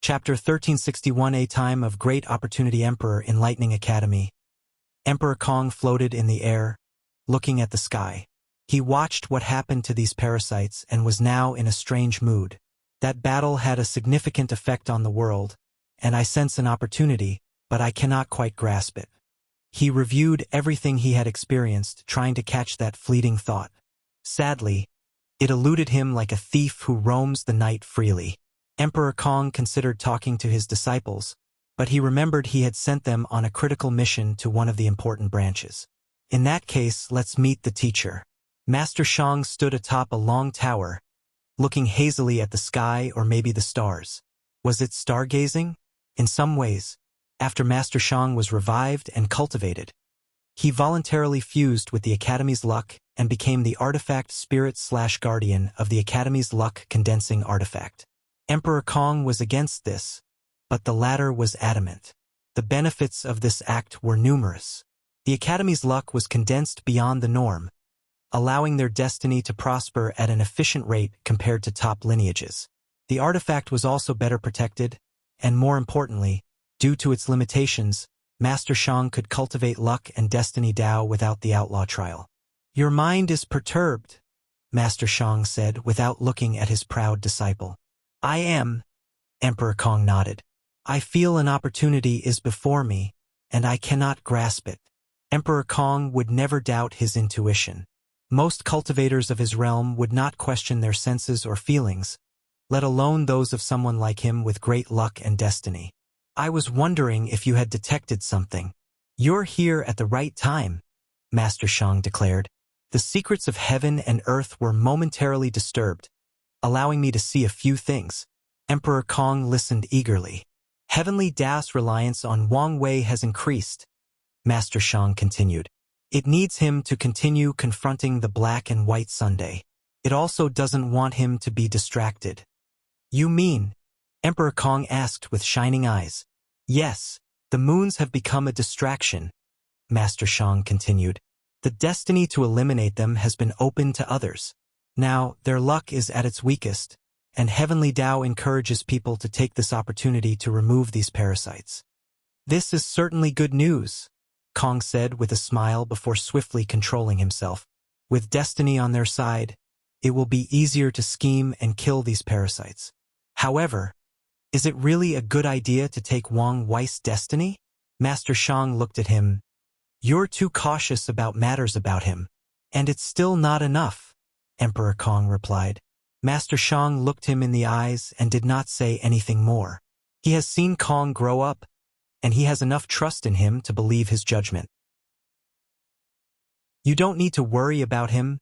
Chapter 1361, A Time of Great Opportunity. Emperor Enlightening Academy. Emperor Kong floated in the air, looking at the sky. He watched what happened to these parasites and was now in a strange mood. That battle had a significant effect on the world, and I sense an opportunity, but I cannot quite grasp it. He reviewed everything he had experienced, trying to catch that fleeting thought. Sadly, it eluded him like a thief who roams the night freely. Emperor Kong considered talking to his disciples, but he remembered he had sent them on a critical mission to one of the important branches. In that case, let's meet the teacher. Master Shang stood atop a long tower, looking hazily at the sky or maybe the stars. Was it stargazing? In some ways, after Master Shang was revived and cultivated, he voluntarily fused with the Academy's luck and became the artifact spirit/guardian of the Academy's luck condensing artifact. Emperor Kong was against this, but the latter was adamant. The benefits of this act were numerous. The Academy's luck was condensed beyond the norm, allowing their destiny to prosper at an efficient rate compared to top lineages. The artifact was also better protected, and more importantly, due to its limitations, Master Shang could cultivate luck and destiny Dao without the outlaw trial. Your mind is perturbed, Master Shang said without looking at his proud disciple. I am, Emperor Kong nodded. I feel an opportunity is before me, and I cannot grasp it. Emperor Kong would never doubt his intuition. Most cultivators of his realm would not question their senses or feelings, let alone those of someone like him with great luck and destiny. I was wondering if you had detected something. You're here at the right time, Master Shang declared. The secrets of heaven and earth were momentarily disturbed, allowing me to see a few things. Emperor Kong listened eagerly. Heavenly Dao's reliance on Wang Wei has increased, Master Shang continued. It needs him to continue confronting the black and white Sunday. It also doesn't want him to be distracted. You mean? Emperor Kong asked with shining eyes. Yes, the moons have become a distraction, Master Shang continued. The destiny to eliminate them has been open to others. Now, their luck is at its weakest, and Heavenly Dao encourages people to take this opportunity to remove these parasites. This is certainly good news, Kong said with a smile before swiftly controlling himself. With destiny on their side, it will be easier to scheme and kill these parasites. However, is it really a good idea to take Wang Wei's destiny? Master Shang looked at him. You're too cautious about matters about him. And it's still not enough, Emperor Kong replied. Master Shang looked him in the eyes and did not say anything more. He has seen Kong grow up, and he has enough trust in him to believe his judgment. You don't need to worry about him,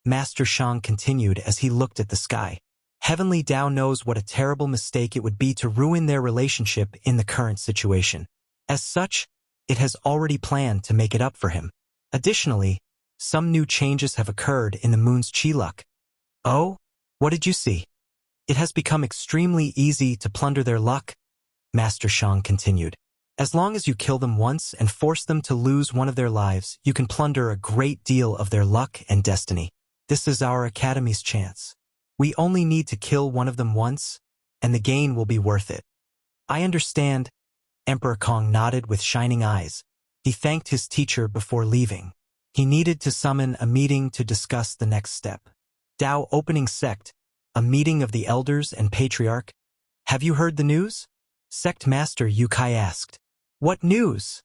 Master Shang continued as he looked at the sky. Heavenly Dao knows what a terrible mistake it would be to ruin their relationship in the current situation. As such, it has already planned to make it up for him. Additionally, some new changes have occurred in the moon's chi luck. Oh? What did you see? It has become extremely easy to plunder their luck, Master Shang continued. As long as you kill them once and force them to lose one of their lives, you can plunder a great deal of their luck and destiny. This is our Academy's chance. We only need to kill one of them once, and the gain will be worth it. I understand, Emperor Kong nodded with shining eyes. He thanked his teacher before leaving. He needed to summon a meeting to discuss the next step. Dao Opening Sect, a meeting of the elders and patriarch. Have you heard the news? Sect Master Yu Kai asked. What news?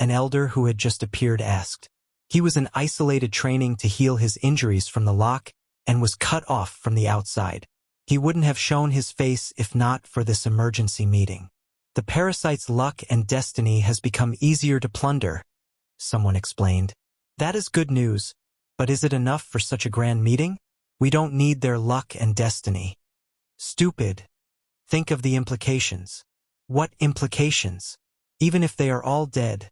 An elder who had just appeared asked. He was in isolated training to heal his injuries from the lock and was cut off from the outside. He wouldn't have shown his face if not for this emergency meeting. The parasite's luck and destiny has become easier to plunder, someone explained. That is good news, but is it enough for such a grand meeting? We don't need their luck and destiny. Stupid. Think of the implications. What implications? Even if they are all dead,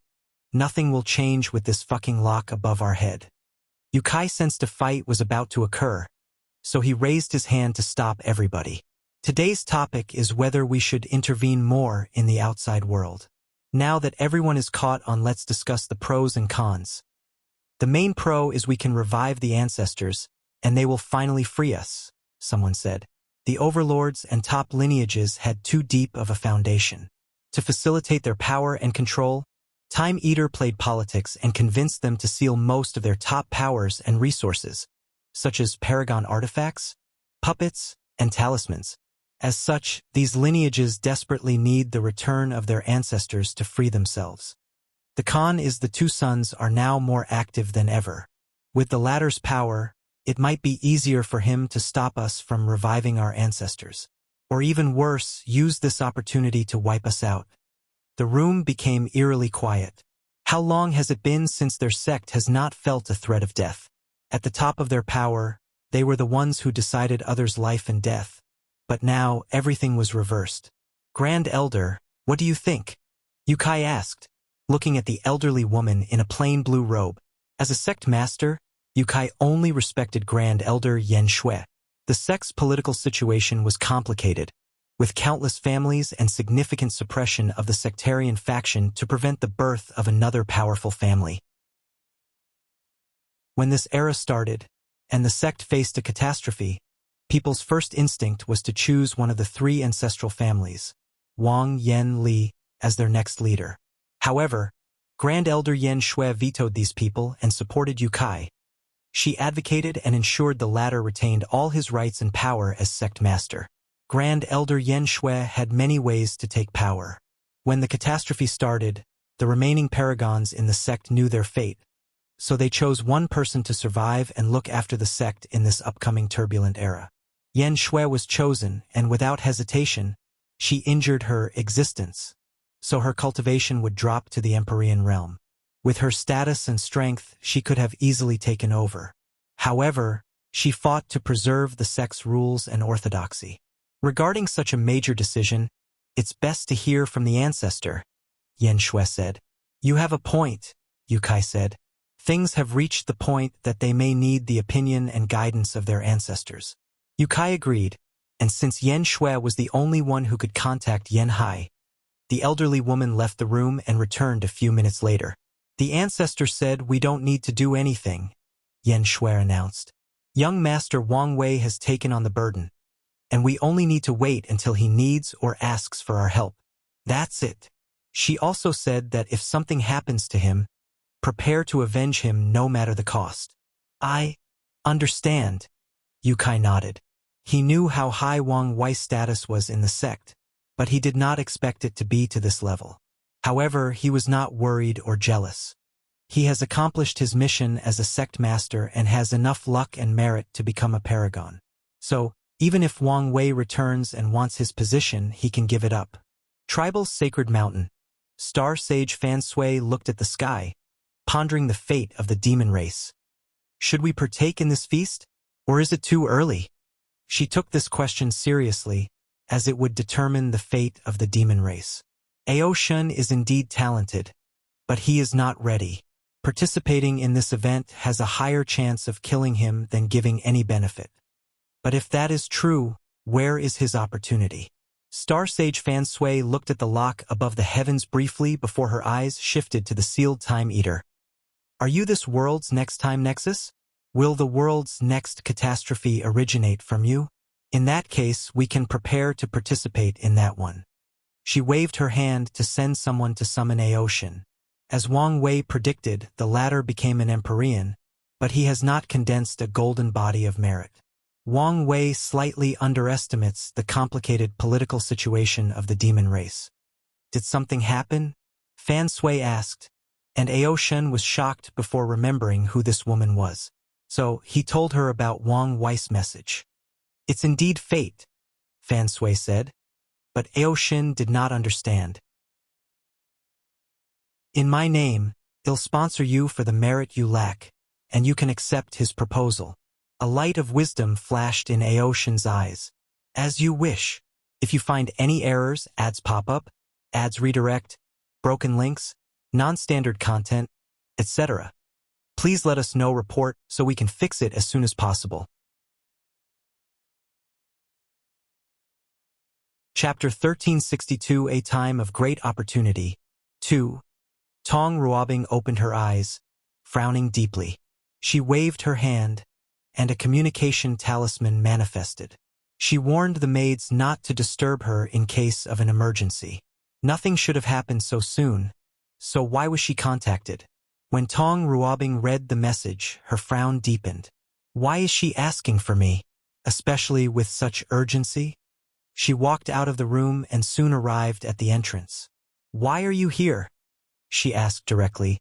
nothing will change with this fucking lock above our head. Yu Kai sensed a fight was about to occur, so he raised his hand to stop everybody. Today's topic is whether we should intervene more in the outside world. Now that everyone is caught on, let's discuss the pros and cons. The main pro is we can revive the ancestors, and they will finally free us, someone said. The overlords and top lineages had too deep of a foundation. To facilitate their power and control, Time Eater played politics and convinced them to seal most of their top powers and resources, such as paragon artifacts, puppets, and talismans. As such, these lineages desperately need the return of their ancestors to free themselves. The con is the two sons are now more active than ever. With the latter's power, it might be easier for him to stop us from reviving our ancestors. Or even worse, use this opportunity to wipe us out. The room became eerily quiet. How long has it been since their sect has not felt a threat of death? At the top of their power, they were the ones who decided others' life and death. But now, everything was reversed. Grand Elder, what do you think? Yukai asked, looking at the elderly woman in a plain blue robe. As a sect master, Yukai only respected Grand Elder Yen Shui. The sect's political situation was complicated, with countless families and significant suppression of the sectarian faction to prevent the birth of another powerful family. When this era started, and the sect faced a catastrophe, people's first instinct was to choose one of the three ancestral families, Wang, Yen, Li, as their next leader. However, Grand Elder Yen Shui vetoed these people and supported Yukai. She advocated and ensured the latter retained all his rights and power as sect master. Grand Elder Yen Shui had many ways to take power. When the catastrophe started, the remaining paragons in the sect knew their fate, so they chose one person to survive and look after the sect in this upcoming turbulent era. Yen Shui was chosen, and without hesitation, she injured her existence, so her cultivation would drop to the Empyrean realm. With her status and strength, she could have easily taken over. However, she fought to preserve the sect's rules and orthodoxy. Regarding such a major decision, it's best to hear from the ancestor, Yen Shui said. You have a point, Yukai said. Things have reached the point that they may need the opinion and guidance of their ancestors. Yukai agreed, and since Yen Shui was the only one who could contact Yen Hai, the elderly woman left the room and returned a few minutes later. The ancestor said we don't need to do anything, Yen Shui announced. Young Master Wang Wei has taken on the burden, and we only need to wait until he needs or asks for our help. That's it. She also said that if something happens to him, prepare to avenge him no matter the cost. I understand, Yukai nodded. He knew how high Wang Wei's status was in the sect, but he did not expect it to be to this level. However, he was not worried or jealous. He has accomplished his mission as a sect master and has enough luck and merit to become a paragon. So, even if Wang Wei returns and wants his position, he can give it up. Tribal Sacred Mountain. Star Sage Fan Sui looked at the sky, pondering the fate of the demon race. Should we partake in this feast, or is it too early? She took this question seriously, as it would determine the fate of the demon race. Aoshin is indeed talented, but he is not ready. Participating in this event has a higher chance of killing him than giving any benefit. But if that is true, where is his opportunity? Star Sage Fan Sui looked at the lock above the heavens briefly before her eyes shifted to the sealed Time Eater. Are you this world's next time nexus? Will the world's next catastrophe originate from you? In that case, we can prepare to participate in that one. She waved her hand to send someone to summon Aoshin. As Wang Wei predicted, the latter became an Empyrean, but he has not condensed a golden body of merit. Wang Wei slightly underestimates the complicated political situation of the demon race. Did something happen? Fan Sui asked, and Aoshin was shocked before remembering who this woman was. So he told her about Wang Wei's message. It's indeed fate, Fan Sui said, but Aoshin did not understand. In my name, he'll sponsor you for the merit you lack, and you can accept his proposal. A light of wisdom flashed in Aoshin's eyes. As you wish. If you find any errors, ads pop up, ads redirect, broken links, non-standard content, etc., please let us know report so we can fix it as soon as possible. Chapter 1362 A Time of Great Opportunity 2. Tong Ruobing opened her eyes, frowning deeply. She waved her hand, and a communication talisman manifested. She warned the maids not to disturb her in case of an emergency. Nothing should have happened so soon, so why was she contacted? When Tong Ruobing read the message, her frown deepened. Why is she asking for me, especially with such urgency? She walked out of the room and soon arrived at the entrance. Why are you here? She asked directly,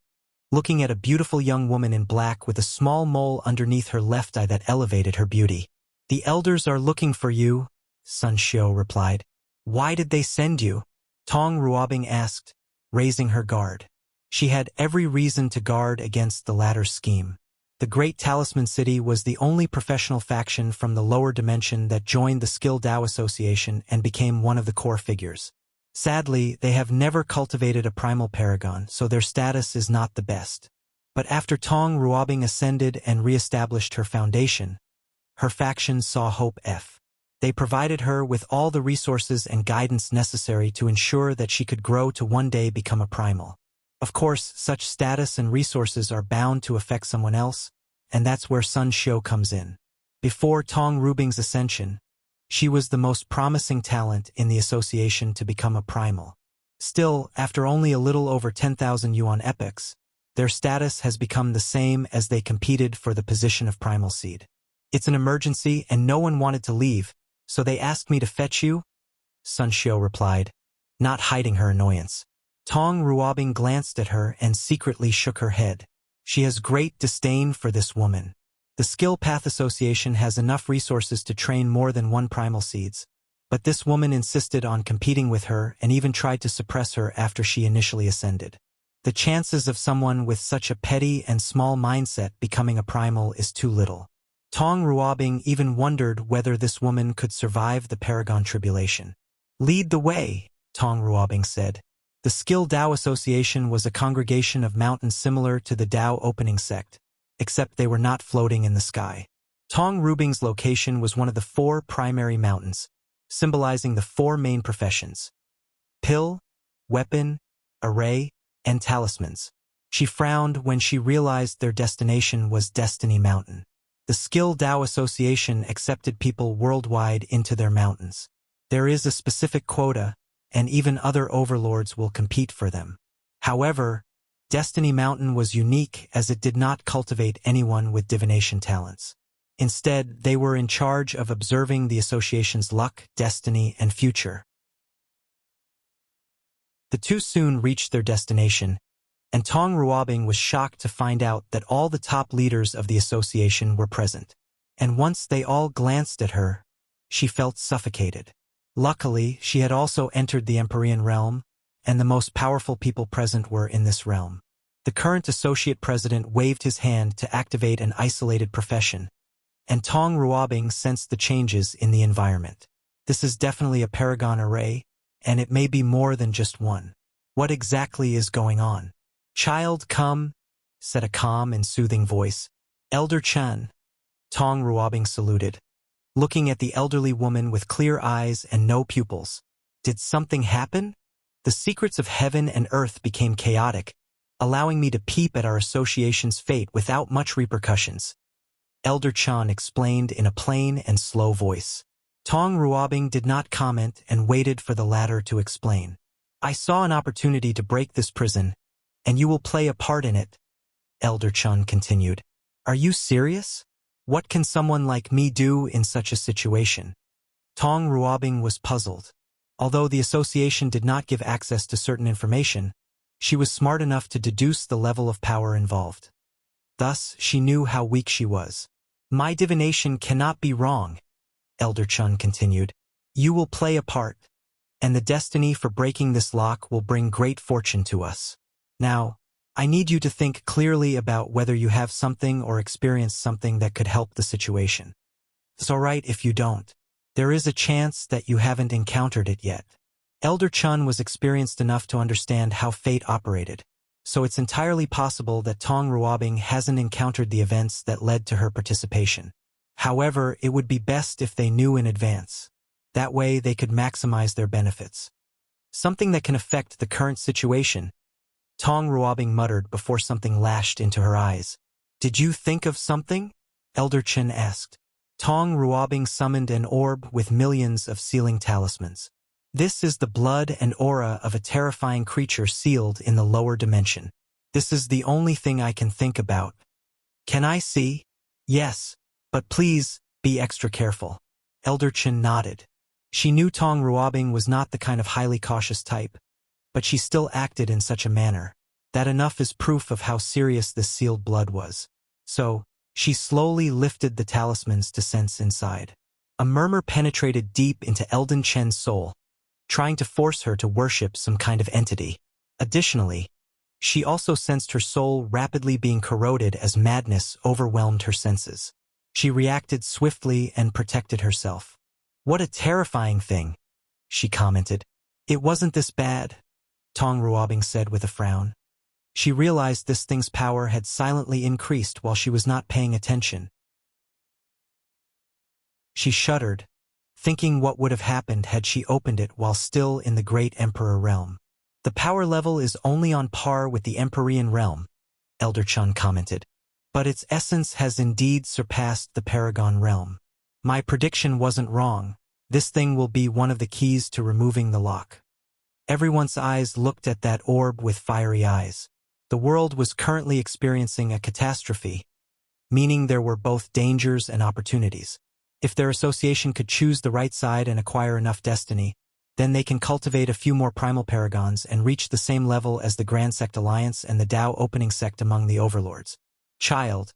looking at a beautiful young woman in black with a small mole underneath her left eye that elevated her beauty. The elders are looking for you, Sun Xiu replied. Why did they send you? Tong Ruobing asked, raising her guard. She had every reason to guard against the latter scheme. The Great Talisman City was the only professional faction from the lower dimension that joined the Skill Dao Association and became one of the core figures. Sadly, they have never cultivated a primal paragon, so their status is not the best. But after Tong Ruobing ascended and re-established her foundation, her faction saw hope. They provided her with all the resources and guidance necessary to ensure that she could grow to one day become a primal. Of course, such status and resources are bound to affect someone else, and that's where Sun Xiu comes in. Before Tong Ruobing's ascension, she was the most promising talent in the association to become a primal. Still, after only a little over 10,000 yuan epochs, their status has become the same as they competed for the position of primal seed. It's an emergency and no one wanted to leave, so they asked me to fetch you, Sun Xiu replied, not hiding her annoyance. Tong Ruobing glanced at her and secretly shook her head. She has great disdain for this woman. The Skill Path Association has enough resources to train more than one primal seeds, but this woman insisted on competing with her and even tried to suppress her after she initially ascended. The chances of someone with such a petty and small mindset becoming a primal is too little. Tong Ruobing even wondered whether this woman could survive the Paragon Tribulation. Lead the way, Tong Ruobing said. The Skill Dao Association was a congregation of mountains similar to the Dao Opening Sect, except they were not floating in the sky. Tong Ruobing's location was one of the 4 primary mountains, symbolizing the 4 main professions: pill, weapon, array, and talismans. She frowned when she realized their destination was Destiny Mountain. The Skill Dao Association accepted people worldwide into their mountains. There is a specific quota, and even other overlords will compete for them. However, Destiny Mountain was unique as it did not cultivate anyone with divination talents. Instead, they were in charge of observing the association's luck, destiny, and future. The two soon reached their destination, and Tong Ruobing was shocked to find out that all the top leaders of the association were present. And once they all glanced at her, she felt suffocated. Luckily, she had also entered the Empyrean realm, and the most powerful people present were in this realm. The current associate president waved his hand to activate an isolated profession, and Tong Ruobing sensed the changes in the environment. This is definitely a paragon array, and it may be more than just one. What exactly is going on? Child, come, said a calm and soothing voice. Elder Chen. Tong Ruobing saluted, looking at the elderly woman with clear eyes and no pupils. Did something happen? The secrets of heaven and earth became chaotic, allowing me to peep at our association's fate without much repercussions. Elder Chan explained in a plain and slow voice. Tong Ruobing did not comment and waited for the latter to explain. I saw an opportunity to break this prison, and you will play a part in it, Elder Chan continued. Are you serious? What can someone like me do in such a situation? Tong Ruobing was puzzled. Although the association did not give access to certain information, she was smart enough to deduce the level of power involved. Thus, she knew how weak she was. My divination cannot be wrong, Elder Chun continued. You will play a part, and the destiny for breaking this lock will bring great fortune to us. Now, I need you to think clearly about whether you have something or experience something that could help the situation. It's alright if you don't. There is a chance that you haven't encountered it yet. Elder Chun was experienced enough to understand how fate operated, so it's entirely possible that Tong Ruobing hasn't encountered the events that led to her participation. However, it would be best if they knew in advance. That way they could maximize their benefits. Something that can affect the current situation, Tong Ruobing muttered before something lashed into her eyes. Did you think of something? Elder Chen asked. Tong Ruobing summoned an orb with millions of sealing talismans. This is the blood and aura of a terrifying creature sealed in the lower dimension. This is the only thing I can think about. Can I see? Yes, but please, be extra careful. Elder Chen nodded. She knew Tong Ruobing was not the kind of highly cautious type, but she still acted in such a manner. That enough is proof of how serious this sealed blood was. So, she slowly lifted the talismans to sense inside. A murmur penetrated deep into Elden Chen's soul, trying to force her to worship some kind of entity. Additionally, she also sensed her soul rapidly being corroded as madness overwhelmed her senses. She reacted swiftly and protected herself. What a terrifying thing, she commented. It wasn't this bad, Tong Ruobing said with a frown. She realized this thing's power had silently increased while she was not paying attention. She shuddered, thinking what would have happened had she opened it while still in the Great Emperor realm. The power level is only on par with the Empyrean realm, Elder Chun commented. But its essence has indeed surpassed the Paragon realm. My prediction wasn't wrong. This thing will be one of the keys to removing the lock. Everyone's eyes looked at that orb with fiery eyes. The world was currently experiencing a catastrophe, meaning there were both dangers and opportunities. If their association could choose the right side and acquire enough destiny, then they can cultivate a few more primal paragons and reach the same level as the Grand Sect Alliance and the Dao Opening Sect among the Overlords. Child,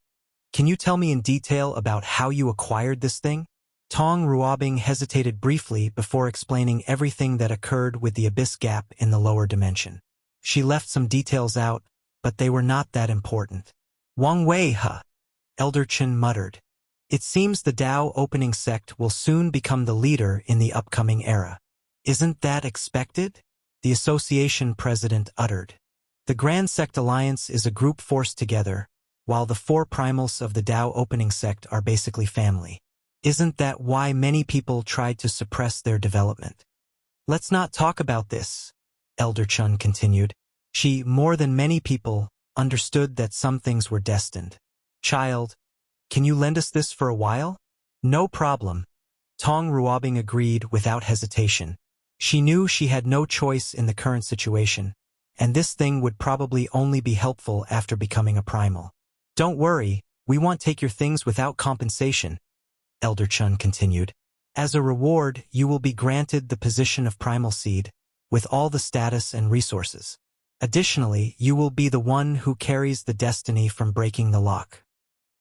can you tell me in detail about how you acquired this thing? Tong Ruobing hesitated briefly before explaining everything that occurred with the abyss gap in the lower dimension. She left some details out, but they were not that important. Wang Wei, huh? Elder Chen muttered. It seems the Dao Opening Sect will soon become the leader in the upcoming era. Isn't that expected? The association president uttered. The Grand Sect Alliance is a group forced together, while the four primals of the Dao Opening Sect are basically family. Isn't that why many people tried to suppress their development? Let's not talk about this, Elder Chun continued. She, more than many people, understood that some things were destined. Child, can you lend us this for a while? No problem. Tong Ruobing agreed without hesitation. She knew she had no choice in the current situation, and this thing would probably only be helpful after becoming a primal. Don't worry, we won't take your things without compensation, Elder Chun continued. As a reward, you will be granted the position of primal seed, with all the status and resources. Additionally, you will be the one who carries the destiny from breaking the lock.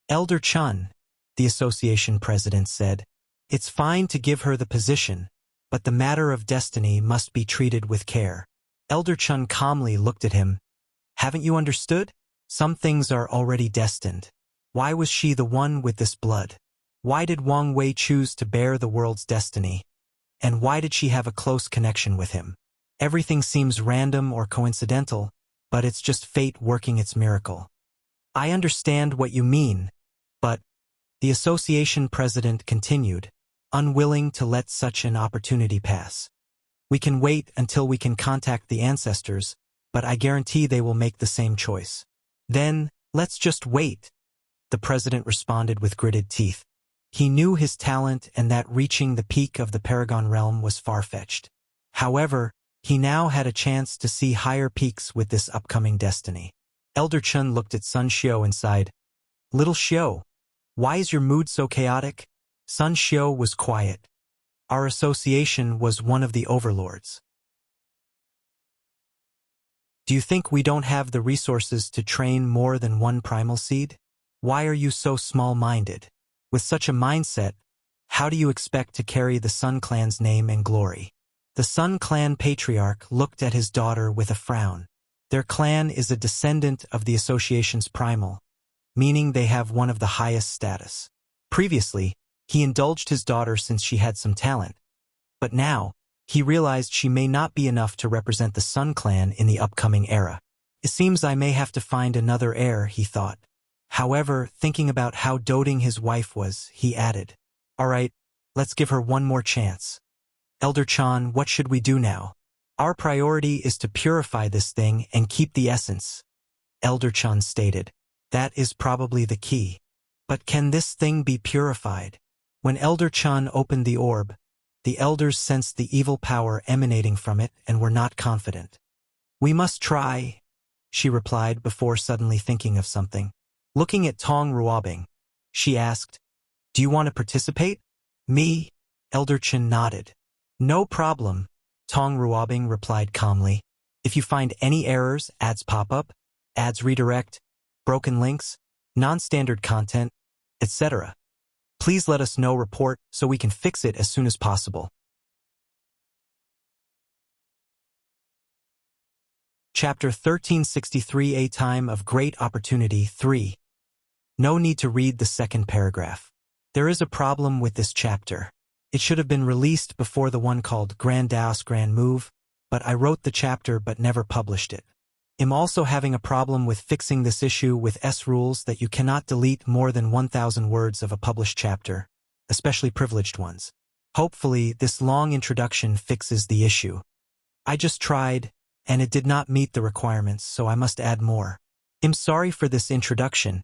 Elder Chun, the association president said, it's fine to give her the position, but the matter of destiny must be treated with care. Elder Chun calmly looked at him. Haven't you understood? Some things are already destined. Why was she the one with this blood? Why did Wang Wei choose to bear the world's destiny? And why did she have a close connection with him? Everything seems random or coincidental, but it's just fate working its miracle. I understand what you mean, but the association president continued, unwilling to let such an opportunity pass. We can wait until we can contact the ancestors, but I guarantee they will make the same choice. Then, let's just wait, the president responded with gritted teeth. He knew his talent and that reaching the peak of the Paragon realm was far-fetched. However, he now had a chance to see higher peaks with this upcoming destiny. Elder Chun looked at Sun Xiu and sighed. Little Xiu, why is your mood so chaotic? Sun Xiu was quiet. Our association was one of the Overlords. Do you think we don't have the resources to train more than one primal seed? Why are you so small-minded? With such a mindset, how do you expect to carry the Sun Clan's name and glory? The Sun Clan patriarch looked at his daughter with a frown. Their clan is a descendant of the association's primal, meaning they have one of the highest status. Previously, he indulged his daughter since she had some talent, but now, he realized she may not be enough to represent the Sun Clan in the upcoming era. It seems I may have to find another heir, he thought. However, thinking about how doting his wife was, he added, All right, let's give her one more chance. Elder Chan, what should we do now? Our priority is to purify this thing and keep the essence, Elder Chan stated. That is probably the key. But can this thing be purified? When Elder Chun opened the orb, the elders sensed the evil power emanating from it and were not confident. "We must try," she replied before suddenly thinking of something. Looking at Tong Ruobing, she asked, "Do you want to participate?" "Me?" Elder Chun nodded. "No problem," Tong Ruobing replied calmly. "If you find any errors, ads pop up, ads redirect, broken links, non-standard content, etc., please let us know report so we can fix it as soon as possible." Chapter 1363, A Time of Great Opportunity 3. No need to read the second paragraph. There is a problem with this chapter. It should have been released before the one called Grand Daos Grand Move, but I wrote the chapter but never published it. I'm also having a problem with fixing this issue with S rules that you cannot delete more than 1,000 words of a published chapter, especially privileged ones. Hopefully, this long introduction fixes the issue. I just tried, and it did not meet the requirements, so I must add more. I'm sorry for this introduction.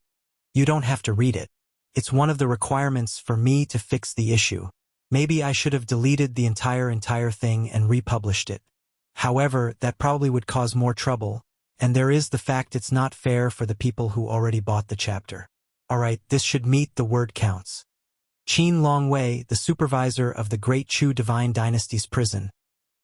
You don't have to read it. It's one of the requirements for me to fix the issue. Maybe I should have deleted the entire thing and republished it. However, that probably would cause more trouble, and there is the fact it's not fair for the people who already bought the chapter. Alright, this should meet the word counts. Qin Longwei, the supervisor of the Great Chu Divine Dynasty's prison,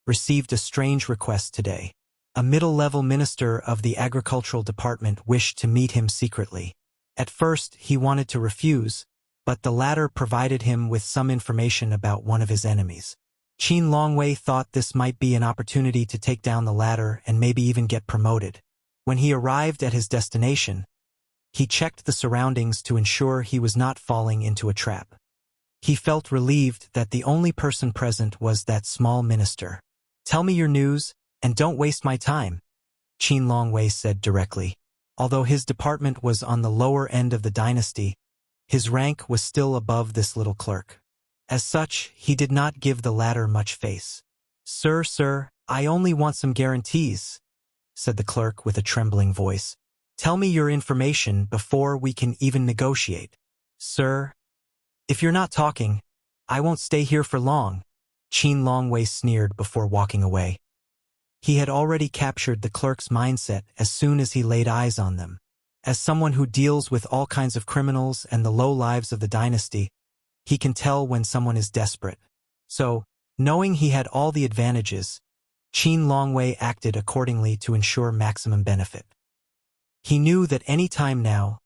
received a strange request today. A middle-level minister of the agricultural department wished to meet him secretly. At first, he wanted to refuse, but the latter provided him with some information about one of his enemies. Qin Longwei thought this might be an opportunity to take down the latter and maybe even get promoted. When he arrived at his destination, he checked the surroundings to ensure he was not falling into a trap. He felt relieved that the only person present was that small minister. "Tell me your news, and don't waste my time," Qin Longwei said directly. Although his department was on the lower end of the dynasty, his rank was still above this little clerk. As such, he did not give the latter much face. Sir, I only want some guarantees," said the clerk with a trembling voice. "Tell me your information before we can even negotiate." "Sir, if you're not talking, I won't stay here for long," Qin Longwei sneered before walking away. He had already captured the clerk's mindset as soon as he laid eyes on them. As someone who deals with all kinds of criminals and the low lives of the dynasty, he can tell when someone is desperate. So, knowing he had all the advantages, Qin Longwei acted accordingly to ensure maximum benefit. He knew that any time now,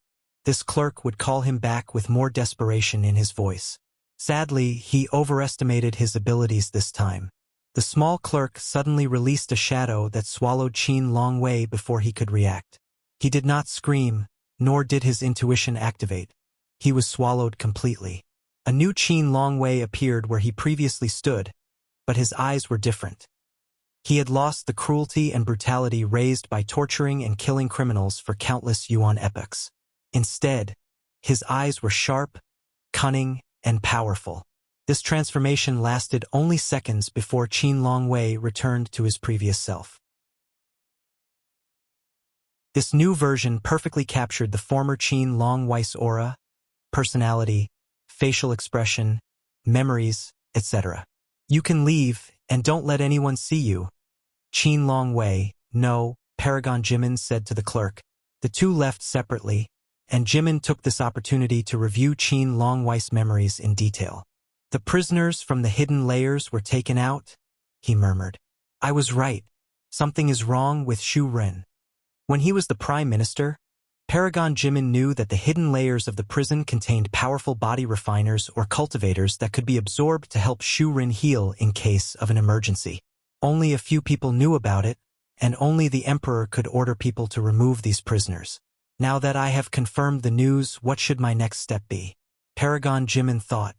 this clerk would call him back with more desperation in his voice. Sadly, he overestimated his abilities this time. The small clerk suddenly released a shadow that swallowed Qin Longwei before he could react. He did not scream, nor did his intuition activate. He was swallowed completely. A new Qin Longwei appeared where he previously stood, but his eyes were different. He had lost the cruelty and brutality raised by torturing and killing criminals for countless Yuan epochs. Instead, his eyes were sharp, cunning, and powerful. This transformation lasted only seconds before Qin Longwei returned to his previous self. This new version perfectly captured the former Qin Longwei's aura, personality, facial expression, memories, etc. "You can leave, and don't let anyone see you." Qin Longwei, "No," Paragon Jimin said to the clerk. The two left separately, and Jimin took this opportunity to review Qin Longwei's memories in detail. "The prisoners from the hidden layers were taken out," he murmured. "I was right. Something is wrong with Shu Ren." When he was the prime minister, Paragon Jimin knew that the hidden layers of the prison contained powerful body refiners or cultivators that could be absorbed to help Shu Ren heal in case of an emergency. Only a few people knew about it, and only the emperor could order people to remove these prisoners. Now that I have confirmed the news, what should my next step be? Paragon Jimin thought.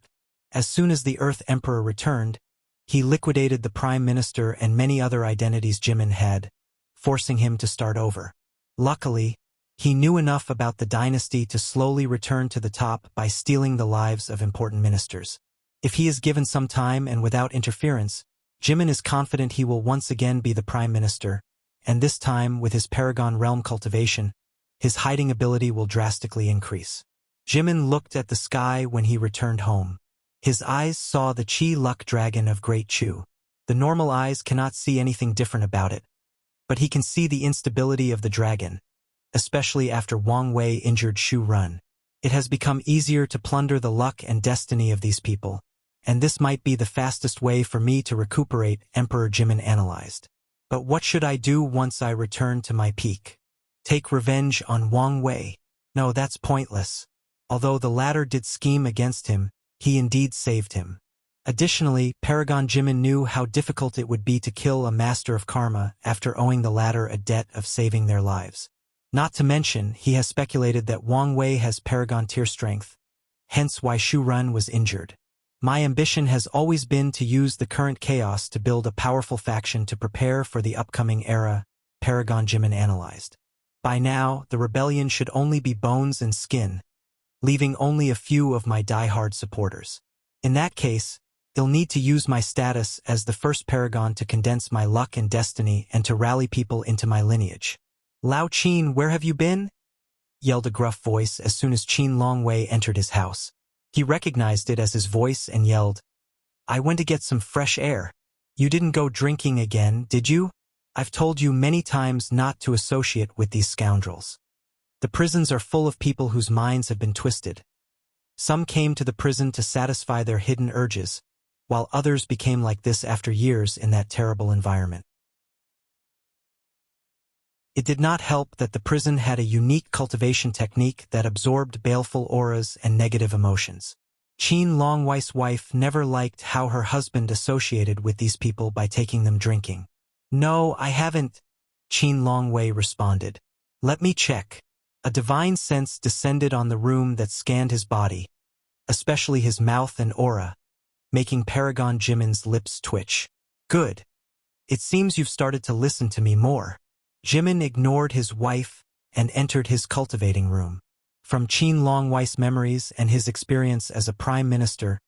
As soon as the Earth Emperor returned, he liquidated the Prime Minister and many other identities Jimin had, forcing him to start over. Luckily, he knew enough about the dynasty to slowly return to the top by stealing the lives of important ministers. If he is given some time and without interference, Jimin is confident he will once again be the Prime Minister, and this time with his Paragon Realm cultivation, his hiding ability will drastically increase. Jimin looked at the sky when he returned home. His eyes saw the Qi Luck Dragon of Great Chu. The normal eyes cannot see anything different about it, but he can see the instability of the dragon, especially after Wang Wei injured Shu Run. It has become easier to plunder the luck and destiny of these people, and this might be the fastest way for me to recuperate, Emperor Jimin analyzed. But what should I do once I return to my peak? Take revenge on Wang Wei? No, that's pointless. Although the latter did scheme against him, he indeed saved him. Additionally, Paragon Jimin knew how difficult it would be to kill a master of karma after owing the latter a debt of saving their lives. Not to mention, he has speculated that Wang Wei has Paragon tier strength, hence why Shu Run was injured. My ambition has always been to use the current chaos to build a powerful faction to prepare for the upcoming era, Paragon Jimin analyzed. By now, the rebellion should only be bones and skin, leaving only a few of my die-hard supporters. In that case, I'll need to use my status as the first Paragon to condense my luck and destiny and to rally people into my lineage. Lao Qin, where have you been? Yelled a gruff voice as soon as Qin Longwei entered his house. He recognized it as his voice and yelled, I went to get some fresh air. You didn't go drinking again, did you? I've told you many times not to associate with these scoundrels. The prisons are full of people whose minds have been twisted. Some came to the prison to satisfy their hidden urges, while others became like this after years in that terrible environment. It did not help that the prison had a unique cultivation technique that absorbed baleful auras and negative emotions. Qin Longwei's wife never liked how her husband associated with these people by taking them drinking. No, I haven't, Qin Longwei responded. Let me check. A divine sense descended on the room that scanned his body, especially his mouth and aura, making Paragon Jimin's lips twitch. Good. It seems you've started to listen to me more. Jimin ignored his wife and entered his cultivating room. From Qin Longwei's memories and his experience as a prime minister,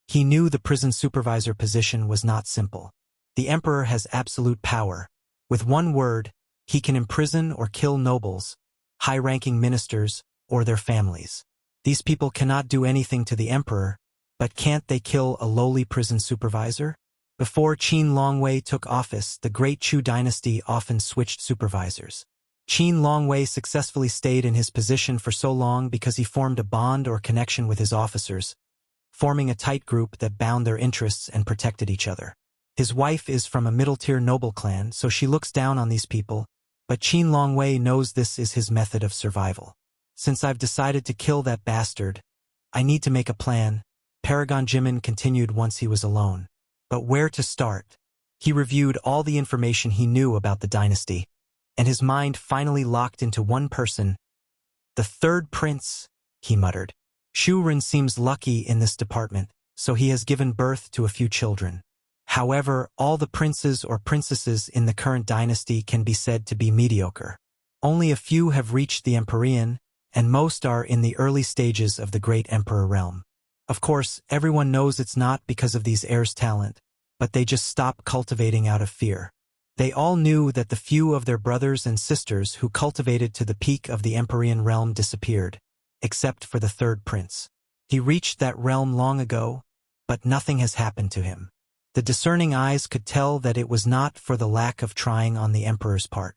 he knew the prison supervisor position was not simple. The emperor has absolute power. With one word, he can imprison or kill nobles, high-ranking ministers, or their families. These people cannot do anything to the emperor, but can't they kill a lowly prison supervisor? Before Qin Longwei took office, the Great Chu dynasty often switched supervisors. Qin Longwei successfully stayed in his position for so long because he formed a bond or connection with his officers, forming a tight group that bound their interests and protected each other. His wife is from a middle-tier noble clan, so she looks down on these people, but Qin Longwei knows this is his method of survival. Since I've decided to kill that bastard, I need to make a plan, Paragon Jimin continued once he was alone. But where to start? He reviewed all the information he knew about the dynasty, and his mind finally locked into one person. The third prince, he muttered. Shu Ren seems lucky in this department, so he has given birth to a few children. However, all the princes or princesses in the current dynasty can be said to be mediocre. Only a few have reached the Empyrean, and most are in the early stages of the Great Emperor realm. Of course, everyone knows it's not because of these heirs' talent, but they just stop cultivating out of fear. They all knew that the few of their brothers and sisters who cultivated to the peak of the Empyrean realm disappeared, except for the third prince. He reached that realm long ago, but nothing has happened to him. The discerning eyes could tell that it was not for the lack of trying on the emperor's part.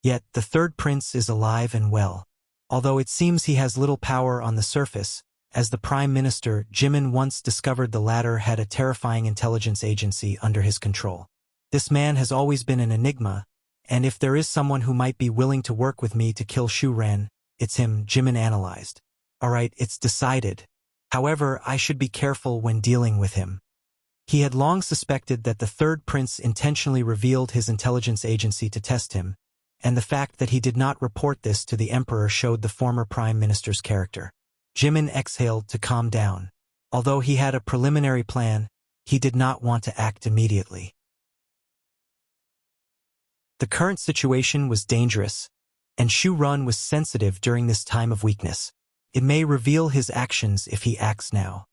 Yet the third prince is alive and well. Although it seems he has little power on the surface, as the prime minister, Jimin once discovered the latter had a terrifying intelligence agency under his control. This man has always been an enigma, and if there is someone who might be willing to work with me to kill Shu Ren, it's him, Jimin analyzed. Alright, it's decided. However, I should be careful when dealing with him. He had long suspected that the third prince intentionally revealed his intelligence agency to test him, and the fact that he did not report this to the emperor showed the former prime minister's character. Jimin exhaled to calm down. Although he had a preliminary plan, he did not want to act immediately. The current situation was dangerous, and Shu Run was sensitive during this time of weakness. It may reveal his actions if he acts now.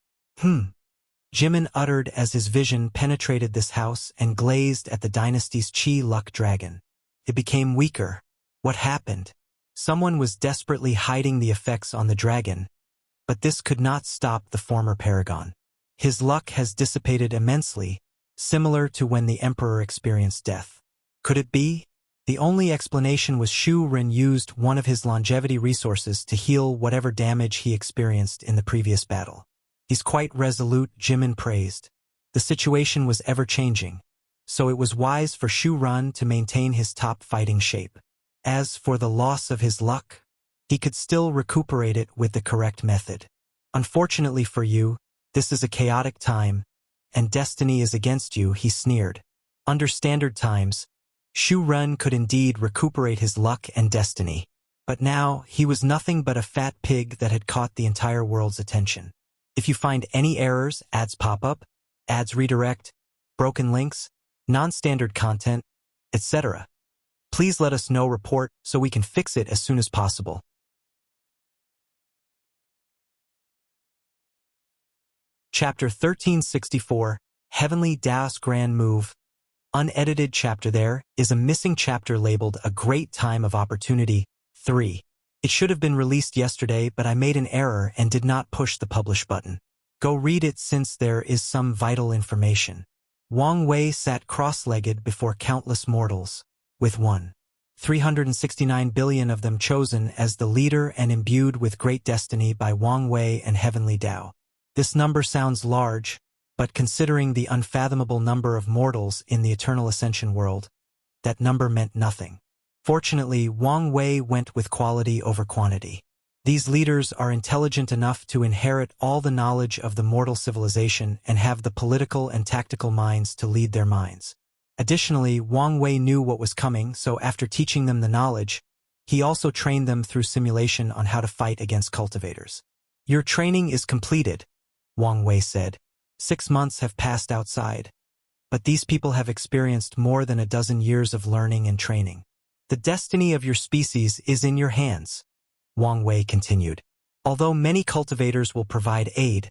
Jimin uttered as his vision penetrated this house and glazed at the dynasty's Qi Luck Dragon. It became weaker. What happened? Someone was desperately hiding the effects on the dragon, but this could not stop the former paragon. His luck has dissipated immensely, similar to when the Emperor experienced death. Could it be? The only explanation was Shu Ren used one of his longevity resources to heal whatever damage he experienced in the previous battle. He's quite resolute, Jimin praised. The situation was ever-changing, so it was wise for Shu Ren to maintain his top fighting shape. As for the loss of his luck, he could still recuperate it with the correct method. Unfortunately for you, this is a chaotic time, and destiny is against you, he sneered. Under standard times, Shu Ren could indeed recuperate his luck and destiny. But now, he was nothing but a fat pig that had caught the entire world's attention. If you find any errors, ads pop up, ads redirect, broken links, non-standard content, etc., please let us know report so we can fix it as soon as possible. Chapter 1364, Heavenly Dao's Grand Move. Unedited chapter. There is a missing chapter labeled A Great Time of Opportunity 3. It should have been released yesterday, but I made an error and did not push the publish button. Go read it since there is some vital information. Wang Wei sat cross-legged before countless mortals, with 369 billion of them chosen as the leader and imbued with great destiny by Wang Wei and Heavenly Dao. This number sounds large, but considering the unfathomable number of mortals in the Eternal Ascension world, that number meant nothing. Fortunately, Wang Wei went with quality over quantity. These leaders are intelligent enough to inherit all the knowledge of the mortal civilization and have the political and tactical minds to lead their minds. Additionally, Wang Wei knew what was coming, so after teaching them the knowledge, he also trained them through simulation on how to fight against cultivators. Your training is completed, Wang Wei said. 6 months have passed outside, but these people have experienced more than a dozen years of learning and training. The destiny of your species is in your hands, Wang Wei continued. Although many cultivators will provide aid,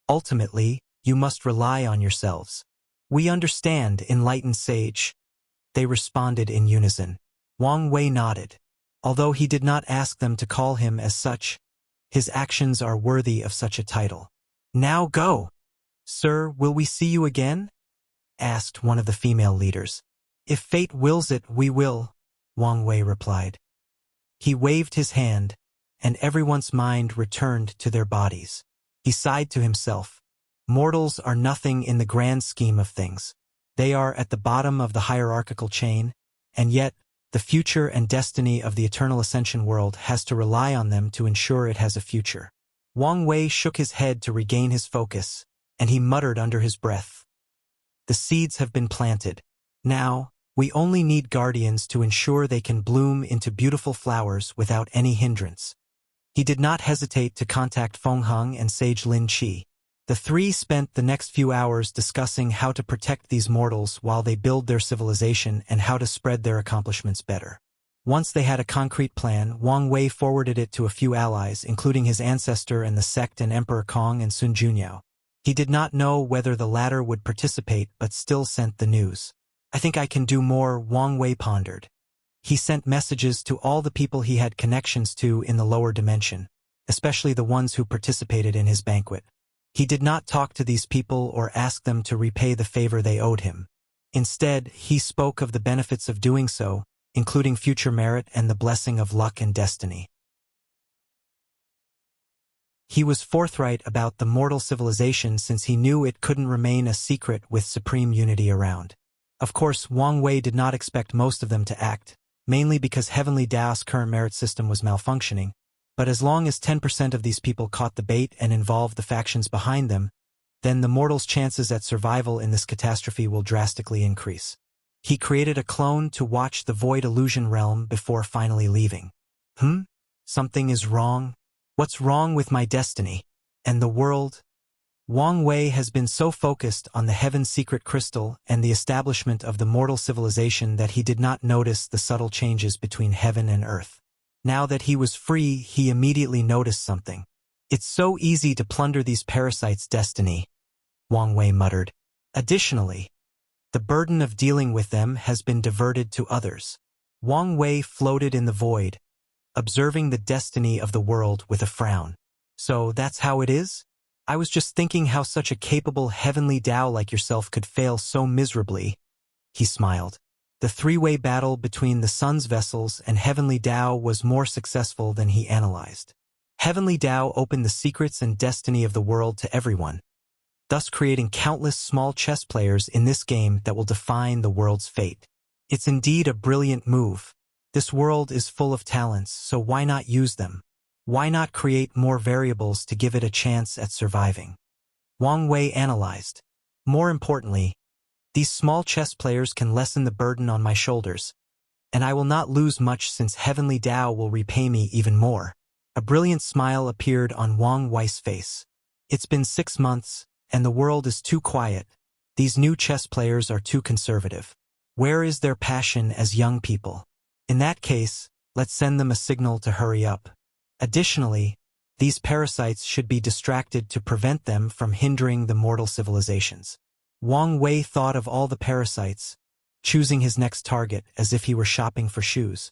ultimately, you must rely on yourselves. We understand, enlightened sage, they responded in unison. Wang Wei nodded. Although he did not ask them to call him as such, his actions are worthy of such a title. Now go! Sir, will we see you again? Asked one of the female leaders. If fate wills it, we will, Wang Wei replied. He waved his hand, and everyone's mind returned to their bodies. He sighed to himself. Mortals are nothing in the grand scheme of things. They are at the bottom of the hierarchical chain, and yet, the future and destiny of the Eternal Ascension world has to rely on them to ensure it has a future. Wang Wei shook his head to regain his focus, and he muttered under his breath. The seeds have been planted. Now, we only need guardians to ensure they can bloom into beautiful flowers without any hindrance. He did not hesitate to contact Feng Heng and Sage Lin Qi. The three spent the next few hours discussing how to protect these mortals while they build their civilization and how to spread their accomplishments better. Once they had a concrete plan, Wang Wei forwarded it to a few allies, including his ancestor and the sect and Emperor Kong and Sun Junyao. He did not know whether the latter would participate but still sent the news. I think I can do more, Wang Wei pondered. He sent messages to all the people he had connections to in the lower dimension, especially the ones who participated in his banquet. He did not talk to these people or ask them to repay the favor they owed him. Instead, he spoke of the benefits of doing so, including future merit and the blessing of luck and destiny. He was forthright about the mortal civilization since he knew it couldn't remain a secret with supreme unity around. Of course, Wang Wei did not expect most of them to act, mainly because Heavenly Dao's current merit system was malfunctioning, but as long as 10% of these people caught the bait and involved the factions behind them, then the mortals' chances at survival in this catastrophe will drastically increase. He created a clone to watch the Void Illusion realm before finally leaving. Something is wrong? What's wrong with my destiny? And the world? Wang Wei has been so focused on the Heaven Secret Crystal and the establishment of the mortal civilization that he did not notice the subtle changes between heaven and earth. Now that he was free, he immediately noticed something. It's so easy to plunder these parasites' destiny, Wang Wei muttered. Additionally, the burden of dealing with them has been diverted to others. Wang Wei floated in the void, observing the destiny of the world with a frown. So that's how it is? I was just thinking how such a capable heavenly Tao like yourself could fail so miserably. He smiled. The three-way battle between the sun's vessels and heavenly Tao was more successful than he analyzed. Heavenly Tao opened the secrets and destiny of the world to everyone, thus creating countless small chess players in this game that will define the world's fate. It's indeed a brilliant move. This world is full of talents, so why not use them? Why not create more variables to give it a chance at surviving? Wang Wei analyzed. More importantly, these small chess players can lessen the burden on my shoulders, and I will not lose much since Heavenly Tao will repay me even more. A brilliant smile appeared on Wang Wei's face. It's been 6 months, and the world is too quiet. These new chess players are too conservative. Where is their passion as young people? In that case, let's send them a signal to hurry up. Additionally, these parasites should be distracted to prevent them from hindering the mortal civilizations. Wang Wei thought of all the parasites, choosing his next target as if he were shopping for shoes.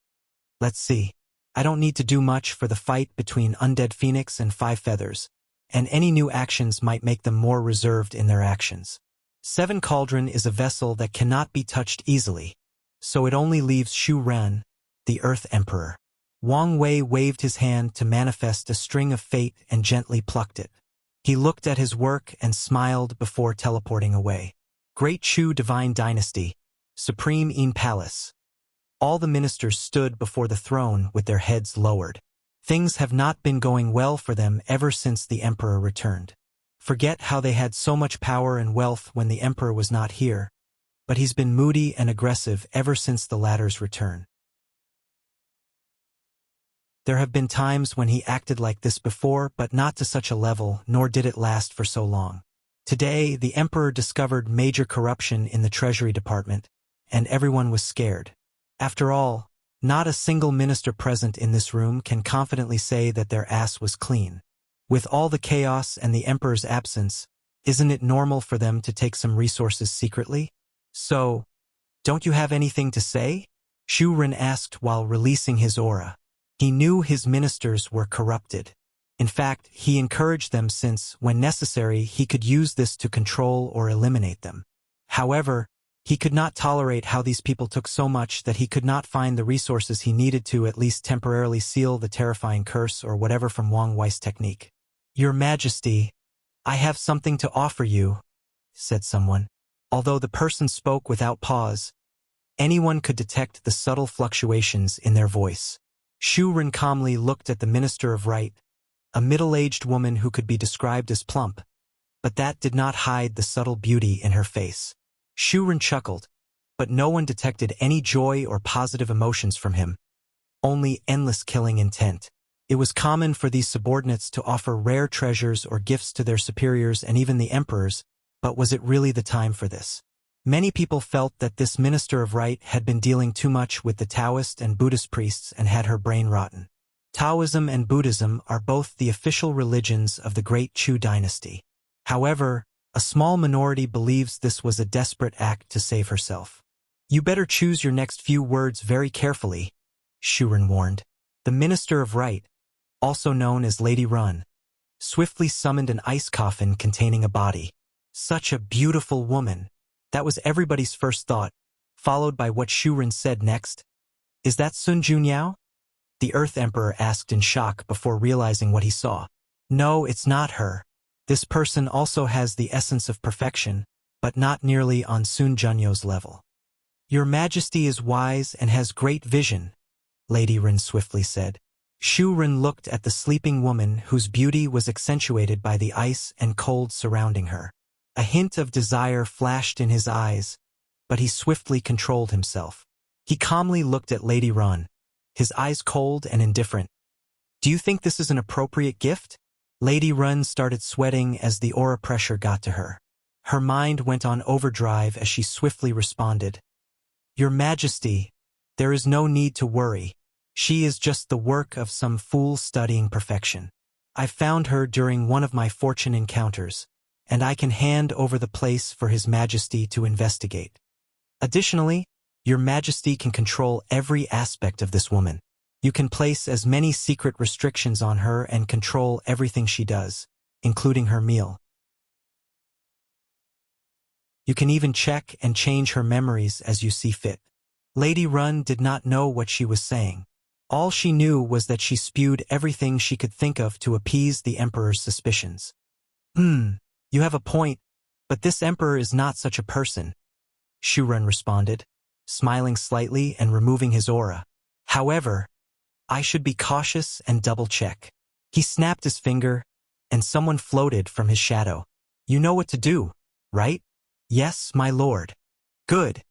Let's see. I don't need to do much for the fight between Undead Phoenix and Five Feathers, and any new actions might make them more reserved in their actions. Seven Cauldron is a vessel that cannot be touched easily, so it only leaves Shu Ren, the Earth Emperor. Wang Wei waved his hand to manifest a string of fate and gently plucked it. He looked at his work and smiled before teleporting away. Great Chu Divine Dynasty, Supreme Yin Palace. All the ministers stood before the throne with their heads lowered. Things have not been going well for them ever since the emperor returned. Forget how they had so much power and wealth when the emperor was not here, but he's been moody and aggressive ever since the latter's return. There have been times when he acted like this before, but not to such a level, nor did it last for so long. Today, the emperor discovered major corruption in the Treasury Department, and everyone was scared. After all, not a single minister present in this room can confidently say that their ass was clean. With all the chaos and the emperor's absence, isn't it normal for them to take some resources secretly? So, don't you have anything to say? Shu Ren asked while releasing his aura. He knew his ministers were corrupted. In fact, he encouraged them since, when necessary, he could use this to control or eliminate them. However, he could not tolerate how these people took so much that he could not find the resources he needed to at least temporarily seal the terrifying curse or whatever from Wang Wei's technique. Your Majesty, I have something to offer you, said someone. Although the person spoke without pause, anyone could detect the subtle fluctuations in their voice. Shu Ren calmly looked at the Minister of Right, a middle-aged woman who could be described as plump, but that did not hide the subtle beauty in her face. Shu Ren chuckled, but no one detected any joy or positive emotions from him, only endless killing intent. It was common for these subordinates to offer rare treasures or gifts to their superiors and even the emperors, but was it really the time for this? Many people felt that this Minister of Right had been dealing too much with the Taoist and Buddhist priests and had her brain rotten. Taoism and Buddhism are both the official religions of the Great Chu dynasty. However, a small minority believes this was a desperate act to save herself. You better choose your next few words very carefully, Shu Ren warned. The Minister of Right, also known as Lady Run, swiftly summoned an ice coffin containing a body. Such a beautiful woman. That was everybody's first thought, followed by what Shu Ren said next. Is that Sun Junyao? The Earth Emperor asked in shock before realizing what he saw. No, it's not her. This person also has the essence of perfection, but not nearly on Sun Junyao's level. Your Majesty is wise and has great vision, Lady Ren swiftly said. Shu Ren looked at the sleeping woman whose beauty was accentuated by the ice and cold surrounding her. A hint of desire flashed in his eyes, but he swiftly controlled himself. He calmly looked at Lady Run, his eyes cold and indifferent. Do you think this is an appropriate gift? Lady Run started sweating as the aura pressure got to her. Her mind went on overdrive as she swiftly responded. Your Majesty, there is no need to worry. She is just the work of some fool studying perfection. I found her during one of my fortune encounters, and I can hand over the place for His Majesty to investigate. Additionally, Your Majesty can control every aspect of this woman. You can place as many secret restrictions on her and control everything she does. including her meal. You can even check and change her memories as you see fit. Lady Run did not know what she was saying. All she knew was that she spewed everything she could think of to appease the Emperor's suspicions. You have a point, but this Emperor is not such a person, Shu Run responded, smiling slightly and removing his aura. However, I should be cautious and double-check. He snapped his finger, and someone floated from his shadow. You know what to do, right? Yes, my lord. Good.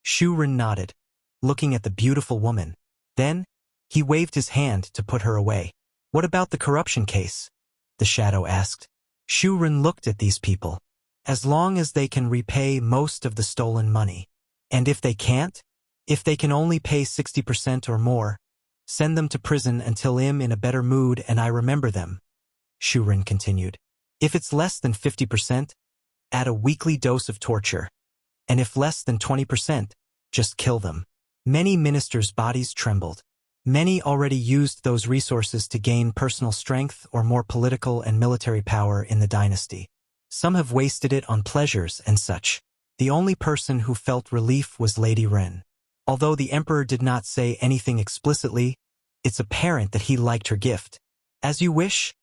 Shu Run nodded, looking at the beautiful woman. Then, he waved his hand to put her away. What about the corruption case? The shadow asked. Shu Run looked at these people. As long as they can repay most of the stolen money. And if they can't? If they can only pay 60% or more, send them to prison until I'm in a better mood and I remember them. Shu Run continued. If it's less than 50%, add a weekly dose of torture. And if less than 20%, just kill them. Many ministers' bodies trembled. Many already used those resources to gain personal strength or more political and military power in the dynasty. Some have wasted it on pleasures and such. The only person who felt relief was Lady Ren. Although the Emperor did not say anything explicitly, it's apparent that he liked her gift. As you wish,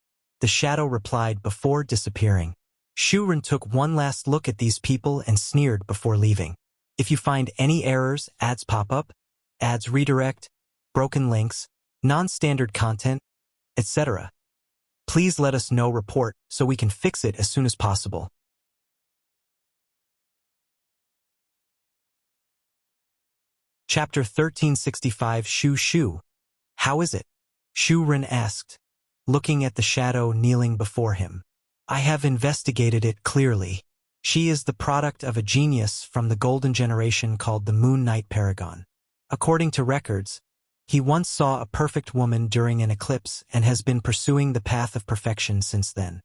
the shadow replied before disappearing. Shu Ren took one last look at these people and sneered before leaving. If you find any errors, ads pop up, ads redirect, broken links, non-standard content, etc., please let us know report so we can fix it as soon as possible. Chapter 1365 Shu Shu. How is it? Shu Ren asked, looking at the shadow kneeling before him. I have investigated it clearly. She is the product of a genius from the golden generation called the Moon Knight Paragon. According to records, he once saw a perfect woman during an eclipse and has been pursuing the path of perfection since then.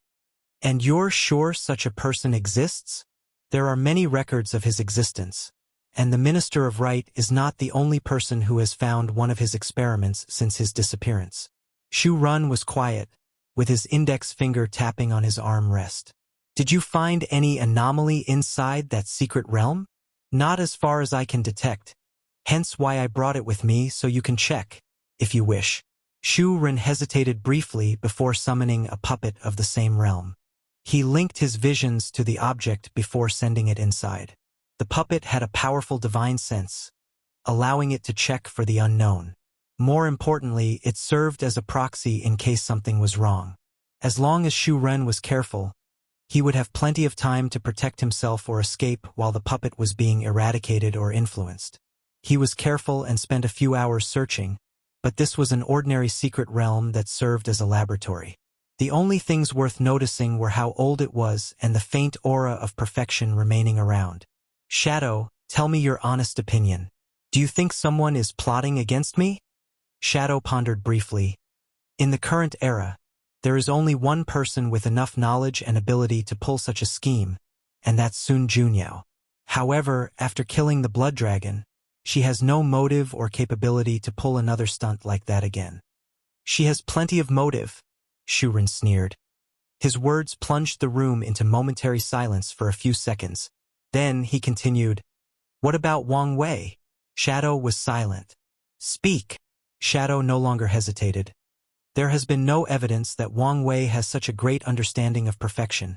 And you're sure such a person exists? There are many records of his existence, and the Minister of Right is not the only person who has found one of his experiments since his disappearance. Shu Run was quiet, with his index finger tapping on his arm rest. Did you find any anomaly inside that secret realm? Not as far as I can detect. Hence why I brought it with me so you can check, if you wish. Shu Ren hesitated briefly before summoning a puppet of the same realm. He linked his visions to the object before sending it inside. The puppet had a powerful divine sense, allowing it to check for the unknown. More importantly, it served as a proxy in case something was wrong. As long as Shu Ren was careful, he would have plenty of time to protect himself or escape while the puppet was being eradicated or influenced. He was careful and spent a few hours searching, but this was an ordinary secret realm that served as a laboratory. The only things worth noticing were how old it was and the faint aura of perfection remaining around. Shadow, tell me your honest opinion. Do you think someone is plotting against me? Shadow pondered briefly. In the current era, there is only one person with enough knowledge and ability to pull such a scheme, and that's Sun Junyao. However, after killing the blood dragon, she has no motive or capability to pull another stunt like that again. She has plenty of motive, Shu Ren sneered. His words plunged the room into momentary silence for a few seconds. Then he continued, What about Wang Wei? Shadow was silent. Speak. Shadow no longer hesitated. There has been no evidence that Wang Wei has such a great understanding of perfection,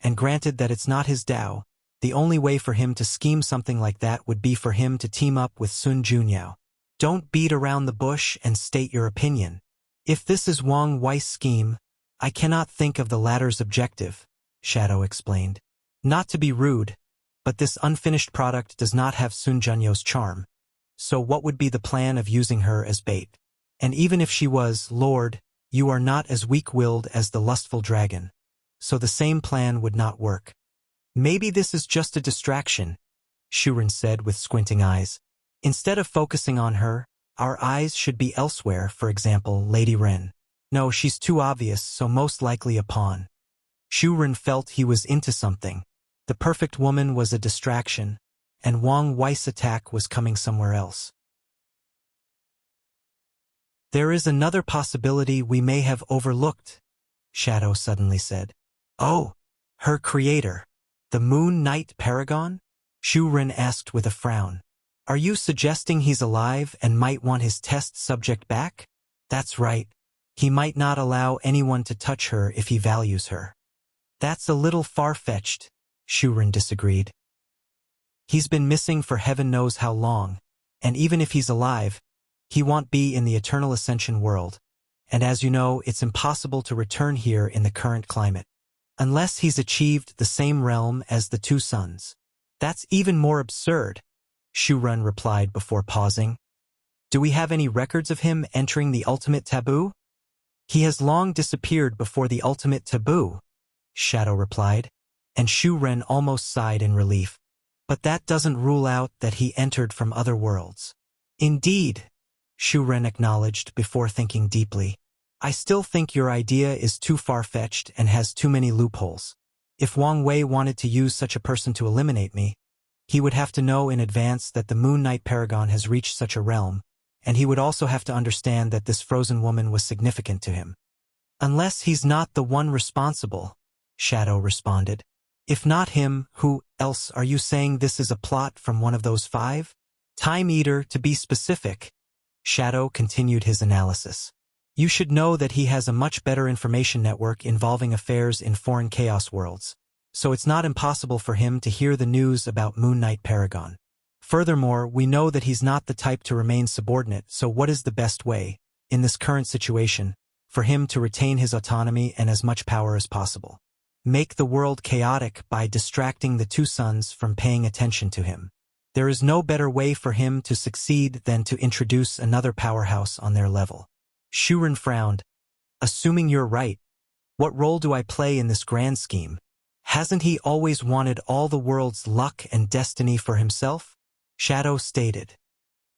and granted that it's not his Tao, the only way for him to scheme something like that would be for him to team up with Sun Junyao. Don't beat around the bush and state your opinion. If this is Wang Wei's scheme, I cannot think of the latter's objective, Shadow explained. Not to be rude, but this unfinished product does not have Sun Junyao's charm. So what would be the plan of using her as bait? And even if she was, Lord, you are not as weak-willed as the lustful dragon, so the same plan would not work. Maybe this is just a distraction, Shu Ren said with squinting eyes. Instead of focusing on her, our eyes should be elsewhere, for example, Lady Ren. No, she's too obvious, so most likely a pawn. Shu Ren felt he was into something. The perfect woman was a distraction, and Wang Wei's attack was coming somewhere else. There is another possibility we may have overlooked, Shadow suddenly said. Oh, her creator, the Moon Knight Paragon? Shu Ren asked with a frown. Are you suggesting he's alive and might want his test subject back? That's right. He might not allow anyone to touch her if he values her. That's a little far-fetched, Shu Ren disagreed. He's been missing for heaven knows how long, and even if he's alive, he won't be in the Eternal Ascension world, and as you know, it's impossible to return here in the current climate. Unless he's achieved the same realm as the two suns. That's even more absurd, Shu Ren replied before pausing. Do we have any records of him entering the ultimate taboo? He has long disappeared before the ultimate taboo, Shadow replied, and Shu Ren almost sighed in relief. But that doesn't rule out that he entered from other worlds. Indeed, Shu Ren acknowledged before thinking deeply. I still think your idea is too far-fetched and has too many loopholes. If Wang Wei wanted to use such a person to eliminate me, he would have to know in advance that the Moon Knight Paragon has reached such a realm, and he would also have to understand that this frozen woman was significant to him. Unless he's not the one responsible, Shadow responded. If not him, who else are you saying this is a plot from one of those five? Time Eater, to be specific. Shadow continued his analysis. You should know that he has a much better information network involving affairs in foreign chaos worlds, so it's not impossible for him to hear the news about Moon Knight Paragon. Furthermore, we know that he's not the type to remain subordinate, so what is the best way, in this current situation, for him to retain his autonomy and as much power as possible? Make the world chaotic by distracting the two suns from paying attention to him. There is no better way for him to succeed than to introduce another powerhouse on their level. Shu Ren frowned. Assuming you're right, what role do I play in this grand scheme? Hasn't he always wanted all the world's luck and destiny for himself? Shadow stated.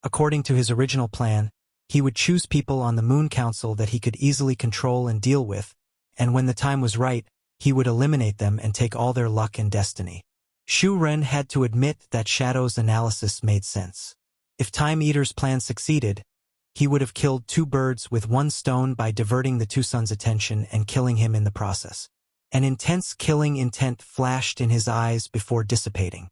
According to his original plan, he would choose people on the Moon Council that he could easily control and deal with, and when the time was right, he would eliminate them and take all their luck and destiny. Shu Ren had to admit that Shadow's analysis made sense. If Time Eater's plan succeeded, he would have killed two birds with one stone by diverting the two suns' attention and killing him in the process. An intense killing intent flashed in his eyes before dissipating.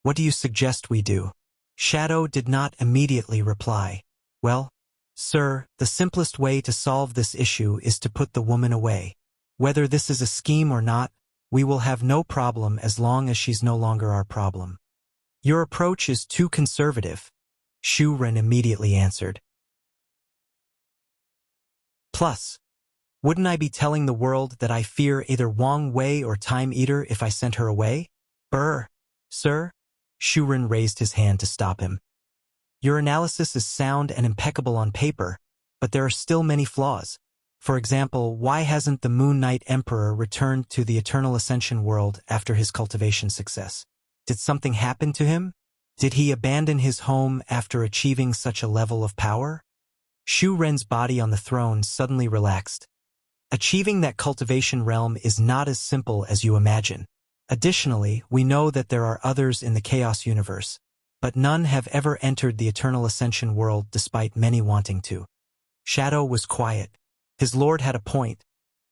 What do you suggest we do? Shadow did not immediately reply. Well, sir, the simplest way to solve this issue is to put the woman away. Whether this is a scheme or not, we will have no problem as long as she's no longer our problem. Your approach is too conservative, Shu Ren immediately answered. Plus, wouldn't I be telling the world that I fear either Wang Wei or Time Eater if I sent her away? Brr, sir? Shu Ren raised his hand to stop him. Your analysis is sound and impeccable on paper, but there are still many flaws. For example, why hasn't the Moon Knight Emperor returned to the Eternal Ascension world after his cultivation success? Did something happen to him? Did he abandon his home after achieving such a level of power? Shu Ren's body on the throne suddenly relaxed. Achieving that cultivation realm is not as simple as you imagine. Additionally, we know that there are others in the Chaos universe, but none have ever entered the Eternal Ascension world despite many wanting to. Shadow was quiet. His lord had a point,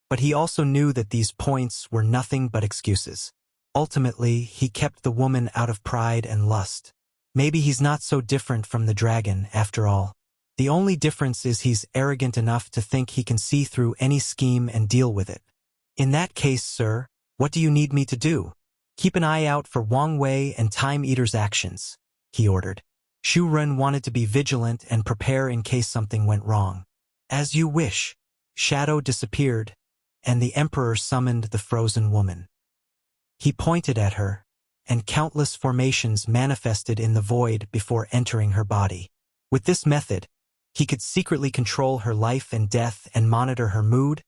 but he also knew that these points were nothing but excuses. Ultimately, he kept the woman out of pride and lust. Maybe he's not so different from the dragon, after all. The only difference is he's arrogant enough to think he can see through any scheme and deal with it. In that case, sir, what do you need me to do? Keep an eye out for Wang Wei and Time Eater's actions, he ordered. Shu Ren wanted to be vigilant and prepare in case something went wrong. As you wish. Shadow disappeared, and the Emperor summoned the frozen woman. He pointed at her, and countless formations manifested in the void before entering her body. With this method, he could secretly control her life and death and monitor her mood,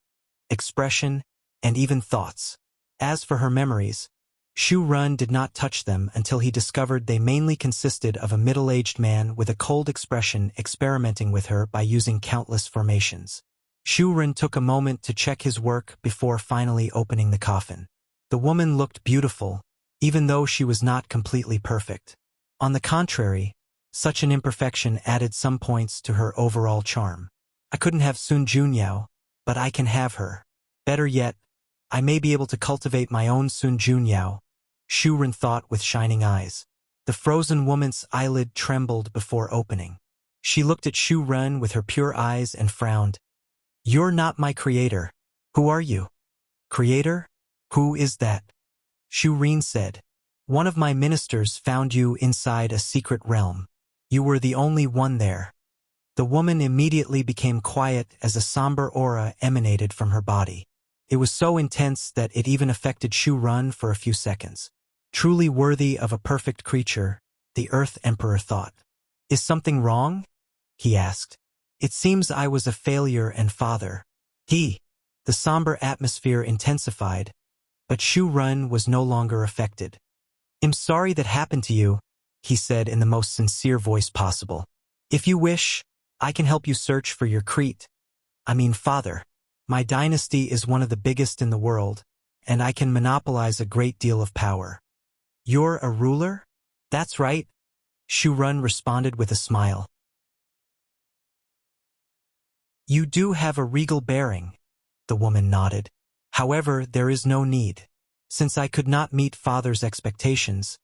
expression, and even thoughts. As for her memories, Shu Ren did not touch them until he discovered they mainly consisted of a middle-aged man with a cold expression experimenting with her by using countless formations. Shu Ren took a moment to check his work before finally opening the coffin. The woman looked beautiful, even though she was not completely perfect. On the contrary, such an imperfection added some points to her overall charm. I couldn't have Sun Junyao, but I can have her. Better yet, I may be able to cultivate my own Sun Junyao, Shu Ren thought with shining eyes. The frozen woman's eyelid trembled before opening. She looked at Shu Ren with her pure eyes and frowned. You're not my creator. Who are you? Creator? Who is that? Shu Ren said. One of my ministers found you inside a secret realm. You were the only one there. The woman immediately became quiet as a somber aura emanated from her body. It was so intense that it even affected Shu Ren for a few seconds. Truly worthy of a perfect creature, the Earth Emperor thought. Is something wrong? He asked. It seems I was a failure and father. The somber atmosphere intensified, but Shu Ren was no longer affected. I'm sorry that happened to you, he said in the most sincere voice possible. If you wish, I can help you search for your father. My dynasty is one of the biggest in the world, and I can monopolize a great deal of power. You're a ruler? That's right, Shu Ren responded with a smile. You do have a regal bearing, the woman nodded. However, there is no need. Since I could not meet father's expectations,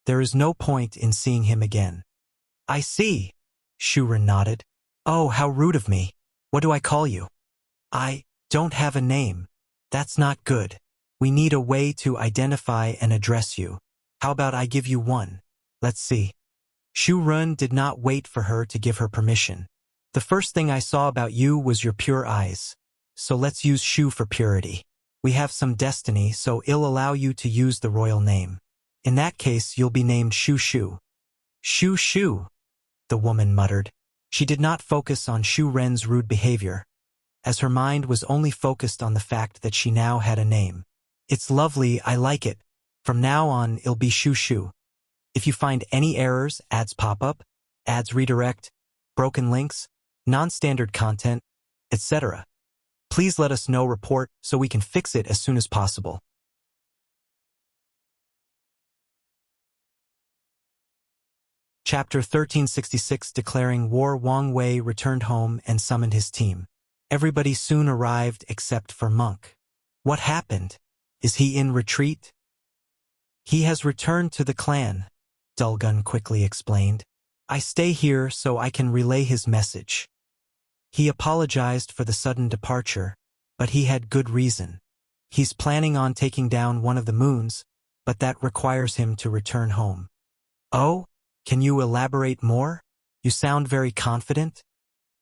there is no point in seeing him again. I see, Shu Ren nodded. Oh, how rude of me. What do I call you? I don't have a name. That's not good. We need a way to identify and address you. How about I give you one? Let's see. Shu Ren did not wait for her to give her permission. The first thing I saw about you was your pure eyes. So let's use Shu for purity. We have some destiny, so it'll allow you to use the royal name. In that case, you'll be named Shu Shu. Shu Shu, the woman muttered. She did not focus on Shu Ren's rude behavior, as her mind was only focused on the fact that she now had a name. It's lovely, I like it. From now on, it'll be Shu Shu. If you find any errors, ads pop up, ads redirect, broken links, non-standard content, etc., please let us know, report, so we can fix it as soon as possible. Chapter 1366 Declaring War. Wang Wei returned home and summoned his team. Everybody soon arrived except for Monk. What happened? Is he in retreat? He has returned to the clan, Dulgun quickly explained. I stay here so I can relay his message. He apologized for the sudden departure, but he had good reason. He's planning on taking down one of the moons, but that requires him to return home. Oh? Can you elaborate more? You sound very confident.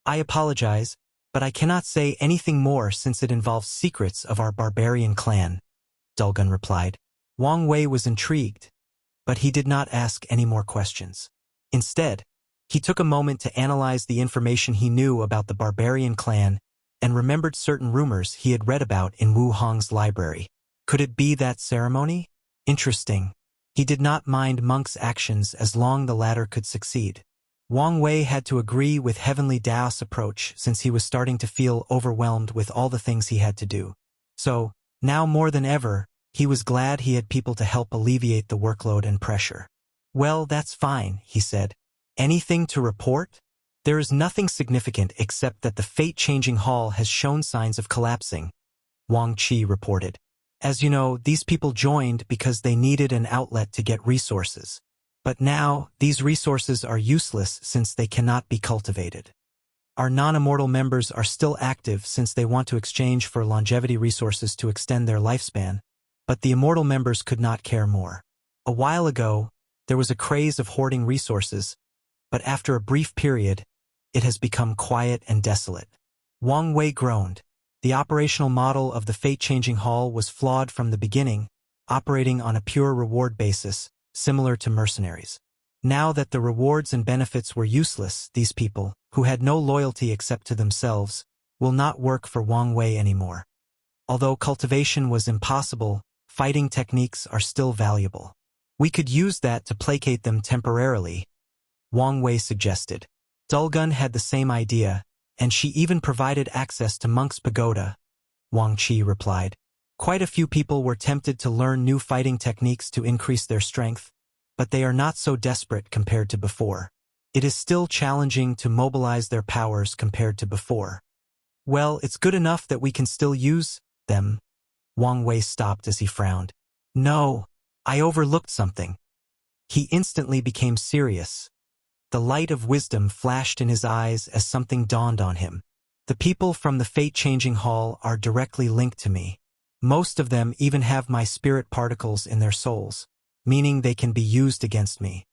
I apologize, but I cannot say anything more since it involves secrets of our barbarian clan, Dulgun replied. Wang Wei was intrigued, but he did not ask any more questions. Instead, he took a moment to analyze the information he knew about the barbarian clan and remembered certain rumors he had read about in Wu Hong's library. Could it be that ceremony? Interesting. He did not mind Monk's actions as long the latter could succeed. Wang Wei had to agree with Heavenly Dao's approach since he was starting to feel overwhelmed with all the things he had to do. So, now more than ever, he was glad he had people to help alleviate the workload and pressure. Well, that's fine, he said. Anything to report? There is nothing significant except that the fate-changing hall has shown signs of collapsing, Wang Qi reported. As you know, these people joined because they needed an outlet to get resources. But now, these resources are useless since they cannot be cultivated. Our non-immortal members are still active since they want to exchange for longevity resources to extend their lifespan, but the immortal members could not care more. A while ago, there was a craze of hoarding resources, but after a brief period, it has become quiet and desolate. Wang Wei groaned. The operational model of the fate-changing hall was flawed from the beginning, operating on a pure reward basis, similar to mercenaries. Now that the rewards and benefits were useless, these people, who had no loyalty except to themselves, will not work for Wang Wei anymore. Although cultivation was impossible, fighting techniques are still valuable. We could use that to placate them temporarily, Wang Wei suggested. Dulgun had the same idea, and she even provided access to Monk's pagoda, Wang Qi replied. Quite a few people were tempted to learn new fighting techniques to increase their strength, but they are not so desperate compared to before. It is still challenging to mobilize their powers compared to before. Well, it's good enough that we can still use them, Wang Wei stopped as he frowned. No, I overlooked something. He instantly became serious. The light of wisdom flashed in his eyes as something dawned on him. The people from the fate-changing hall are directly linked to me. Most of them even have my spirit particles in their souls, meaning they can be used against me.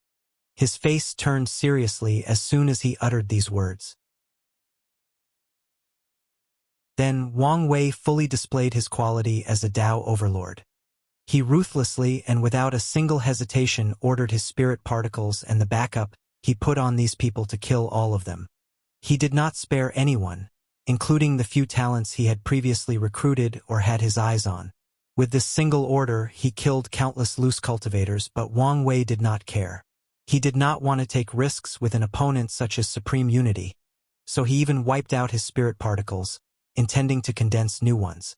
His face turned seriously as soon as he uttered these words. Then Wang Wei fully displayed his quality as a Dao overlord. He ruthlessly and without a single hesitation ordered his spirit particles and the backup he put on these people to kill all of them. He did not spare anyone, including the few talents he had previously recruited or had his eyes on. With this single order, he killed countless loose cultivators, but Wang Wei did not care. He did not want to take risks with an opponent such as Supreme Unity, so he even wiped out his spirit particles, intending to condense new ones.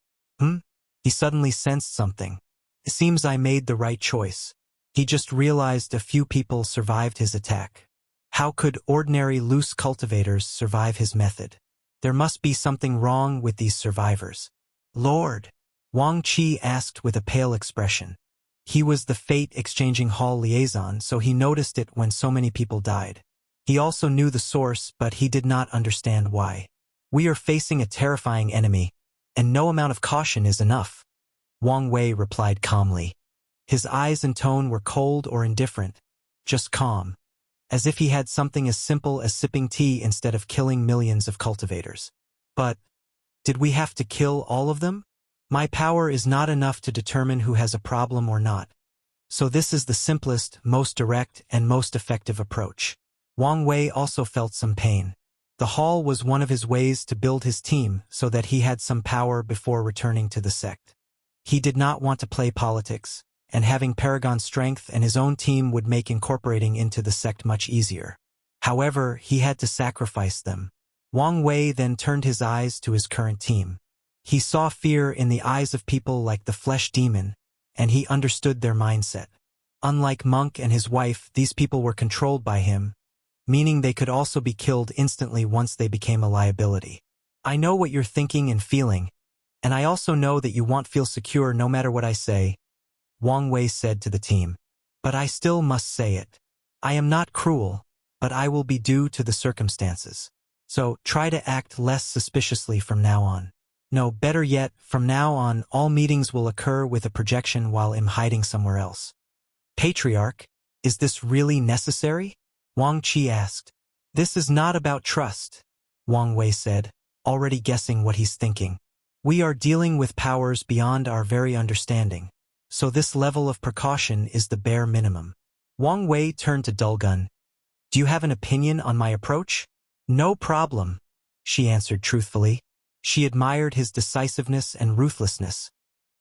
He suddenly sensed something. It seems I made the right choice. He just realized a few people survived his attack. How could ordinary loose cultivators survive his method? There must be something wrong with these survivors. Lord, Wang Qi asked with a pale expression. He was the fate-exchanging hall liaison, so he noticed it when so many people died. He also knew the source, but he did not understand why. We are facing a terrifying enemy, and no amount of caution is enough. Wang Wei replied calmly. His eyes and tone were cold or indifferent, just calm, as if he had something as simple as sipping tea instead of killing millions of cultivators. But, did we have to kill all of them? My power is not enough to determine who has a problem or not. So this is the simplest, most direct, and most effective approach. Wang Wei also felt some pain. The hall was one of his ways to build his team so that he had some power before returning to the sect. He did not want to play politics, and having Paragon's strength and his own team would make incorporating into the sect much easier. However, he had to sacrifice them. Wang Wei then turned his eyes to his current team. He saw fear in the eyes of people like the flesh demon, and he understood their mindset. Unlike Monk and his wife, these people were controlled by him, meaning they could also be killed instantly once they became a liability. I know what you're thinking and feeling, and I also know that you won't feel secure no matter what I say, Wang Wei said to the team. But I still must say it. I am not cruel, but I will be due to the circumstances. So try to act less suspiciously from now on. No, better yet, from now on, all meetings will occur with a projection while I'm hiding somewhere else. Patriarch, is this really necessary? Wang Qi asked. This is not about trust, Wang Wei said, already guessing what he's thinking. We are dealing with powers beyond our very understanding, so this level of precaution is the bare minimum. Wang Wei turned to Dulgun. Do you have an opinion on my approach? No problem, she answered truthfully. She admired his decisiveness and ruthlessness,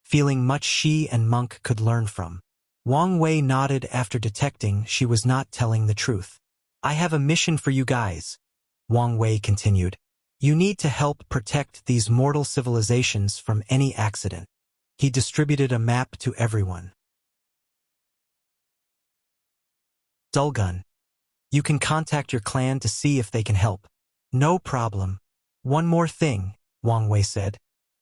feeling much she and Monk could learn from. Wang Wei nodded after detecting she was not telling the truth. I have a mission for you guys, Wang Wei continued. You need to help protect these mortal civilizations from any accident. He distributed a map to everyone. Dulgun. You can contact your clan to see if they can help. No problem. One more thing, Wang Wei said.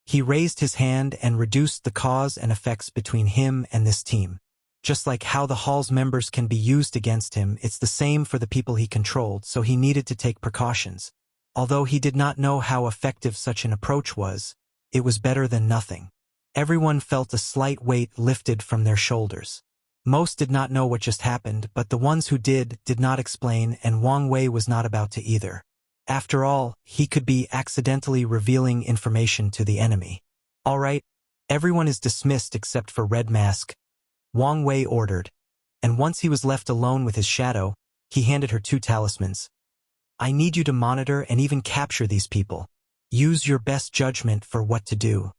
He raised his hand and reduced the cause and effects between him and this team. Just like how the hall's members can be used against him, it's the same for the people he controlled, so he needed to take precautions. Although he did not know how effective such an approach was, it was better than nothing. Everyone felt a slight weight lifted from their shoulders. Most did not know what just happened, but the ones who did not explain, and Wang Wei was not about to either. After all, he could be accidentally revealing information to the enemy. All right, everyone is dismissed except for Red Mask, Wang Wei ordered, and once he was left alone with his shadow, he handed her 2 talismans. I need you to monitor and even capture these people. Use your best judgment for what to do.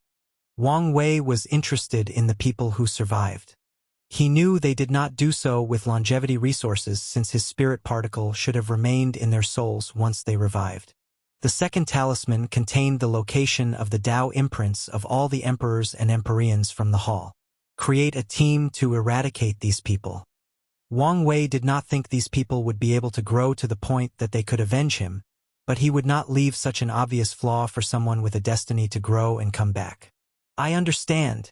Wang Wei was interested in the people who survived. He knew they did not do so with longevity resources since his spirit particle should have remained in their souls once they revived. The second talisman contained the location of the Dao imprints of all the emperors and empyreans from the hall. Create a team to eradicate these people. Wang Wei did not think these people would be able to grow to the point that they could avenge him, but he would not leave such an obvious flaw for someone with a destiny to grow and come back. I understand.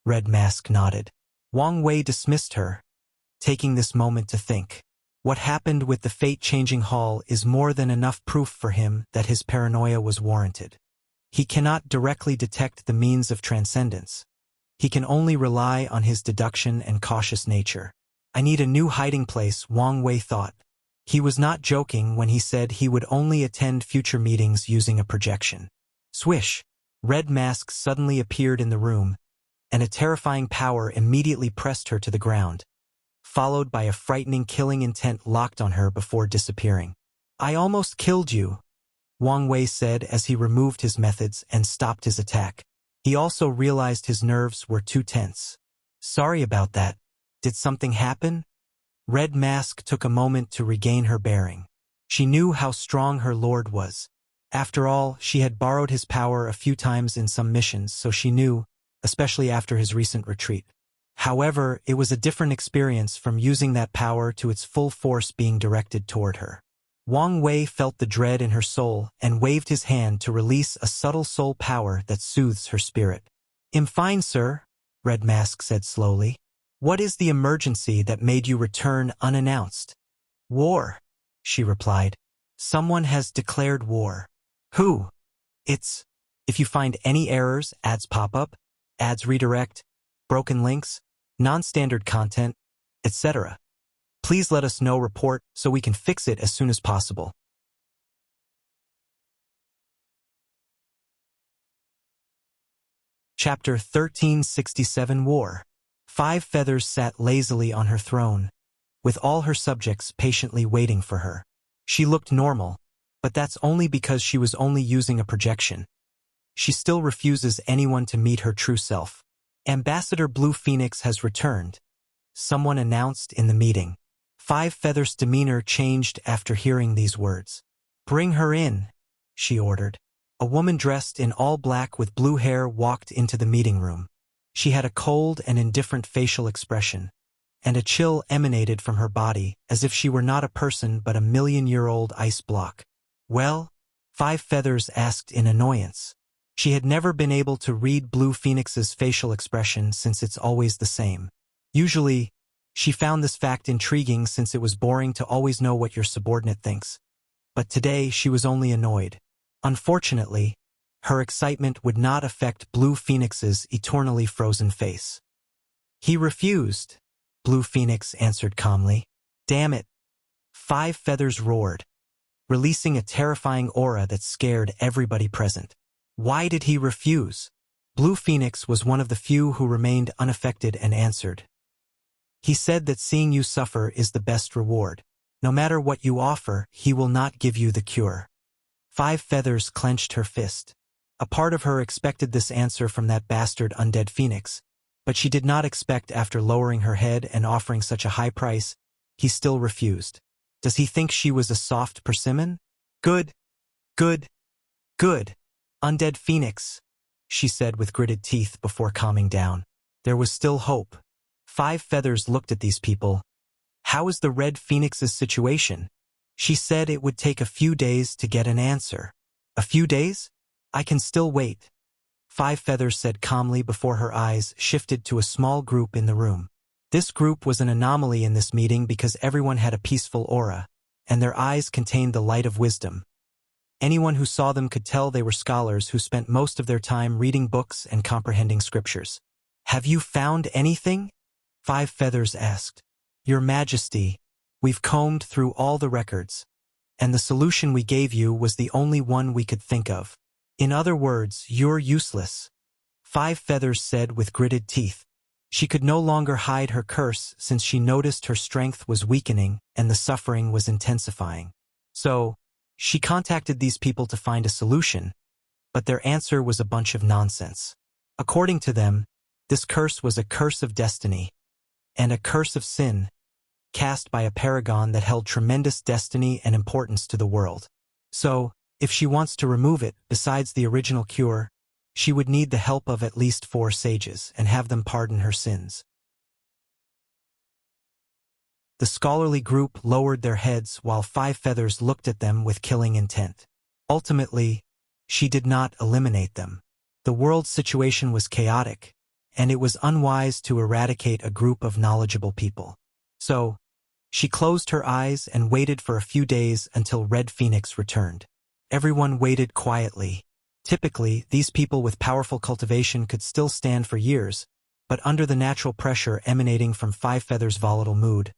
Red Mask nodded. Wang Wei dismissed her, taking this moment to think. What happened with the fate-changing hall is more than enough proof for him that his paranoia was warranted. He cannot directly detect the means of transcendence. He can only rely on his deduction and cautious nature. I need a new hiding place, Wang Wei thought. He was not joking when he said he would only attend future meetings using a projection. Swish! Red Mask suddenly appeared in the room, and a terrifying power immediately pressed her to the ground, followed by a frightening killing intent locked on her before disappearing. I almost killed you, Wang Wei said as he removed his methods and stopped his attack. He also realized his nerves were too tense. Sorry about that. Did something happen? Red Mask took a moment to regain her bearing. She knew how strong her lord was. After all, she had borrowed his power a few times in some missions, so she knew, especially after his recent retreat. However, it was a different experience from using that power to its full force being directed toward her. Wang Wei felt the dread in her soul and waved his hand to release a subtle soul power that soothes her spirit. I'm fine, sir, Red Mask said slowly. What is the emergency that made you return unannounced? War, she replied. Someone has declared war. Who? It's... If you find any errors, ads pop up, ads redirect, broken links, non-standard content, etc. Please let us know, report, so we can fix it as soon as possible. Chapter 1367 War. Five Feathers sat lazily on her throne, with all her subjects patiently waiting for her. She looked normal, but that's only because she was only using a projection. She still refuses anyone to meet her true self. Ambassador Blue Phoenix has returned, someone announced in the meeting. Five Feathers' demeanor changed after hearing these words. Bring her in, she ordered. A woman dressed in all black with blue hair walked into the meeting room. She had a cold and indifferent facial expression, and a chill emanated from her body as if she were not a person but a million-year-old ice block. Well? Five Feathers asked in annoyance. She had never been able to read Blue Phoenix's facial expression since it's always the same. Usually, she found this fact intriguing since it was boring to always know what your subordinate thinks. But today she was only annoyed. Unfortunately, her excitement would not affect Blue Phoenix's eternally frozen face. He refused, Blue Phoenix answered calmly. Damn it! Five Feathers roared, releasing a terrifying aura that scared everybody present. Why did he refuse? Blue Phoenix was one of the few who remained unaffected and answered. He said that seeing you suffer is the best reward. No matter what you offer, he will not give you the cure. Five Feathers clenched her fist. A part of her expected this answer from that bastard undead phoenix, but she did not expect after lowering her head and offering such a high price, he still refused. Does he think she was a soft persimmon? Good, good, good. Undead Phoenix, she said with gritted teeth before calming down. There was still hope. Five Feathers looked at these people. How is the Red Phoenix's situation? She said it would take a few days to get an answer. A few days? I can still wait. Five Feathers said calmly before her eyes shifted to a small group in the room. This group was an anomaly in this meeting because everyone had a peaceful aura, and their eyes contained the light of wisdom. Anyone who saw them could tell they were scholars who spent most of their time reading books and comprehending scriptures. Have you found anything? Five Feathers asked. Your Majesty, we've combed through all the records, and the solution we gave you was the only one we could think of. In other words, you're useless. Five Feathers said with gritted teeth. She could no longer hide her curse since she noticed her strength was weakening and the suffering was intensifying. So, she contacted these people to find a solution, but their answer was a bunch of nonsense. According to them, this curse was a curse of destiny, and a curse of sin, cast by a paragon that held tremendous destiny and importance to the world. So, if she wants to remove it, besides the original cure, she would need the help of at least 4 sages and have them pardon her sins. The scholarly group lowered their heads while Five Feathers looked at them with killing intent. Ultimately, she did not eliminate them. The world's situation was chaotic, and it was unwise to eradicate a group of knowledgeable people. So, she closed her eyes and waited for a few days until Red Phoenix returned. Everyone waited quietly. Typically, these people with powerful cultivation could still stand for years, but under the natural pressure emanating from Five Feathers' volatile mood,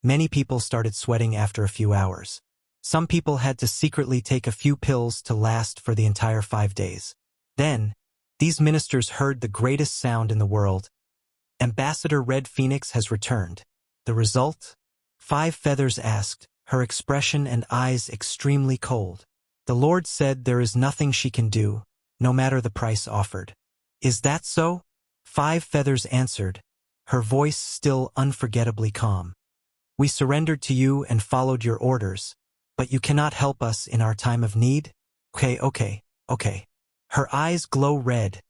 many people started sweating after a few hours. Some people had to secretly take a few pills to last for the entire 5 days. Then, these ministers heard the greatest sound in the world. Ambassador Red Phoenix has returned. The result? Five Feathers asked, her expression and eyes extremely cold. The Lord said there is nothing she can do, no matter the price offered. Is that so? Five Feathers answered, her voice still unforgettably calm. We surrendered to you and followed your orders, but you cannot help us in our time of need? Okay. Her eyes glow red,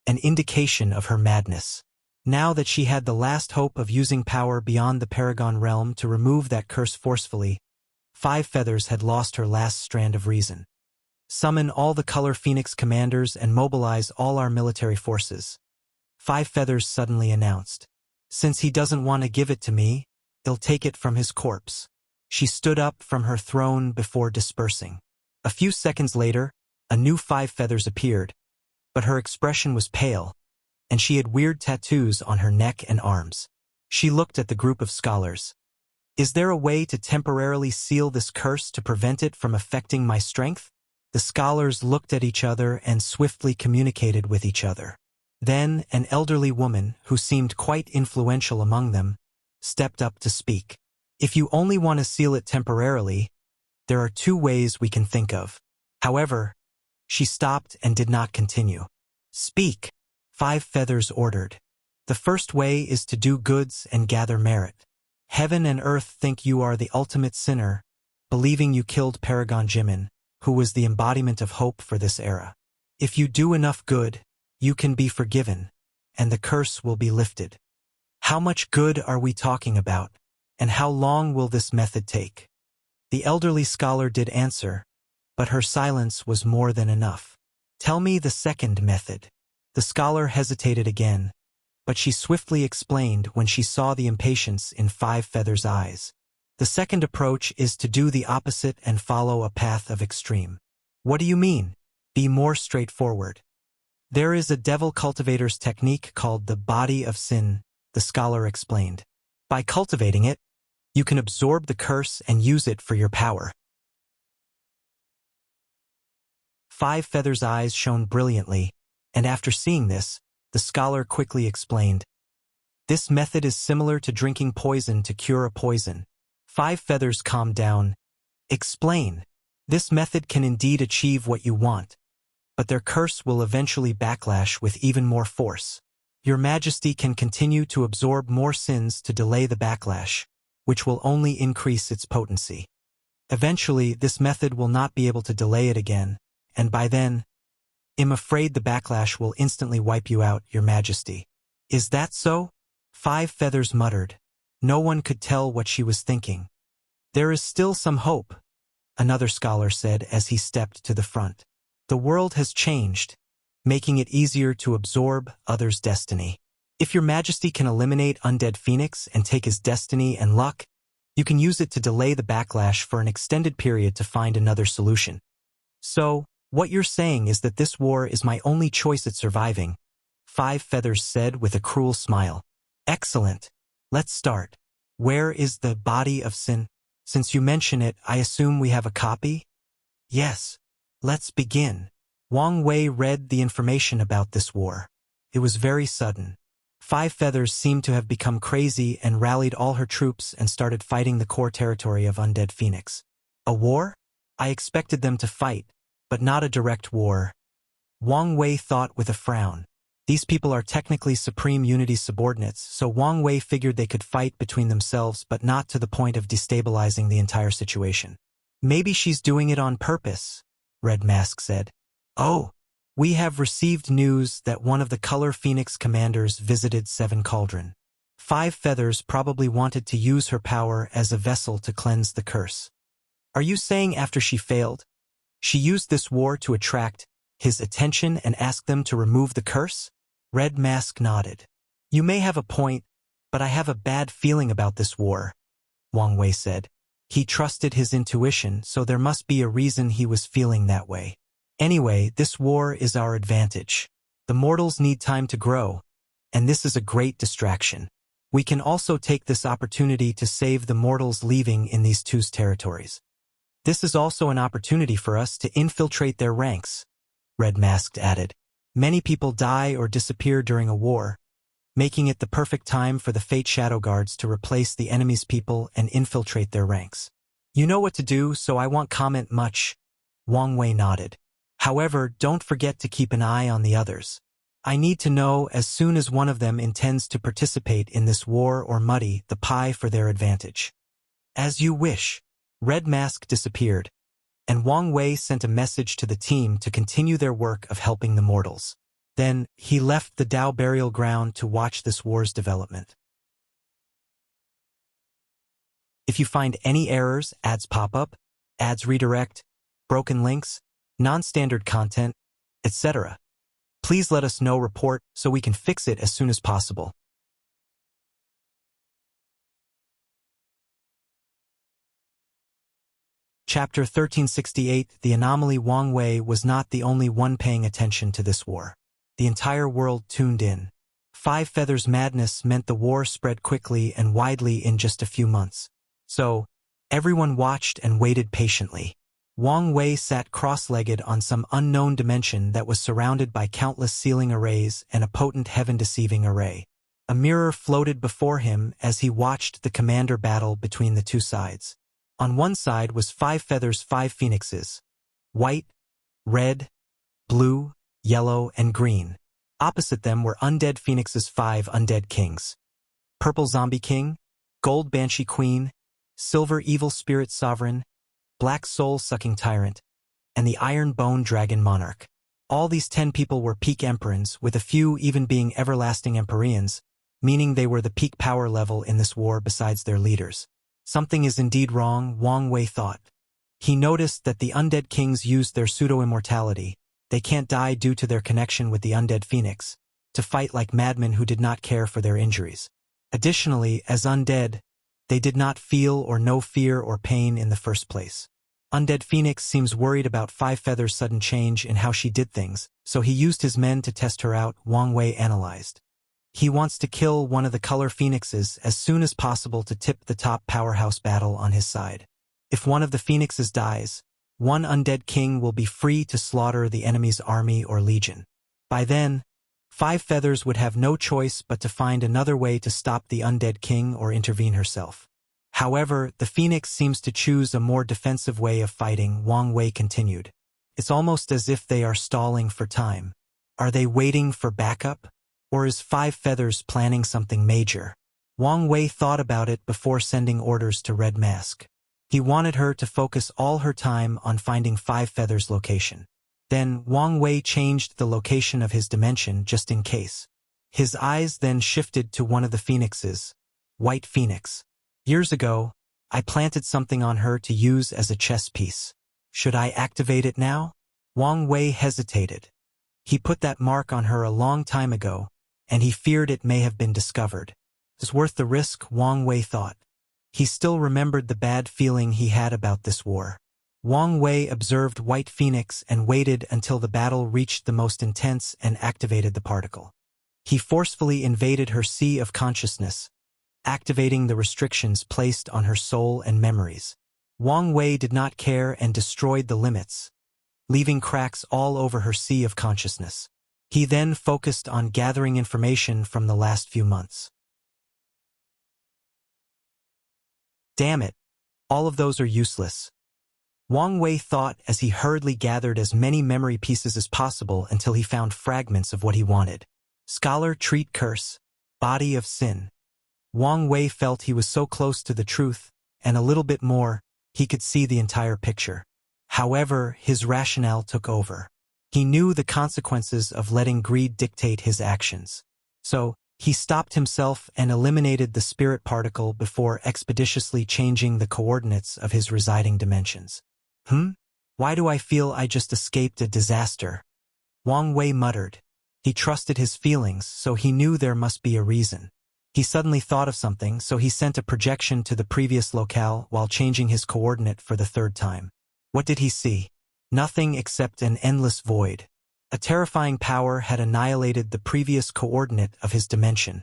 an indication of her madness. Now that she had the last hope of using power beyond the Paragon realm to remove that curse forcefully, Five Feathers had lost her last strand of reason. Summon all the Color Phoenix commanders and mobilize all our military forces. Five Feathers suddenly announced. Since he doesn't want to give it to me, he'll take it from his corpse. She stood up from her throne before dispersing. A few seconds later, a new Five Feathers appeared, but her expression was pale, and she had weird tattoos on her neck and arms. She looked at the group of scholars. Is there a way to temporarily seal this curse to prevent it from affecting my strength? The scholars looked at each other and swiftly communicated with each other. Then an elderly woman, who seemed quite influential among them, stepped up to speak. If you only want to seal it temporarily, there are 2 ways we can think of. However, she stopped and did not continue. Speak, Five Feathers ordered. The first way is to do goods and gather merit. Heaven and earth think you are the ultimate sinner, believing you killed Paragon Jimin, who was the embodiment of hope for this era. If you do enough good, you can be forgiven, and the curse will be lifted. How much good are we talking about, and how long will this method take? The elderly scholar did answer, but her silence was more than enough. Tell me the second method. The scholar hesitated again, but she swiftly explained when she saw the impatience in Five Feathers' eyes. The second approach is to do the opposite and follow a path of extreme. What do you mean? Be more straightforward. There is a devil cultivator's technique called the body of sin, the scholar explained. By cultivating it, you can absorb the curse and use it for your power. Five Feathers' eyes shone brilliantly, and after seeing this, the scholar quickly explained. This method is similar to drinking poison to cure a poison. Five Feathers calmed down. Explain. This method can indeed achieve what you want, but their curse will eventually backlash with even more force. Your Majesty can continue to absorb more sins to delay the backlash, which will only increase its potency. Eventually, this method will not be able to delay it again, and by then, I'm afraid the backlash will instantly wipe you out, Your Majesty. Is that so? Five Feathers muttered. No one could tell what she was thinking. There is still some hope, another scholar said as he stepped to the front. The world has changed, making it easier to absorb others' destiny. If Your Majesty can eliminate Undead Phoenix and take his destiny and luck, you can use it to delay the backlash for an extended period to find another solution. So, what you're saying is that this war is my only choice at surviving, Five Feathers said with a cruel smile. Excellent. Let's start. Where is the body of sin? Since you mention it, I assume we have a copy? Yes. Let's begin. Wang Wei read the information about this war. It was very sudden. Five Feathers seemed to have become crazy and rallied all her troops and started fighting the core territory of Undead Phoenix. A war? I expected them to fight, but not a direct war. Wang Wei thought with a frown. These people are technically Supreme Unity's subordinates, so Wang Wei figured they could fight between themselves but not to the point of destabilizing the entire situation. Maybe she's doing it on purpose, Red Mask said. Oh, we have received news that one of the Color Phoenix commanders visited Seven Cauldron. Five Feathers probably wanted to use her power as a vessel to cleanse the curse. Are you saying after she failed, she used this war to attract his attention and ask them to remove the curse? Red Mask nodded. You may have a point, but I have a bad feeling about this war, Wang Wei said. He trusted his intuition, so there must be a reason he was feeling that way. Anyway, this war is our advantage. The mortals need time to grow, and this is a great distraction. We can also take this opportunity to save the mortals leaving in these two territories. This is also an opportunity for us to infiltrate their ranks, Red Mask added. Many people die or disappear during a war, making it the perfect time for the Fate Shadow Guards to replace the enemy's people and infiltrate their ranks. You know what to do, so I won't comment much, Wang Wei nodded. However, don't forget to keep an eye on the others. I need to know as soon as one of them intends to participate in this war or muddy the pie for their advantage. As you wish. Red Mask disappeared, and Wang Wei sent a message to the team to continue their work of helping the mortals. Then, he left the Dao burial ground to watch this war's development. If you find any errors, ads pop up, ads redirect, broken links, non-standard content, etc., please let us know report so we can fix it as soon as possible. Chapter 1368 The Anomaly. Wang Wei was not the only one paying attention to this war. The entire world tuned in. Five Feathers madness meant the war spread quickly and widely in just a few months. So, everyone watched and waited patiently. Wang Wei sat cross-legged on some unknown dimension that was surrounded by countless ceiling arrays and a potent heaven-deceiving array. A mirror floated before him as he watched the commander battle between the two sides. On one side was Five Feathers' 5 phoenixes, white, red, blue, yellow, and green. Opposite them were Undead Phoenix's 5 undead kings. Purple Zombie King, Gold Banshee Queen, Silver Evil Spirit Sovereign, Black Soul-Sucking Tyrant, and the Iron Bone Dragon Monarch. All these 10 people were peak Emperors, with a few even being everlasting Empyreans, meaning they were the peak power level in this war besides their leaders. Something is indeed wrong, Wang Wei thought. He noticed that the undead kings used their pseudo-immortality, they can't die due to their connection with the undead phoenix, to fight like madmen who did not care for their injuries. Additionally, as undead, they did not feel or know fear or pain in the first place. Undead Phoenix seems worried about Five Feathers' sudden change in how she did things, so he used his men to test her out, Wang Wei analyzed. He wants to kill one of the color phoenixes as soon as possible to tip the top powerhouse battle on his side. If one of the phoenixes dies, one undead king will be free to slaughter the enemy's army or legion. By then, Five Feathers would have no choice but to find another way to stop the undead king or intervene herself. However, the phoenix seems to choose a more defensive way of fighting, Wang Wei continued. It's almost as if they are stalling for time. Are they waiting for backup? Or is Five Feathers planning something major? Wang Wei thought about it before sending orders to Red Mask. He wanted her to focus all her time on finding Five Feathers' location. Then Wang Wei changed the location of his dimension just in case. His eyes then shifted to one of the phoenixes, White Phoenix. Years ago, I planted something on her to use as a chess piece. Should I activate it now? Wang Wei hesitated. He put that mark on her a long time ago, and he feared it may have been discovered. It's worth the risk, Wang Wei thought. He still remembered the bad feeling he had about this war. Wang Wei observed White Phoenix and waited until the battle reached the most intense and activated the particle. He forcefully invaded her sea of consciousness, activating the restrictions placed on her soul and memories. Wang Wei did not care and destroyed the limits, leaving cracks all over her sea of consciousness. He then focused on gathering information from the last few months. Damn it, all of those are useless. Wang Wei thought as he hurriedly gathered as many memory pieces as possible until he found fragments of what he wanted. Scholar Treat Curse, Body of Sin. Wang Wei felt he was so close to the truth, and a little bit more, he could see the entire picture. However, his rationale took over. He knew the consequences of letting greed dictate his actions. So, he stopped himself and eliminated the spirit particle before expeditiously changing the coordinates of his residing dimensions. Why do I feel I just escaped a disaster? Wang Wei muttered. He trusted his feelings, so he knew there must be a reason. He suddenly thought of something, so he sent a projection to the previous locale while changing his coordinate for the third time. What did he see? Nothing except an endless void. A terrifying power had annihilated the previous coordinate of his dimension,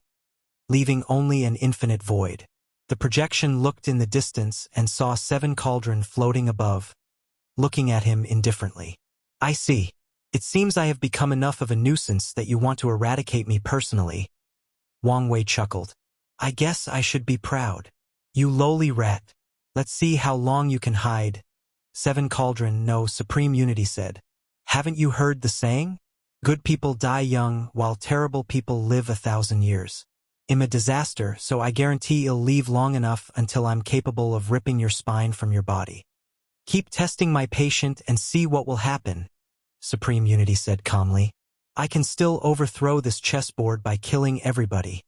leaving only an infinite void. The projection looked in the distance and saw 7 cauldron floating above, looking at him indifferently. I see. It seems I have become enough of a nuisance that you want to eradicate me personally. Wang Wei chuckled. I guess I should be proud. You lowly rat. Let's see how long you can hide. 7 cauldron, no, Supreme Unity said. Haven't you heard the saying? Good people die young, while terrible people live 1,000 years. I'm a disaster, so I guarantee you'll live long enough until I'm capable of ripping your spine from your body. Keep testing my patient and see what will happen, Supreme Unity said calmly. I can still overthrow this chessboard by killing everybody,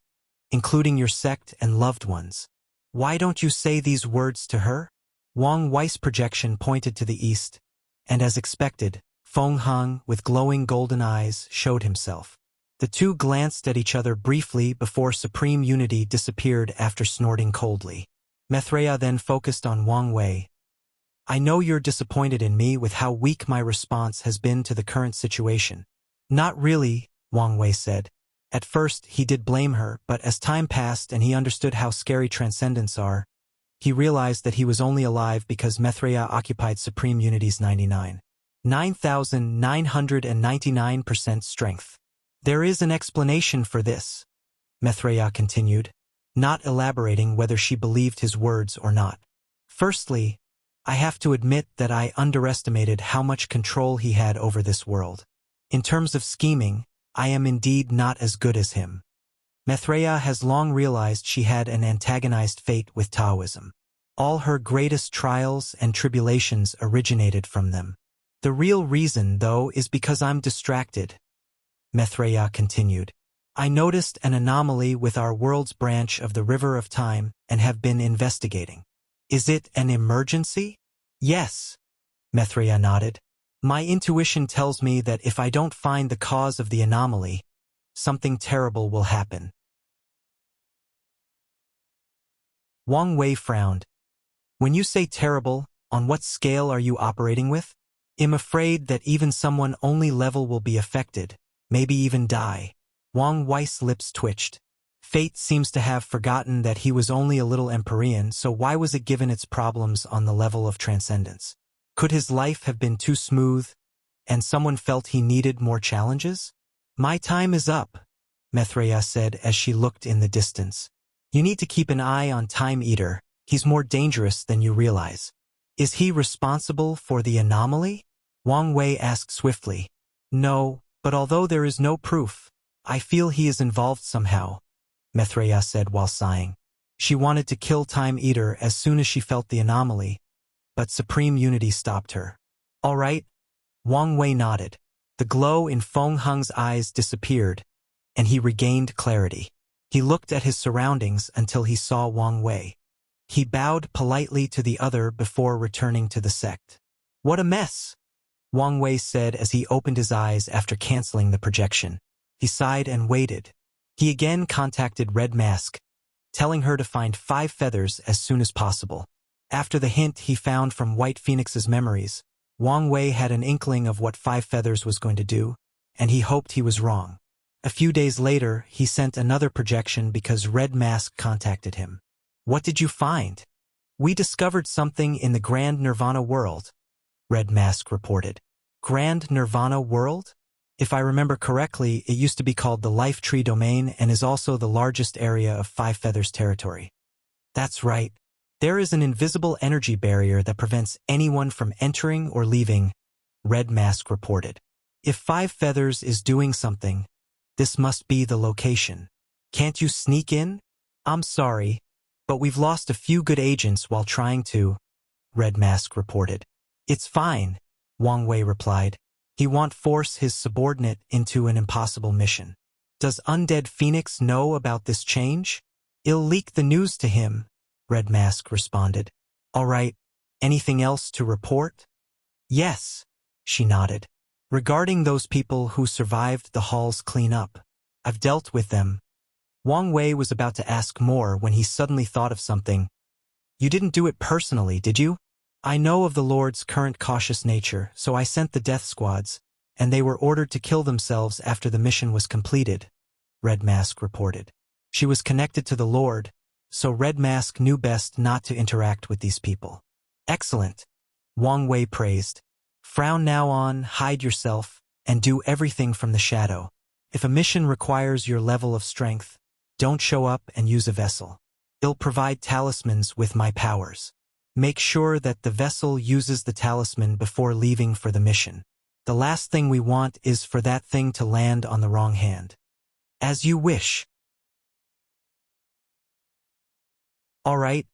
including your sect and loved ones. Why don't you say these words to her? Wang Wei's projection pointed to the east, and as expected, Feng Hang, with glowing golden eyes, showed himself. The two glanced at each other briefly before Supreme Unity disappeared after snorting coldly. Mithraea then focused on Wang Wei. I know you're disappointed in me with how weak my response has been to the current situation. Not really, Wang Wei said. At first, he did blame her, but as time passed and he understood how scary transcendents are, he realized that he was only alive because Mithraea occupied Supreme Unity's 9,999% strength. There is an explanation for this, Mithraea continued, not elaborating whether she believed his words or not. Firstly, I have to admit that I underestimated how much control he had over this world. In terms of scheming, I am indeed not as good as him. Mithraea has long realized she had an antagonized fate with Taoism. All her greatest trials and tribulations originated from them. The real reason, though, is because I'm distracted, Mithraea continued. I noticed an anomaly with our world's branch of the River of Time and have been investigating. Is it an emergency? Yes, Mithraea nodded. My intuition tells me that if I don't find the cause of the anomaly, something terrible will happen. Wang Wei frowned. When you say terrible, on what scale are you operating with? I'm afraid that even someone only level will be affected, maybe even die. Wang Wei's lips twitched. Fate seems to have forgotten that he was only a little Empyrean, so why was it given its problems on the level of transcendence? Could his life have been too smooth, and someone felt he needed more challenges? My time is up, Mithraea said as she looked in the distance. You need to keep an eye on Time Eater. He's more dangerous than you realize. Is he responsible for the anomaly? Wang Wei asked swiftly. No, but although there is no proof, I feel he is involved somehow, Mithraea said while sighing. She wanted to kill Time Eater as soon as she felt the anomaly, but Supreme Unity stopped her. All right, Wang Wei nodded. The glow in Feng Hang's eyes disappeared, and he regained clarity. He looked at his surroundings until he saw Wang Wei. He bowed politely to the other before returning to the sect. What a mess, Wang Wei said as he opened his eyes after canceling the projection. He sighed and waited. He again contacted Red Mask, telling her to find 5 feathers as soon as possible. After the hint he found from White Phoenix's memories, Wang Wei had an inkling of what 5 feathers was going to do, and he hoped he was wrong. A few days later, he sent another projection because Red Mask contacted him. What did you find? We discovered something in the Grand Nirvana world, Red Mask reported. Grand Nirvana world? If I remember correctly, it used to be called the Life Tree Domain and is also the largest area of 5 Feathers territory. That's right. There is an invisible energy barrier that prevents anyone from entering or leaving, Red Mask reported. If 5 Feathers is doing something, this must be the location. Can't you sneak in? I'm sorry, but we've lost a few good agents while trying to, Red Mask reported. It's fine, Wang Wei replied. He won't force his subordinate into an impossible mission. Does Undead Phoenix know about this change? I'll leak the news to him, Red Mask responded. All right, anything else to report? Yes, she nodded. Regarding those people who survived the hall's cleanup, I've dealt with them. Wang Wei was about to ask more when he suddenly thought of something. You didn't do it personally, did you? I know of the Lord's current cautious nature, so I sent the death squads, and they were ordered to kill themselves after the mission was completed, Red Mask reported. She was connected to the Lord, so Red Mask knew best not to interact with these people. Excellent, Wang Wei praised. Frown now on, hide yourself, and do everything from the shadow. If a mission requires your level of strength, don't show up and use a vessel. I'll provide talismans with my powers. Make sure that the vessel uses the talisman before leaving for the mission. The last thing we want is for that thing to land on the wrong hand. As you wish. All right,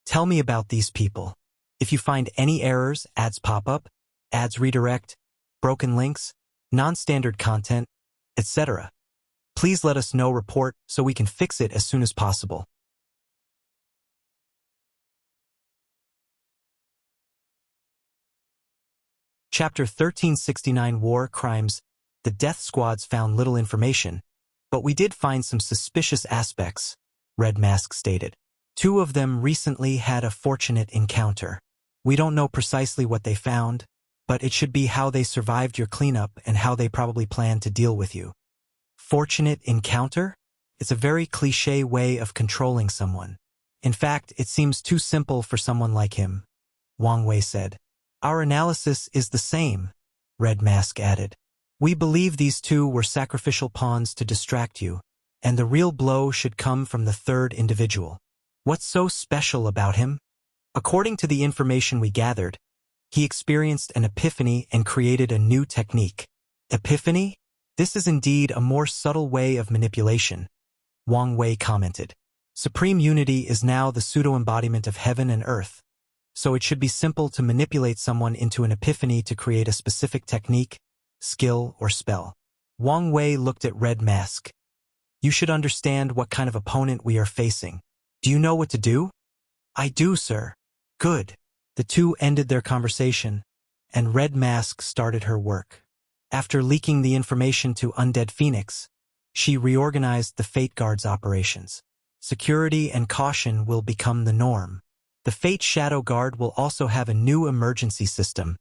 tell me about these people. If you find any errors, ads pop up, ads redirect, broken links, non-standard content, etc. Please let us know report so we can fix it as soon as possible. Chapter 1369 War Crimes. The death squads found little information, but we did find some suspicious aspects, Red Mask stated. 2 of them recently had a fortunate encounter. We don't know precisely what they found, but it should be how they survived your cleanup and how they probably plan to deal with you. Fortunate encounter? It's a very cliché way of controlling someone. In fact, it seems too simple for someone like him, Wang Wei said. Our analysis is the same, Red Mask added. We believe these 2 were sacrificial pawns to distract you, and the real blow should come from the 3rd individual. What's so special about him? According to the information we gathered, he experienced an epiphany and created a new technique. Epiphany? This is indeed a more subtle way of manipulation, Wang Wei commented. Supreme Unity is now the pseudo-embodiment of heaven and earth, so it should be simple to manipulate someone into an epiphany to create a specific technique, skill, or spell. Wang Wei looked at Red Mask. You should understand what kind of opponent we are facing. Do you know what to do? I do, sir. Good. The 2 ended their conversation, and Red Mask started her work. After leaking the information to Undead Phoenix, she reorganized the Fate Guard's operations. Security and caution will become the norm. The Fate Shadow Guard will also have a new emergency system,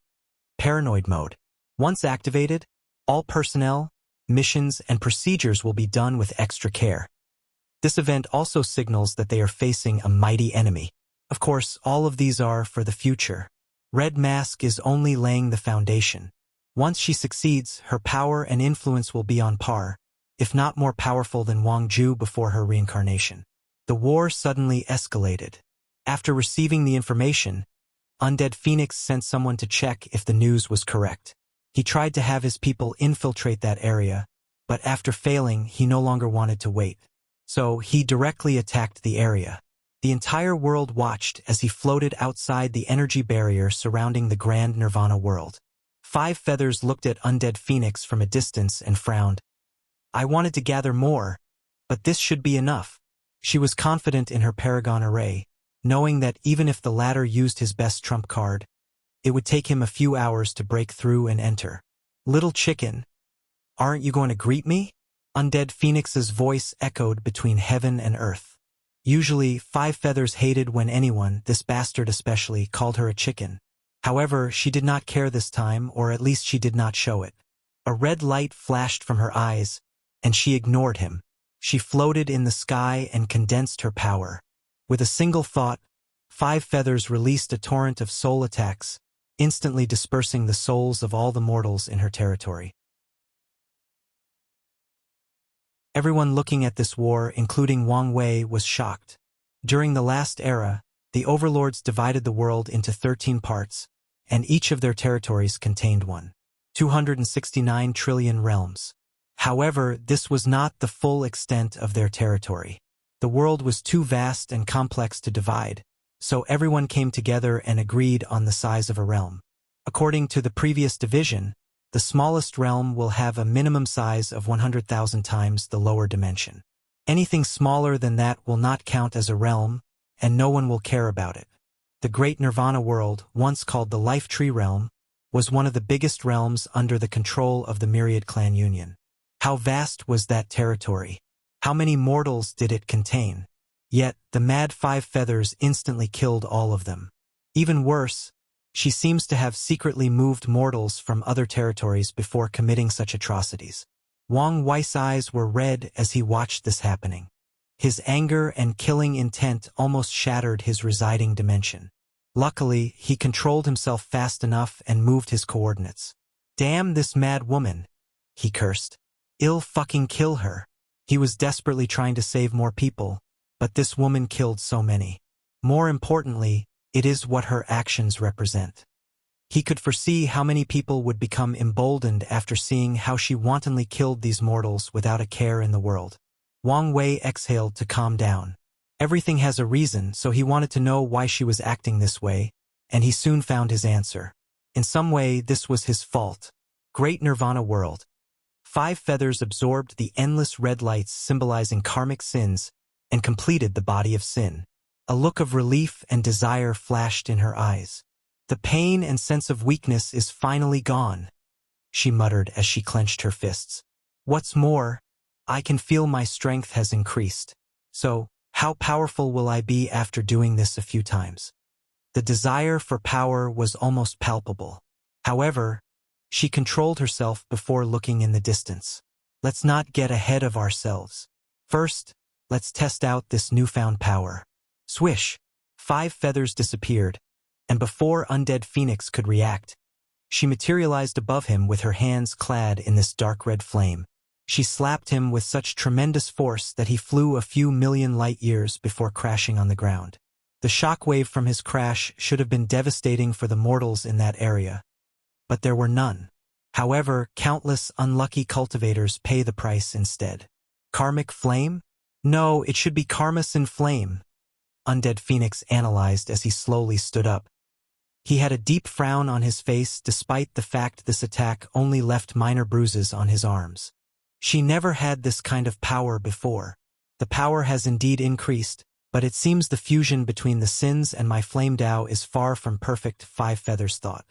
Paranoid Mode. Once activated, all personnel, missions, and procedures will be done with extra care. This event also signals that they are facing a mighty enemy. Of course, all of these are for the future. Red Mask is only laying the foundation. Once she succeeds, her power and influence will be on par, if not more powerful than Wang Ju before her reincarnation. The war suddenly escalated. After receiving the information, Undead Phoenix sent someone to check if the news was correct. He tried to have his people infiltrate that area, but after failing, he no longer wanted to wait. So he directly attacked the area. The entire world watched as he floated outside the energy barrier surrounding the Grand Nirvana world. 5 Feathers looked at Undead Phoenix from a distance and frowned. I wanted to gather more, but this should be enough. She was confident in her Paragon array, knowing that even if the latter used his best trump card, it would take him a few hours to break through and enter. Little chicken, aren't you going to greet me? Undead Phoenix's voice echoed between heaven and earth. Usually, 5 Feathers hated when anyone, this bastard especially, called her a chicken. However, she did not care this time, or at least she did not show it. A red light flashed from her eyes, and she ignored him. She floated in the sky and condensed her power. With a single thought, 5 Feathers released a torrent of soul attacks, instantly dispersing the souls of all the mortals in her territory. Everyone looking at this war, including Wang Wei, was shocked. During the last era, the Overlords divided the world into 13 parts, and each of their territories contained 269 trillion realms. However, this was not the full extent of their territory. The world was too vast and complex to divide, so everyone came together and agreed on the size of a realm. According to the previous division, the smallest realm will have a minimum size of 100,000 times the lower dimension. Anything smaller than that will not count as a realm, and no one will care about it. The Great Nirvana world, once called the Life Tree Realm, was one of the biggest realms under the control of the Myriad Clan Union. How vast was that territory? How many mortals did it contain? Yet, the Mad Five Feathers instantly killed all of them. Even worse, she seems to have secretly moved mortals from other territories before committing such atrocities. Wang Wei's eyes were red as he watched this happening. His anger and killing intent almost shattered his residing dimension. Luckily, he controlled himself fast enough and moved his coordinates. "Damn this mad woman," he cursed. "I'll fucking kill her." He was desperately trying to save more people, but this woman killed so many. More importantly, it is what her actions represent. He could foresee how many people would become emboldened after seeing how she wantonly killed these mortals without a care in the world. Wang Wei exhaled to calm down. Everything has a reason, so he wanted to know why she was acting this way, and he soon found his answer. In some way, this was his fault. Great Nirvana world. Five Feathers absorbed the endless red lights symbolizing karmic sins and completed the body of sin. A look of relief and desire flashed in her eyes. "The pain and sense of weakness is finally gone," she muttered as she clenched her fists. "What's more, I can feel my strength has increased. So, how powerful will I be after doing this a few times?" The desire for power was almost palpable. However, she controlled herself before looking in the distance. "Let's not get ahead of ourselves. First, let's test out this newfound power." Swish! Five Feathers disappeared, and before Undead Phoenix could react, she materialized above him with her hands clad in this dark red flame. She slapped him with such tremendous force that he flew a few million light years before crashing on the ground. The shockwave from his crash should have been devastating for the mortals in that area, but there were none. However, countless unlucky cultivators pay the price instead. Karmic flame? No, it should be Karmasin flame, Undead Phoenix analyzed as he slowly stood up. He had a deep frown on his face despite the fact this attack only left minor bruises on his arms. She never had this kind of power before. The power has indeed increased, but it seems the fusion between the sins and my flame Dao is far from perfect, Five Feathers thought.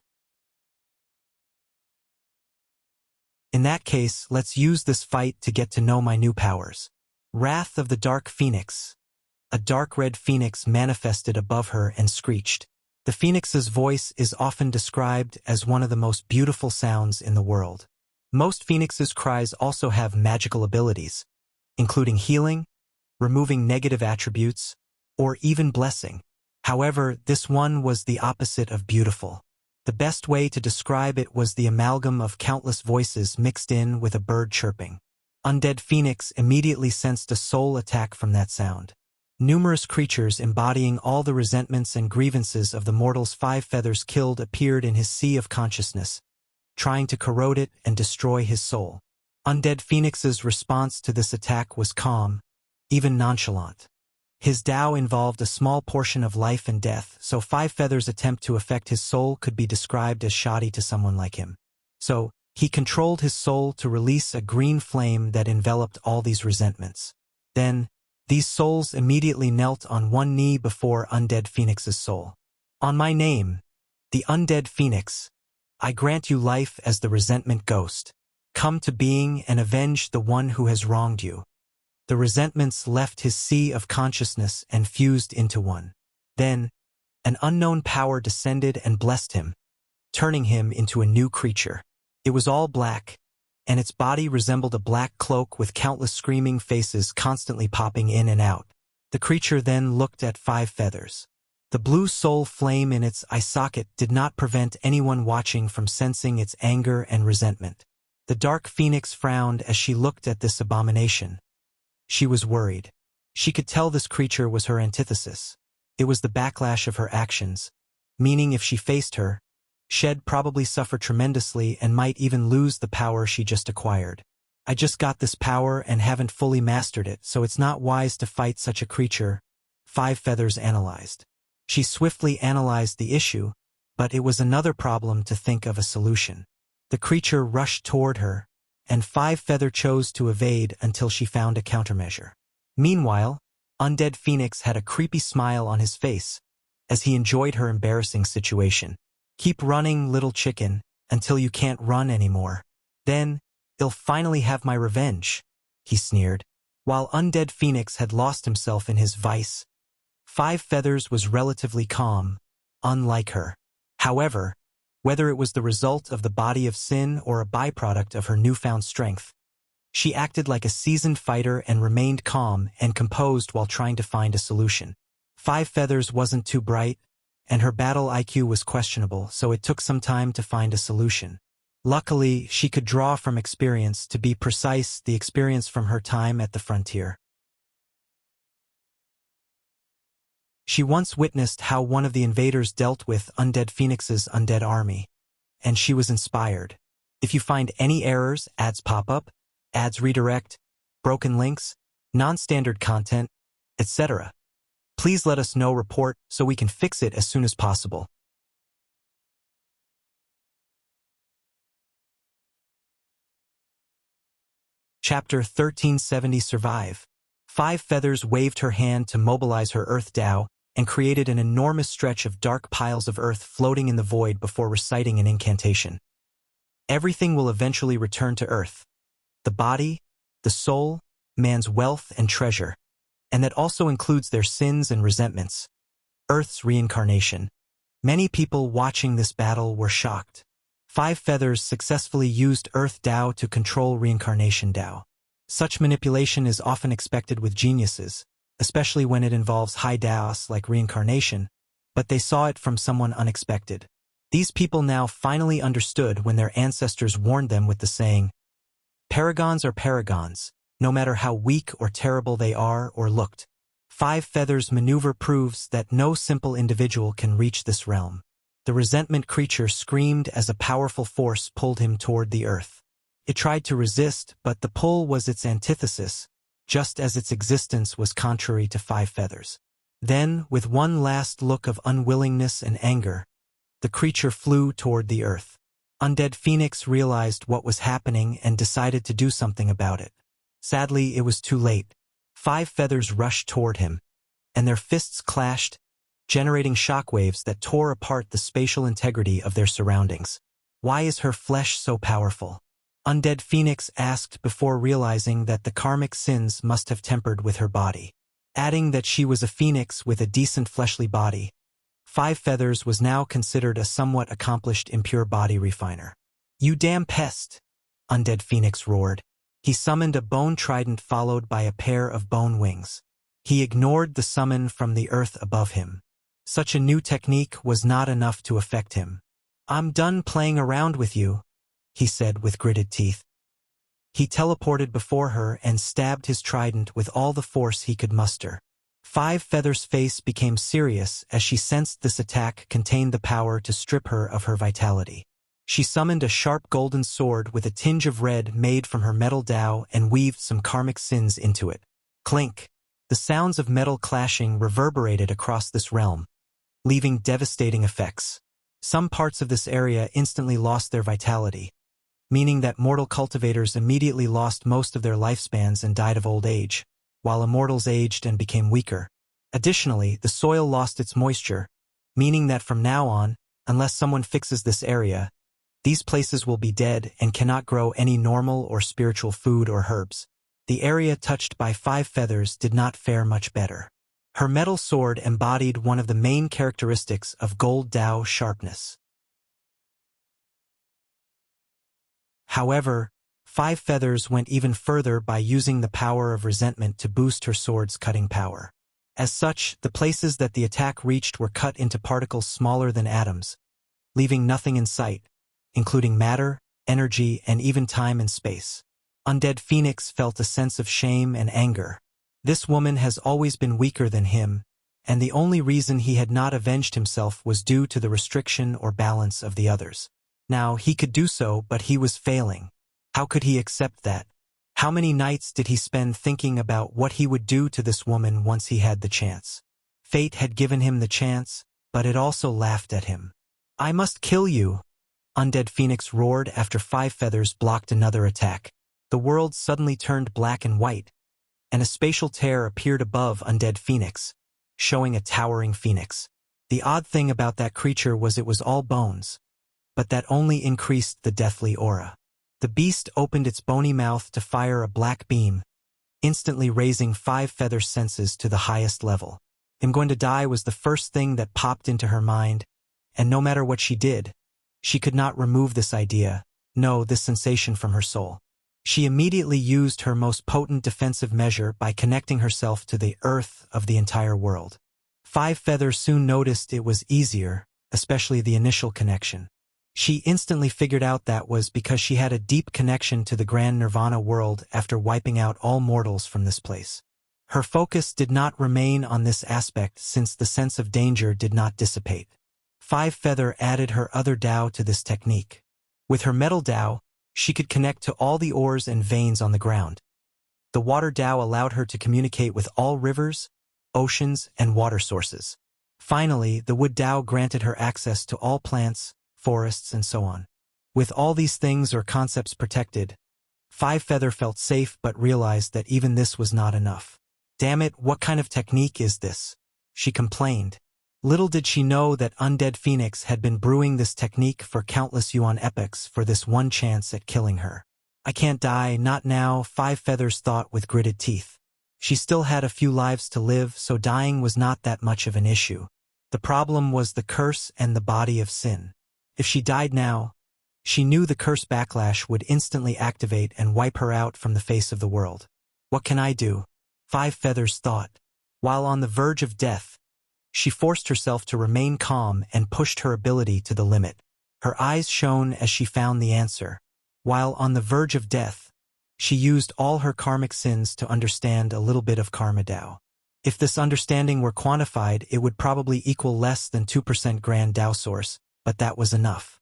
In that case, let's use this fight to get to know my new powers. Wrath of the Dark Phoenix. A dark red phoenix manifested above her and screeched. The phoenix's voice is often described as one of the most beautiful sounds in the world. Most phoenixes' cries also have magical abilities, including healing, removing negative attributes, or even blessing. However, this one was the opposite of beautiful. The best way to describe it was the amalgam of countless voices mixed in with a bird chirping. Undead Phoenix immediately sensed a soul attack from that sound. Numerous creatures embodying all the resentments and grievances of the mortals Five Feathers killed appeared in his sea of consciousness, trying to corrode it and destroy his soul. Undead Phoenix's response to this attack was calm, even nonchalant. His Tao involved a small portion of life and death, so Five Feathers' attempt to affect his soul could be described as shoddy to someone like him. So, he controlled his soul to release a green flame that enveloped all these resentments. Then, these souls immediately knelt on one knee before Undead Phoenix's soul. "On my name, the Undead Phoenix, I grant you life as the resentment ghost. Come to being and avenge the one who has wronged you." The resentments left his sea of consciousness and fused into one. Then, an unknown power descended and blessed him, turning him into a new creature. It was all black, and its body resembled a black cloak with countless screaming faces constantly popping in and out. The creature then looked at Five Feathers. The blue soul flame in its eye socket did not prevent anyone watching from sensing its anger and resentment. The dark phoenix frowned as she looked at this abomination. She was worried. She could tell this creature was her antithesis. It was the backlash of her actions, meaning if she faced her, she'd probably suffer tremendously and might even lose the power she just acquired. "I just got this power and haven't fully mastered it, so it's not wise to fight such a creature," Five Feathers analyzed. She swiftly analyzed the issue, but it was another problem to think of a solution. The creature rushed toward her, and Five Feather chose to evade until she found a countermeasure. Meanwhile, Undead Phoenix had a creepy smile on his face as he enjoyed her embarrassing situation. "Keep running, little chicken," until you can't run anymore. Then, they'll finally have my revenge, he sneered. While Undead Phoenix had lost himself in his vice, Five Feathers was relatively calm, unlike her. However, whether it was the result of the body of sin or a byproduct of her newfound strength, she acted like a seasoned fighter and remained calm and composed while trying to find a solution. Five Feathers wasn't too bright, and her battle IQ was questionable, so it took some time to find a solution. Luckily, she could draw from experience, to be precise, the experience from her time at the frontier. She once witnessed how one of the invaders dealt with Undead Phoenix's undead army, and she was inspired. If you find any errors, ads pop up, ads redirect, broken links, non-standard content, etc., please let us know. Report so we can fix it as soon as possible. Chapter 1370 Survive. Five Feathers waved her hand to mobilize her Earth Dao and created an enormous stretch of dark piles of earth floating in the void before reciting an incantation. Everything will eventually return to Earth. The body, the soul, man's wealth and treasure, and that also includes their sins and resentments. Earth's reincarnation. Many people watching this battle were shocked. Five Feathers successfully used Earth Dao to control Reincarnation Dao. Such manipulation is often expected with geniuses, especially when it involves high Daos like reincarnation, but they saw it from someone unexpected. These people now finally understood when their ancestors warned them with the saying, "Paragons are paragons, no matter how weak or terrible they are or looked." Five Feathers' maneuver proves that no simple individual can reach this realm. The resentment creature screamed as a powerful force pulled him toward the earth. It tried to resist, but the pull was its antithesis, just as its existence was contrary to Five Feathers. Then, with one last look of unwillingness and anger, the creature flew toward the earth. Undead Phoenix realized what was happening and decided to do something about it. Sadly, it was too late. Five Feathers rushed toward him, and their fists clashed, generating shockwaves that tore apart the spatial integrity of their surroundings. Why is her flesh so powerful? Undead Phoenix asked before realizing that the karmic sins must have tempered with her body. Adding that she was a phoenix with a decent fleshly body, Five Feathers was now considered a somewhat accomplished impure body refiner. "You damn pest!" Undead Phoenix roared. He summoned a bone trident followed by a pair of bone wings. He ignored the summon from the earth above him. Such a new technique was not enough to affect him. "I'm done playing around with you," he said with gritted teeth. He teleported before her and stabbed his trident with all the force he could muster. Five Feathers' face became serious as she sensed this attack contained the power to strip her of her vitality. She summoned a sharp golden sword with a tinge of red made from her metal Dao and weaved some karmic sins into it. Clink! The sounds of metal clashing reverberated across this realm, leaving devastating effects. Some parts of this area instantly lost their vitality, meaning that mortal cultivators immediately lost most of their lifespans and died of old age, while immortals aged and became weaker. Additionally, the soil lost its moisture, meaning that from now on, unless someone fixes this area, these places will be dead and cannot grow any normal or spiritual food or herbs. The area touched by Five Feathers did not fare much better. Her metal sword embodied one of the main characteristics of Gold Dao sharpness. However, Five Feathers went even further by using the power of resentment to boost her sword's cutting power. As such, the places that the attack reached were cut into particles smaller than atoms, leaving nothing in sight, including matter, energy, and even time and space. Undead Phoenix felt a sense of shame and anger. This woman has always been weaker than him, and the only reason he had not avenged himself was due to the restriction or balance of the others. Now, he could do so, but he was failing. How could he accept that? How many nights did he spend thinking about what he would do to this woman once he had the chance? Fate had given him the chance, but it also laughed at him. "I must kill you!" Undead Phoenix roared after Five Feathers blocked another attack. The world suddenly turned black and white, and a spatial tear appeared above Undead Phoenix, showing a towering phoenix. The odd thing about that creature was it was all bones, but that only increased the deathly aura. The beast opened its bony mouth to fire a black beam, instantly raising 5 feathers' senses to the highest level. "I'm going to die" was the first thing that popped into her mind, and no matter what she did, she could not remove this idea, no, this sensation from her soul. She immediately used her most potent defensive measure by connecting herself to the earth of the entire world. 5 feathers soon noticed it was easier, especially the initial connection. She instantly figured out that was because she had a deep connection to the grand nirvana world after wiping out all mortals from this place. Her focus did not remain on this aspect since the sense of danger did not dissipate. 5 feather added her other Dao to this technique. With her metal Dao, she could connect to all the ores and veins on the ground. The water Dao allowed her to communicate with all rivers, oceans, and water sources. Finally, the wood Dao granted her access to all plants, forests, and so on. With all these things or concepts protected, 5 feather felt safe but realized that even this was not enough. "Damn it, what kind of technique is this?" she complained. Little did she know that Undead Phoenix had been brewing this technique for countless yuan epochs for this one chance at killing her. "I can't die, not now," 5 feathers thought with gritted teeth. She still had a few lives to live, so dying was not that much of an issue. The problem was the curse and the body of sin. If she died now, she knew the curse backlash would instantly activate and wipe her out from the face of the world. "What can I do?" 5 feathers thought. While on the verge of death, she forced herself to remain calm and pushed her ability to the limit. Her eyes shone as she found the answer. While on the verge of death, she used all her karmic sins to understand a little bit of Karma Dao. If this understanding were quantified, it would probably equal less than 2% Grand Dao Source, but that was enough.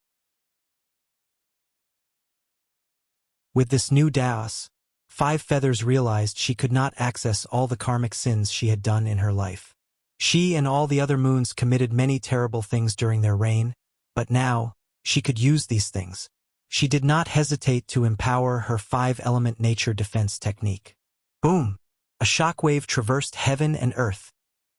With this new Daos, 5 feathers realized she could not access all the karmic sins she had done in her life. She and all the other moons committed many terrible things during their reign, but now, she could use these things. She did not hesitate to empower her 5-element nature defense technique. Boom! A shockwave traversed heaven and earth,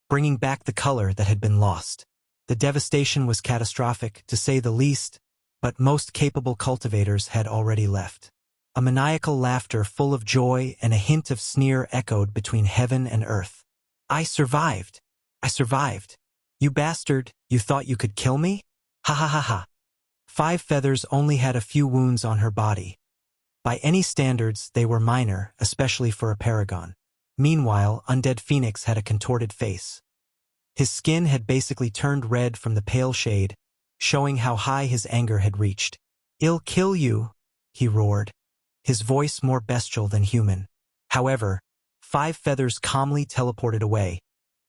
bringing back the color that had been lost. The devastation was catastrophic, to say the least, but most capable cultivators had already left. A maniacal laughter full of joy and a hint of sneer echoed between heaven and earth. "I survived! I survived! You bastard, you thought you could kill me? Ha ha ha ha!" 5 feathers only had a few wounds on her body. By any standards, they were minor, especially for a paragon. Meanwhile, Undead Phoenix had a contorted face. His skin had basically turned red from the pale shade, showing how high his anger had reached. "I'll kill you," he roared, his voice more bestial than human. However, 5 feathers calmly teleported away,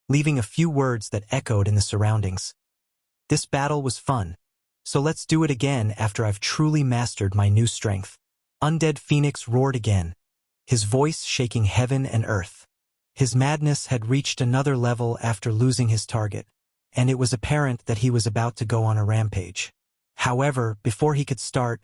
leaving a few words that echoed in the surroundings. "This battle was fun, so let's do it again after I've truly mastered my new strength." Undead Phoenix roared again, his voice shaking heaven and earth. His madness had reached another level after losing his target, and it was apparent that he was about to go on a rampage. However, before he could start,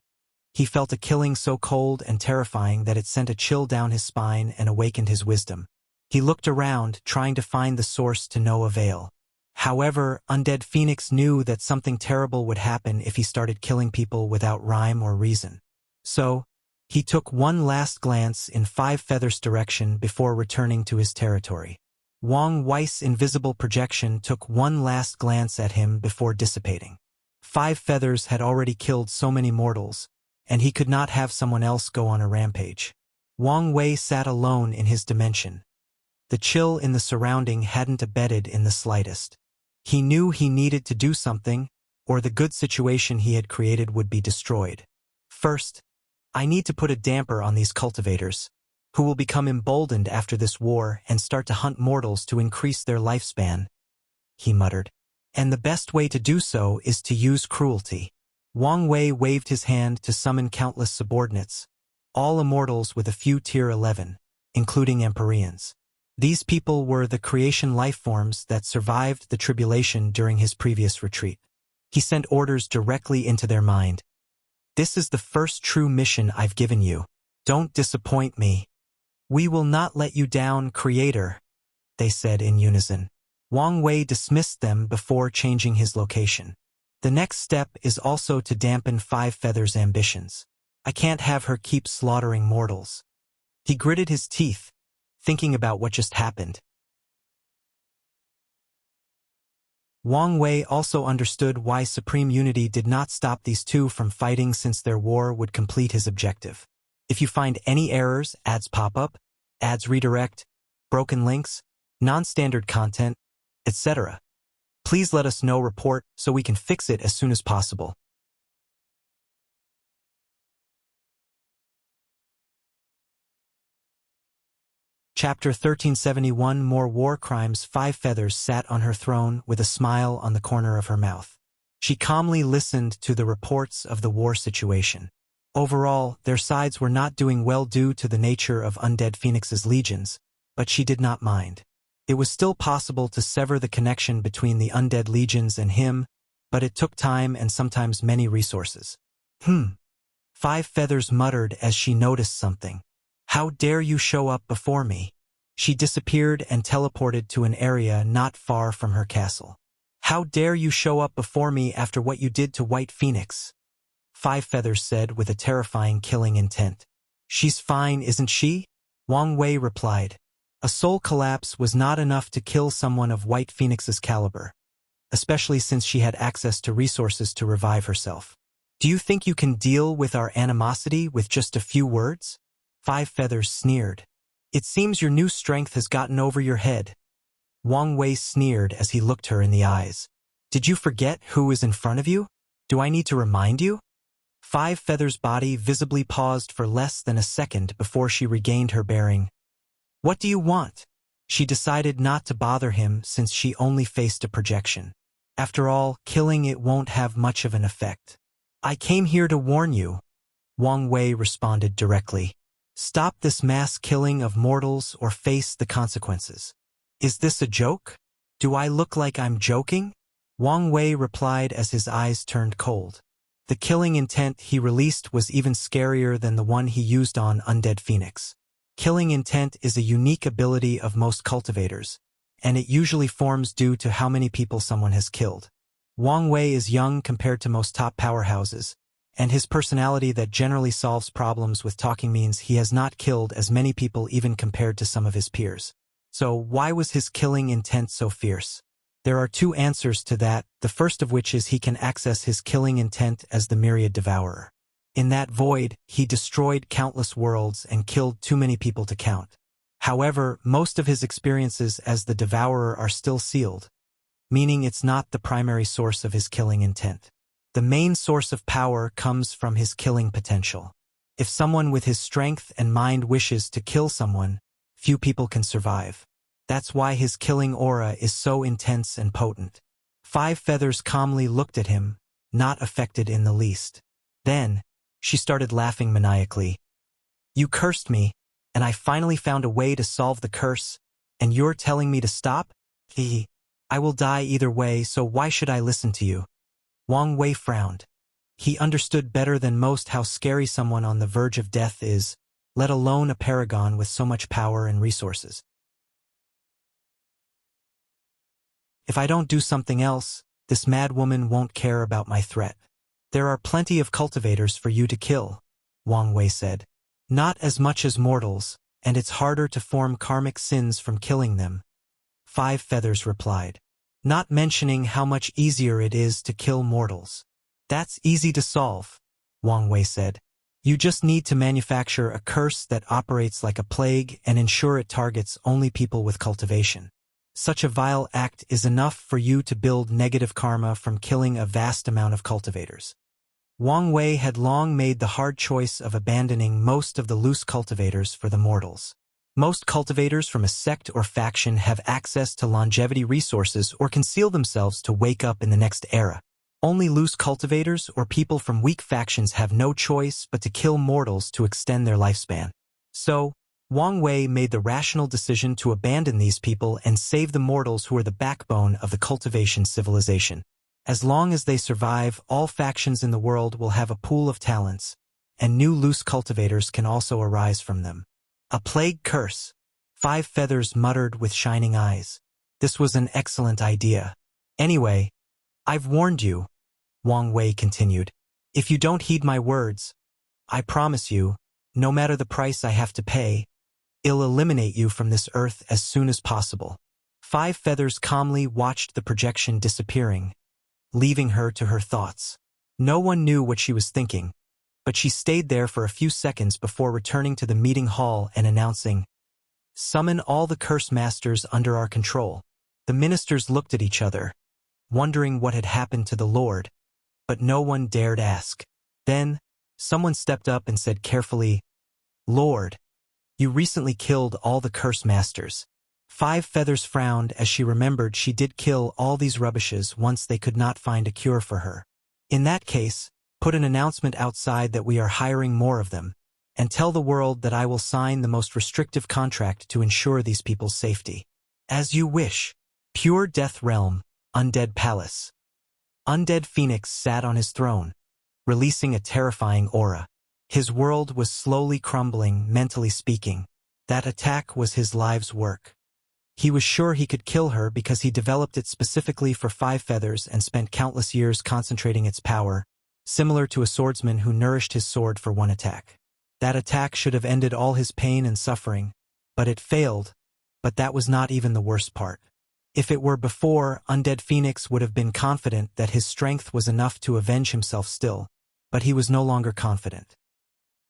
he felt a killing so cold and terrifying that it sent a chill down his spine and awakened his wisdom. He looked around, trying to find the source to no avail. However, Undead Phoenix knew that something terrible would happen if he started killing people without rhyme or reason. So, he took one last glance in 5 feathers' direction before returning to his territory. Wang Wei's invisible projection took one last glance at him before dissipating. 5 feathers had already killed so many mortals, and he could not have someone else go on a rampage. Wang Wei sat alone in his dimension. The chill in the surrounding hadn't abated in the slightest. He knew he needed to do something, or the good situation he had created would be destroyed. "First, I need to put a damper on these cultivators, who will become emboldened after this war and start to hunt mortals to increase their lifespan," he muttered. "And the best way to do so is to use cruelty." Wang Wei waved his hand to summon countless subordinates, all immortals with a few tier 11, including Empyreans. These people were the creation lifeforms that survived the tribulation during his previous retreat. He sent orders directly into their mind. "This is the first true mission I've given you. Don't disappoint me." "We will not let you down, Creator," they said in unison. Wang Wei dismissed them before changing his location. The next step is also to dampen Five Feathers' ambitions. I can't have her keep slaughtering mortals. He gritted his teeth, thinking about what just happened. Wang Wei also understood why Supreme Unity did not stop these two from fighting, since their war would complete his objective. If you find any errors, ads pop up, ads redirect, broken links, non-standard content, etc., please let us know. Report so we can fix it as soon as possible. Chapter 1371 More War Crimes. Five Feathers sat on her throne with a smile on the corner of her mouth. She calmly listened to the reports of the war situation. Overall, their sides were not doing well due to the nature of Undead Phoenix's legions, but she did not mind. It was still possible to sever the connection between the undead legions and him, but it took time and sometimes many resources. Five Feathers muttered as she noticed something. How dare you show up before me? She disappeared and teleported to an area not far from her castle. How dare you show up before me after what you did to White Phoenix? Five Feathers said with a terrifying killing intent. She's fine, isn't she? Wang Wei replied. A soul collapse was not enough to kill someone of White Phoenix's caliber, especially since she had access to resources to revive herself. Do you think you can deal with our animosity with just a few words? Five Feathers sneered. It seems your new strength has gotten over your head. Wang Wei sneered as he looked her in the eyes. Did you forget who is in front of you? Do I need to remind you? Five Feathers' body visibly paused for less than a second before she regained her bearing. What do you want? She decided not to bother him since she only faced a projection. After all, killing it won't have much of an effect. I came here to warn you. Wang Wei responded directly. Stop this mass killing of mortals or face the consequences. Is this a joke? Do I look like I'm joking? Wang Wei replied as his eyes turned cold. The killing intent he released was even scarier than the one he used on Undead Phoenix. Killing intent is a unique ability of most cultivators, and it usually forms due to how many people someone has killed. Wang Wei is young compared to most top powerhouses, and his personality that generally solves problems with talking means he has not killed as many people even compared to some of his peers. So why was his killing intent so fierce? There are two answers to that, the first of which is he can access his killing intent as the Myriad Devourer. In that void, he destroyed countless worlds and killed too many people to count. However, most of his experiences as the Devourer are still sealed, meaning it's not the primary source of his killing intent. The main source of power comes from his killing potential. If someone with his strength and mind wishes to kill someone, few people can survive. That's why his killing aura is so intense and potent. Five Feathers calmly looked at him, not affected in the least. Then, she started laughing maniacally. You cursed me, and I finally found a way to solve the curse, and you're telling me to stop? I will die either way, so why should I listen to you? Wang Wei frowned. He understood better than most how scary someone on the verge of death is, let alone a paragon with so much power and resources. If I don't do something else, this mad woman won't care about my threat. There are plenty of cultivators for you to kill, Wang Wei said. Not as much as mortals, and it's harder to form karmic sins from killing them. Five Feathers replied. Not mentioning how much easier it is to kill mortals. That's easy to solve, Wang Wei said. You just need to manufacture a curse that operates like a plague and ensure it targets only people with cultivation. Such a vile act is enough for you to build negative karma from killing a vast amount of cultivators. Wang Wei had long made the hard choice of abandoning most of the loose cultivators for the mortals. Most cultivators from a sect or faction have access to longevity resources or conceal themselves to wake up in the next era. Only loose cultivators or people from weak factions have no choice but to kill mortals to extend their lifespan. So, Wang Wei made the rational decision to abandon these people and save the mortals who are the backbone of the cultivation civilization. As long as they survive, all factions in the world will have a pool of talents, and new loose cultivators can also arise from them. A plague curse, Five Feathers muttered with shining eyes. This was an excellent idea. Anyway, I've warned you. Wang Wei continued. If you don't heed my words, I promise you, no matter the price I have to pay, I'll eliminate you from this earth as soon as possible. Five Feathers calmly watched the projection disappearing, leaving her to her thoughts. No one knew what she was thinking, but she stayed there for a few seconds before returning to the meeting hall and announcing, "Summon all the curse masters under our control." The ministers looked at each other, wondering what had happened to the Lord, but no one dared ask. Then, someone stepped up and said carefully, "Lord, you recently killed all the curse masters." Five Feathers frowned as she remembered she did kill all these rubbishes once they could not find a cure for her. In that case, put an announcement outside that we are hiring more of them, and tell the world that I will sign the most restrictive contract to ensure these people's safety. As you wish. Pure Death Realm, Undead Palace. Undead Phoenix sat on his throne, releasing a terrifying aura. His world was slowly crumbling, mentally speaking. That attack was his life's work. He was sure he could kill her because he developed it specifically for Five Feathers and spent countless years concentrating its power, similar to a swordsman who nourished his sword for one attack. That attack should have ended all his pain and suffering, but it failed, but that was not even the worst part. If it were before, Undead Phoenix would have been confident that his strength was enough to avenge himself still, but he was no longer confident.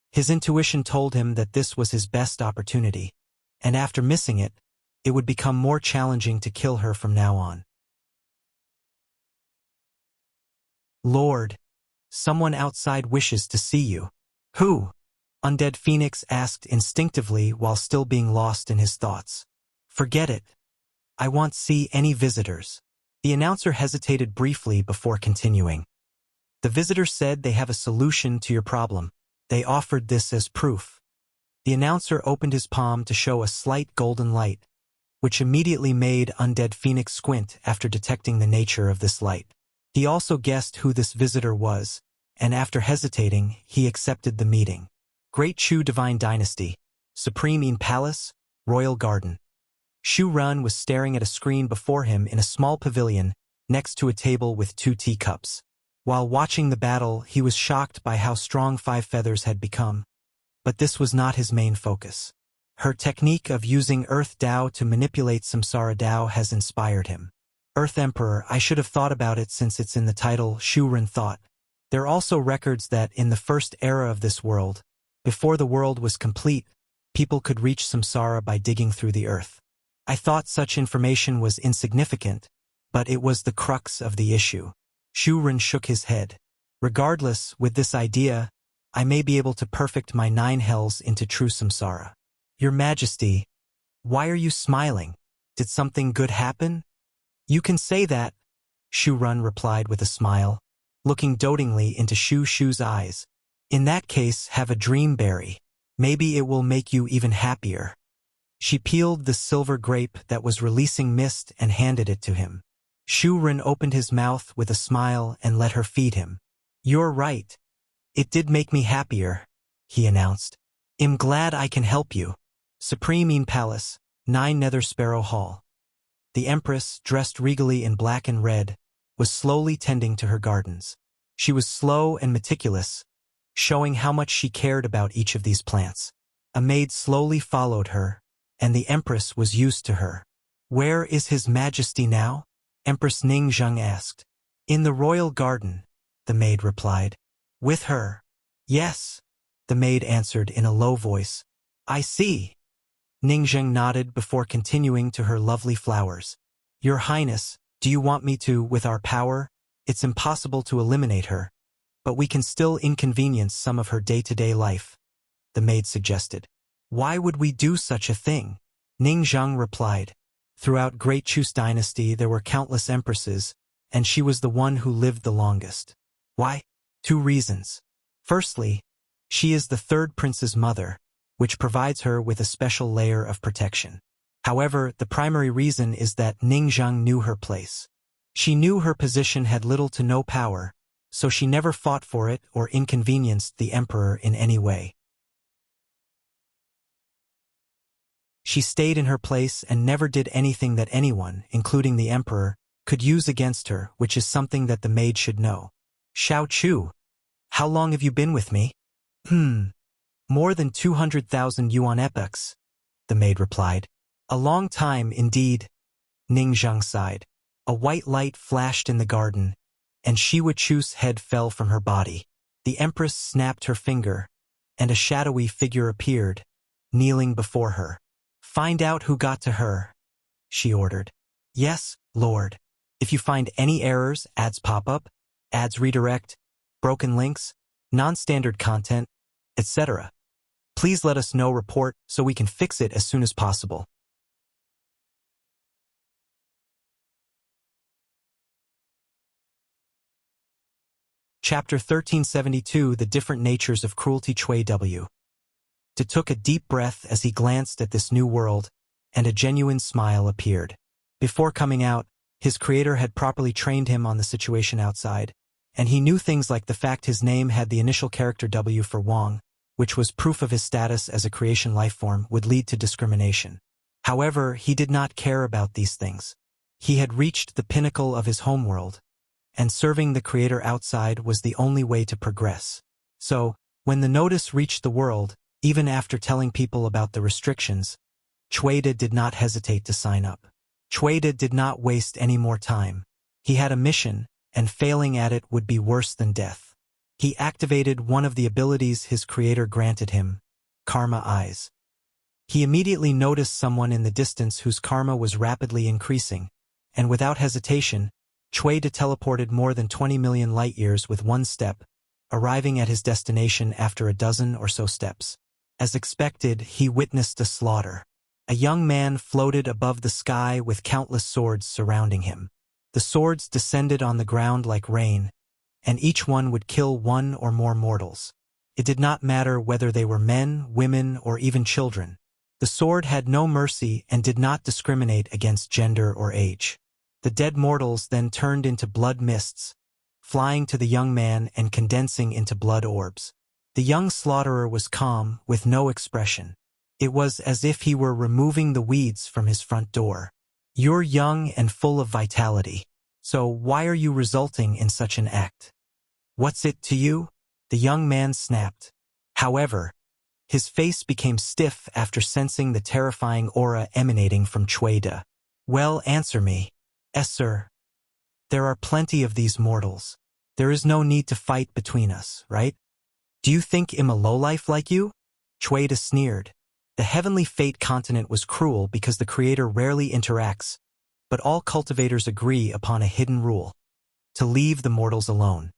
His intuition told him that this was his best opportunity, and after missing it, it would become more challenging to kill her from now on. "Lord, someone outside wishes to see you." "Who?" Undead Phoenix asked instinctively while still being lost in his thoughts. "Forget it. I won't see any visitors." The announcer hesitated briefly before continuing. "The visitor said they have a solution to your problem. They offered this as proof." The announcer opened his palm to show a slight golden light, which immediately made Undead Phoenix squint after detecting the nature of this light. He also guessed who this visitor was, and after hesitating, he accepted the meeting. Great Shu Divine Dynasty, Supreme In Palace, Royal Garden. Shu Run was staring at a screen before him in a small pavilion next to a table with 2 teacups. While watching the battle, he was shocked by how strong Five Feathers had become. But this was not his main focus. Her technique of using Earth Dao to manipulate Samsara Dao has inspired him. Earth Emperor, I should have thought about it since it's in the title, Shu Run thought. There are also records that in the first era of this world, before the world was complete, people could reach Samsara by digging through the earth. I thought such information was insignificant, but it was the crux of the issue. Shu Run shook his head. Regardless, with this idea, I may be able to perfect my 9 hells into true Samsara. Your Majesty, why are you smiling? Did something good happen? You can say that, Shu Run replied with a smile, looking dotingly into Shu Shu's eyes. In that case, have a dream berry. Maybe it will make you even happier. She peeled the silver grape that was releasing mist and handed it to him. Shu Run opened his mouth with a smile and let her feed him. You're right. It did make me happier, he announced. I'm glad I can help you. Supreme In Palace, 9 Nether Sparrow Hall. The Empress, dressed regally in black and red, was slowly tending to her gardens. She was slow and meticulous, showing how much she cared about each of these plants. A maid slowly followed her, and the Empress was used to her. Where is His Majesty now? Empress Ning Zheng asked. In the royal garden, the maid replied. With her? Yes, the maid answered in a low voice. I see. Ning Zheng nodded before continuing to her lovely flowers. Your Highness, do you want me to, with our power? It's impossible to eliminate her, but we can still inconvenience some of her day-to-day life, the maid suggested. Why would we do such a thing? Ning Zheng replied. Throughout Great Chu's dynasty there were countless empresses, and she was the one who lived the longest. Why? 2 reasons. Firstly, she is the 3rd prince's mother, which provides her with a special layer of protection. However, the primary reason is that Ning Zheng knew her place. She knew her position had little to no power, so she never fought for it or inconvenienced the emperor in any way. She stayed in her place and never did anything that anyone, including the emperor, could use against her, which is something that the maid should know. Shu Shu, how long have you been with me? More than 200,000 yuan epochs, the maid replied. A long time indeed, Ningzheng sighed. A white light flashed in the garden, and Shu Shu's head fell from her body. The empress snapped her finger, and a shadowy figure appeared, kneeling before her. Find out who got to her, she ordered. Yes, Lord. If you find any errors, ads pop up, ads redirect, broken links, non-standard content, etc., please let us know. Report so we can fix it as soon as possible. Chapter 1372, The Different Natures of Cruelty. Chui W. De took a deep breath as he glanced at this new world, and a genuine smile appeared. Before coming out, his creator had properly trained him on the situation outside, and he knew things like the fact his name had the initial character W for Wang, which was proof of his status as a creation lifeform, would lead to discrimination. However, he did not care about these things. He had reached the pinnacle of his homeworld, and serving the creator outside was the only way to progress. So, when the notice reached the world, even after telling people about the restrictions, Chueda did not hesitate to sign up. Chueda did not waste any more time. He had a mission, and failing at it would be worse than death. He activated one of the abilities his creator granted him, Karma Eyes. He immediately noticed someone in the distance whose karma was rapidly increasing, and without hesitation, Chueda teleported more than 20 million light-years with one step, arriving at his destination after a dozen or so steps. As expected, he witnessed a slaughter. A young man floated above the sky with countless swords surrounding him. The swords descended on the ground like rain, and each one would kill one or more mortals. It did not matter whether they were men, women, or even children. The sword had no mercy and did not discriminate against gender or age. The dead mortals then turned into blood mists, flying to the young man and condensing into blood orbs. The young slaughterer was calm, with no expression. It was as if he were removing the weeds from his front door. You're young and full of vitality. So why are you resulting in such an act? What's it to you? The young man snapped. However, his face became stiff after sensing the terrifying aura emanating from Chueda. Well, answer me. Yes, sir. There are plenty of these mortals. There is no need to fight between us, right? Do you think I'm a lowlife like you? Chueda sneered. The heavenly fate continent was cruel because the creator rarely interacts, but all cultivators agree upon a hidden rule: to leave the mortals alone.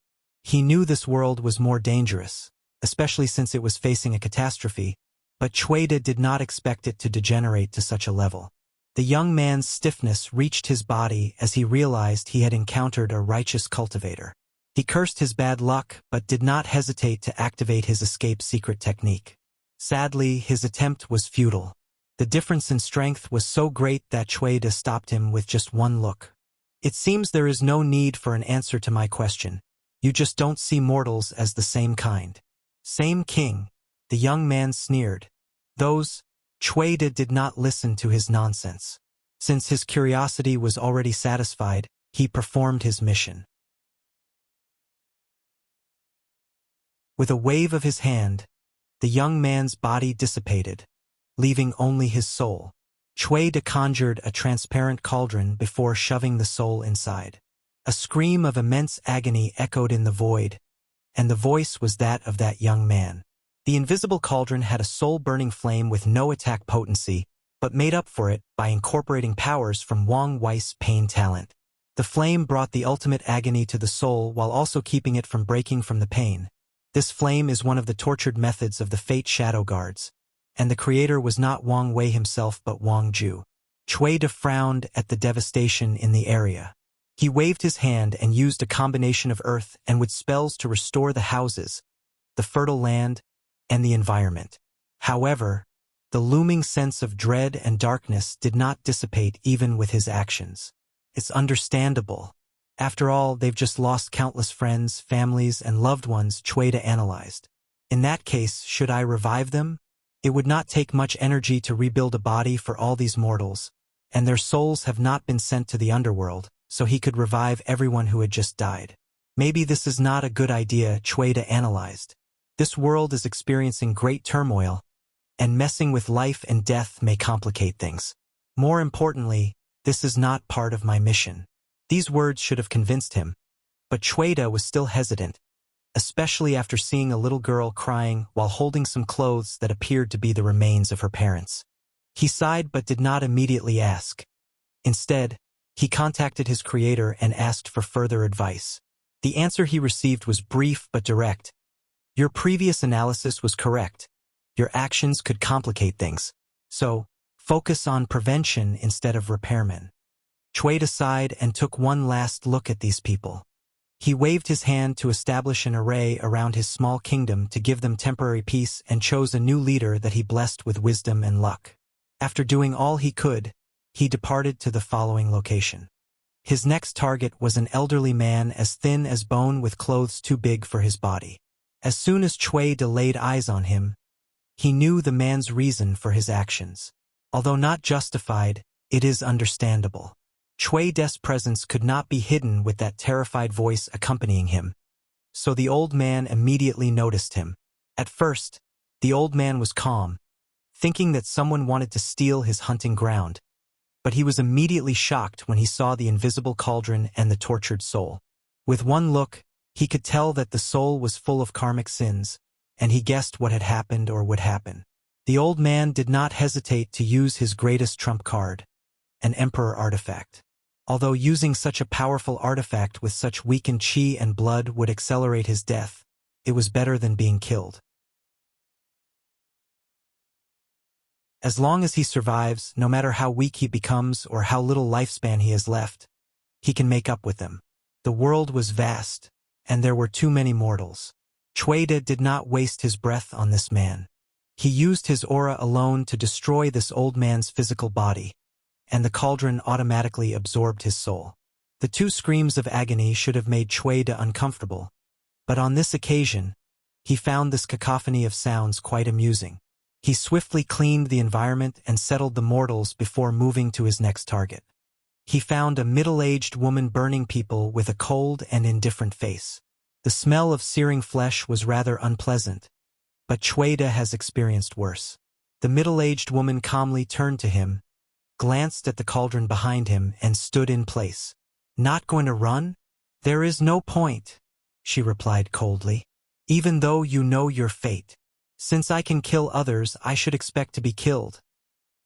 He knew this world was more dangerous, especially since it was facing a catastrophe, but Chueda did not expect it to degenerate to such a level. The young man's stiffness reached his body as he realized he had encountered a righteous cultivator. He cursed his bad luck but did not hesitate to activate his escape secret technique. Sadly, his attempt was futile. The difference in strength was so great that Chueda stopped him with just one look. It seems there is no need for an answer to my question. You just don't see mortals as the same kind. Same king, the young man sneered. Chueda did not listen to his nonsense. Since his curiosity was already satisfied, he performed his mission. With a wave of his hand, the young man's body dissipated, leaving only his soul. Chueda conjured a transparent cauldron before shoving the soul inside. A scream of immense agony echoed in the void, and the voice was that of that young man. The invisible cauldron had a soul-burning flame with no attack potency, but made up for it by incorporating powers from Wang Wei's pain talent. The flame brought the ultimate agony to the soul while also keeping it from breaking from the pain. This flame is one of the tortured methods of the Fate Shadow Guards, and the creator was not Wang Wei himself but Wang Ju. Chueda frowned at the devastation in the area. He waved his hand and used a combination of earth and wood spells to restore the houses, the fertile land, and the environment. However, the looming sense of dread and darkness did not dissipate even with his actions. It's understandable. After all, they've just lost countless friends, families, and loved ones, Chueda analyzed. In that case, should I revive them? It would not take much energy to rebuild a body for all these mortals, and their souls have not been sent to the underworld, so he could revive everyone who had just died. Maybe this is not a good idea, Chueda analyzed. This world is experiencing great turmoil, and messing with life and death may complicate things. More importantly, this is not part of my mission. These words should have convinced him, but Chueda was still hesitant, especially after seeing a little girl crying while holding some clothes that appeared to be the remains of her parents. He sighed but did not immediately ask. Instead, he contacted his creator and asked for further advice. The answer he received was brief but direct. Your previous analysis was correct. Your actions could complicate things. So, focus on prevention instead of repairmen. Chueda sighed and took one last look at these people. He waved his hand to establish an array around his small kingdom to give them temporary peace and chose a new leader that he blessed with wisdom and luck. After doing all he could, he departed to the following location. His next target was an elderly man as thin as bone with clothes too big for his body. As soon as Chueda laid eyes on him, he knew the man's reason for his actions. Although not justified, it is understandable. Chueda's presence could not be hidden with that terrified voice accompanying him, so the old man immediately noticed him. At first, the old man was calm, thinking that someone wanted to steal his hunting ground, but he was immediately shocked when he saw the invisible cauldron and the tortured soul. With one look, he could tell that the soul was full of karmic sins, and he guessed what had happened or would happen. The old man did not hesitate to use his greatest trump card, an emperor artifact. Although using such a powerful artifact with such weakened chi and blood would accelerate his death, it was better than being killed. As long as he survives, no matter how weak he becomes or how little lifespan he has left, he can make up with them. The world was vast, and there were too many mortals. Chueda did not waste his breath on this man. He used his aura alone to destroy this old man's physical body, and the cauldron automatically absorbed his soul. The two screams of agony should have made Chueda uncomfortable, but on this occasion, he found this cacophony of sounds quite amusing. He swiftly cleaned the environment and settled the mortals before moving to his next target. He found a middle-aged woman burning people with a cold and indifferent face. The smell of searing flesh was rather unpleasant, but Chueda has experienced worse. The middle-aged woman calmly turned to him, glanced at the cauldron behind him, and stood in place. Not going to run? There is no point, she replied coldly. Even though you know your fate. Since I can kill others, I should expect to be killed,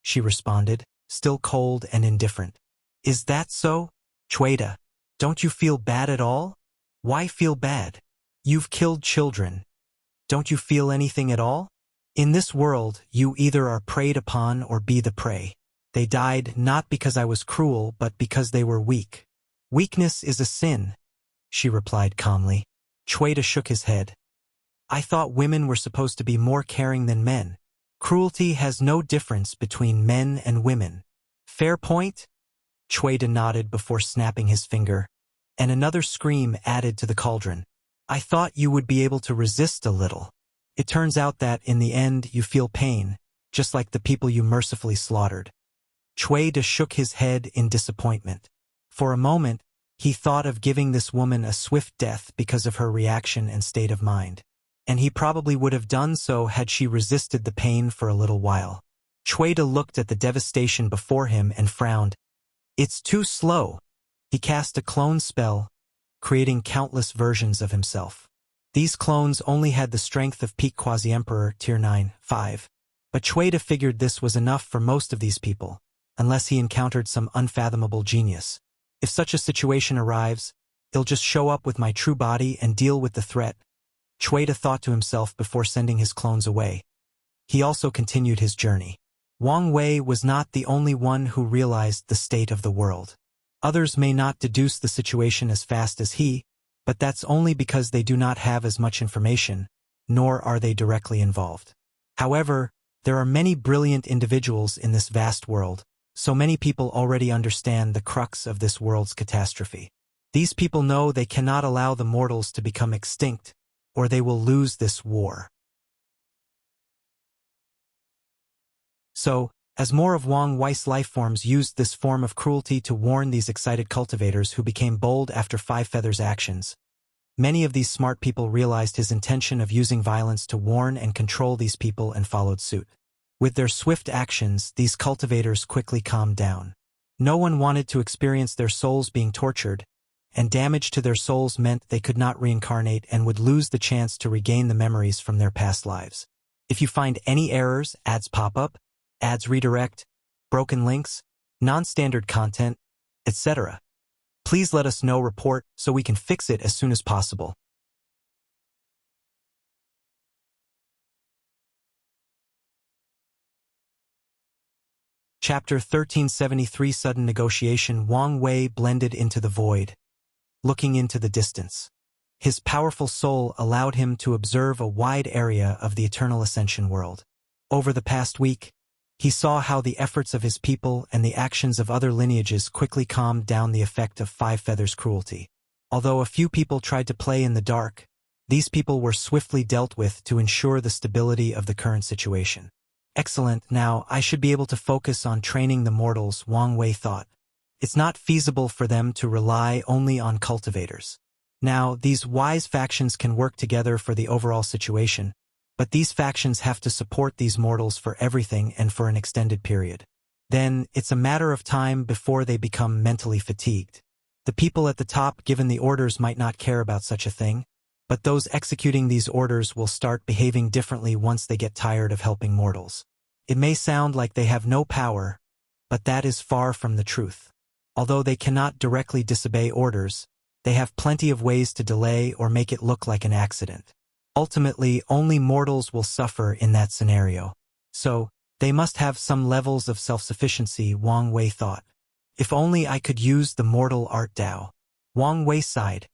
she responded, still cold and indifferent. Is that so? Chueda, don't you feel bad at all? Why feel bad? You've killed children. Don't you feel anything at all? In this world, you either are preyed upon or be the prey. They died not because I was cruel, but because they were weak. Weakness is a sin, she replied calmly. Chueda shook his head. I thought women were supposed to be more caring than men. Cruelty has no difference between men and women. Fair point? Chueda nodded before snapping his finger, and another scream added to the cauldron. I thought you would be able to resist a little. It turns out that, in the end, you feel pain, just like the people you mercifully slaughtered. Chueda shook his head in disappointment. For a moment, he thought of giving this woman a swift death because of her reaction and state of mind. And he probably would have done so had she resisted the pain for a little while. Chueda looked at the devastation before him and frowned. It's too slow. He cast a clone spell, creating countless versions of himself. These clones only had the strength of peak Quasi-Emperor Tier 9, 5. But Chueda figured this was enough for most of these people, unless he encountered some unfathomable genius. If such a situation arrives, he'll just show up with my true body and deal with the threat, Chueda thought to himself before sending his clones away. He also continued his journey. Wang Wei was not the only one who realized the state of the world. Others may not deduce the situation as fast as he, but that's only because they do not have as much information, nor are they directly involved. However, there are many brilliant individuals in this vast world, so many people already understand the crux of this world's catastrophe. These people know they cannot allow the mortals to become extinct, or they will lose this war. So, as more of Wang Wei's lifeforms used this form of cruelty to warn these excited cultivators who became bold after Five Feathers' actions, Many of these smart people realized his intention of using violence to warn and control these people and followed suit. With their swift actions, these cultivators quickly calmed down. No one wanted to experience their souls being tortured, and damage to their souls meant they could not reincarnate and would lose the chance to regain the memories from their past lives. If you find any errors, ads pop up, ads redirect, broken links, non-standard content, etc., please let us know. Report so we can fix it as soon as possible. Chapter 1373 Sudden Negotiation. Wang Wei blended into the void, looking into the distance. His powerful soul allowed him to observe a wide area of the eternal ascension world. Over the past week, he saw how the efforts of his people and the actions of other lineages quickly calmed down the effect of Five Feathers' cruelty. Although a few people tried to play in the dark, these people were swiftly dealt with to ensure the stability of the current situation. Excellent, now I should be able to focus on training the mortals, Wang Wei thought. It's not feasible for them to rely only on cultivators. Now, these wise factions can work together for the overall situation, but these factions have to support these mortals for everything and for an extended period. Then, it's a matter of time before they become mentally fatigued. The people at the top given the orders might not care about such a thing, but those executing these orders will start behaving differently once they get tired of helping mortals. It may sound like they have no power, but that is far from the truth. Although they cannot directly disobey orders, they have plenty of ways to delay or make it look like an accident. Ultimately, only mortals will suffer in that scenario. So, they must have some levels of self-sufficiency, Wang Wei thought. If only I could use the mortal art Dao. Wang Wei sighed.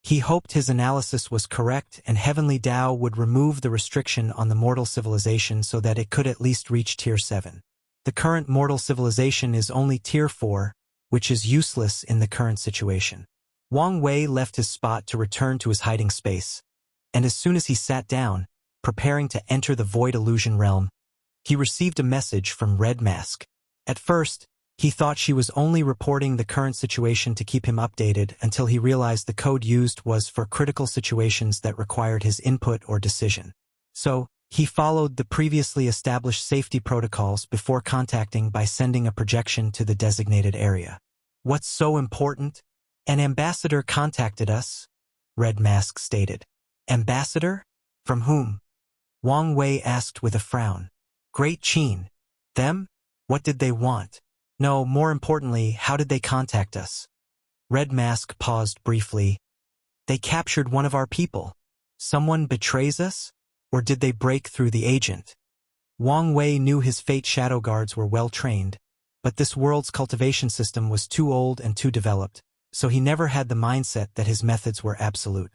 He hoped his analysis was correct and Heavenly Dao would remove the restriction on the mortal civilization so that it could at least reach Tier 7. The current mortal civilization is only Tier 4, which is useless in the current situation. Wang Wei left his spot to return to his hiding space, and as soon as he sat down, preparing to enter the void illusion realm, he received a message from Red Mask. At first, he thought she was only reporting the current situation to keep him updated until he realized the code used was for critical situations that required his input or decision. So, he followed the previously established safety protocols before contacting by sending a projection to the designated area. What's so important? An ambassador contacted us, Red Mask stated. Ambassador? From whom? Wang Wei asked with a frown. Great Qin. Them? What did they want? No, more importantly, how did they contact us? Red Mask paused briefly. They captured one of our people. Someone betrays us? Or did they break through the agent? Wang Wei knew his Fate Shadow Guards were well trained, but this world's cultivation system was too old and too developed, so he never had the mindset that his methods were absolute.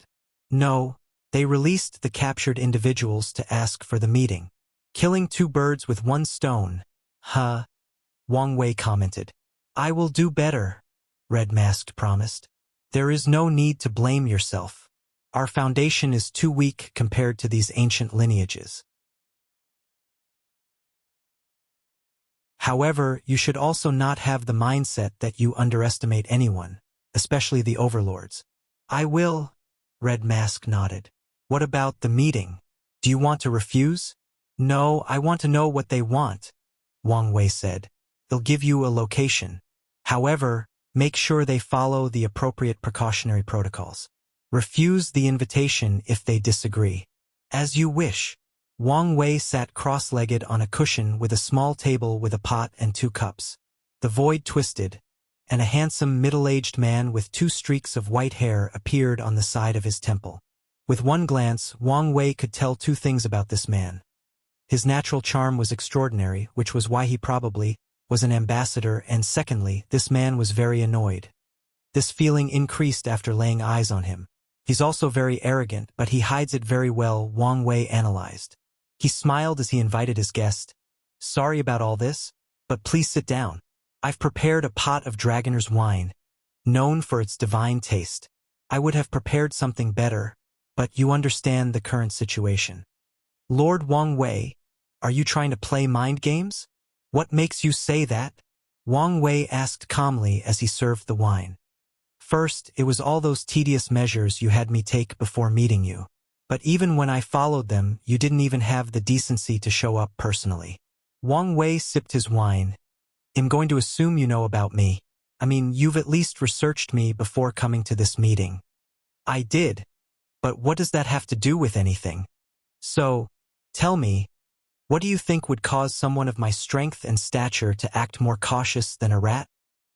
No, they released the captured individuals to ask for the meeting. Killing two birds with one stone. Huh? Wang Wei commented. I will do better, Red Mask promised. There is no need to blame yourself. Our foundation is too weak compared to these ancient lineages. However, you should also not have the mindset that you underestimate anyone, especially the Overlords. I will, Red Mask nodded. What about the meeting? Do you want to refuse? No, I want to know what they want, Wang Wei said. They'll give you a location. However, make sure they follow the appropriate precautionary protocols. Refuse the invitation if they disagree. As you wish. Wang Wei sat cross-legged on a cushion with a small table with a pot and 2 cups. The void twisted, and a handsome middle-aged man with 2 streaks of white hair appeared on the side of his temple. With one glance, Wang Wei could tell 2 things about this man. His natural charm was extraordinary, which was why he probably was an ambassador, and secondly, this man was very annoyed. This feeling increased after laying eyes on him. He's also very arrogant, but he hides it very well, Wang Wei analyzed. He smiled as he invited his guest. Sorry about all this, but please sit down. I've prepared a pot of Dragoner's wine, known for its divine taste. I would have prepared something better, but you understand the current situation. Lord Wang Wei, are you trying to play mind games? What makes you say that? Wang Wei asked calmly as he served the wine. first, it was all those tedious measures you had me take before meeting you. But even when I followed them, you didn't even have the decency to show up personally. Wang Wei sipped his wine. I'm going to assume you know about me. I mean, you've at least researched me before coming to this meeting. I did. But what does that have to do with anything? So, tell me, what do you think would cause someone of my strength and stature to act more cautious than a rat?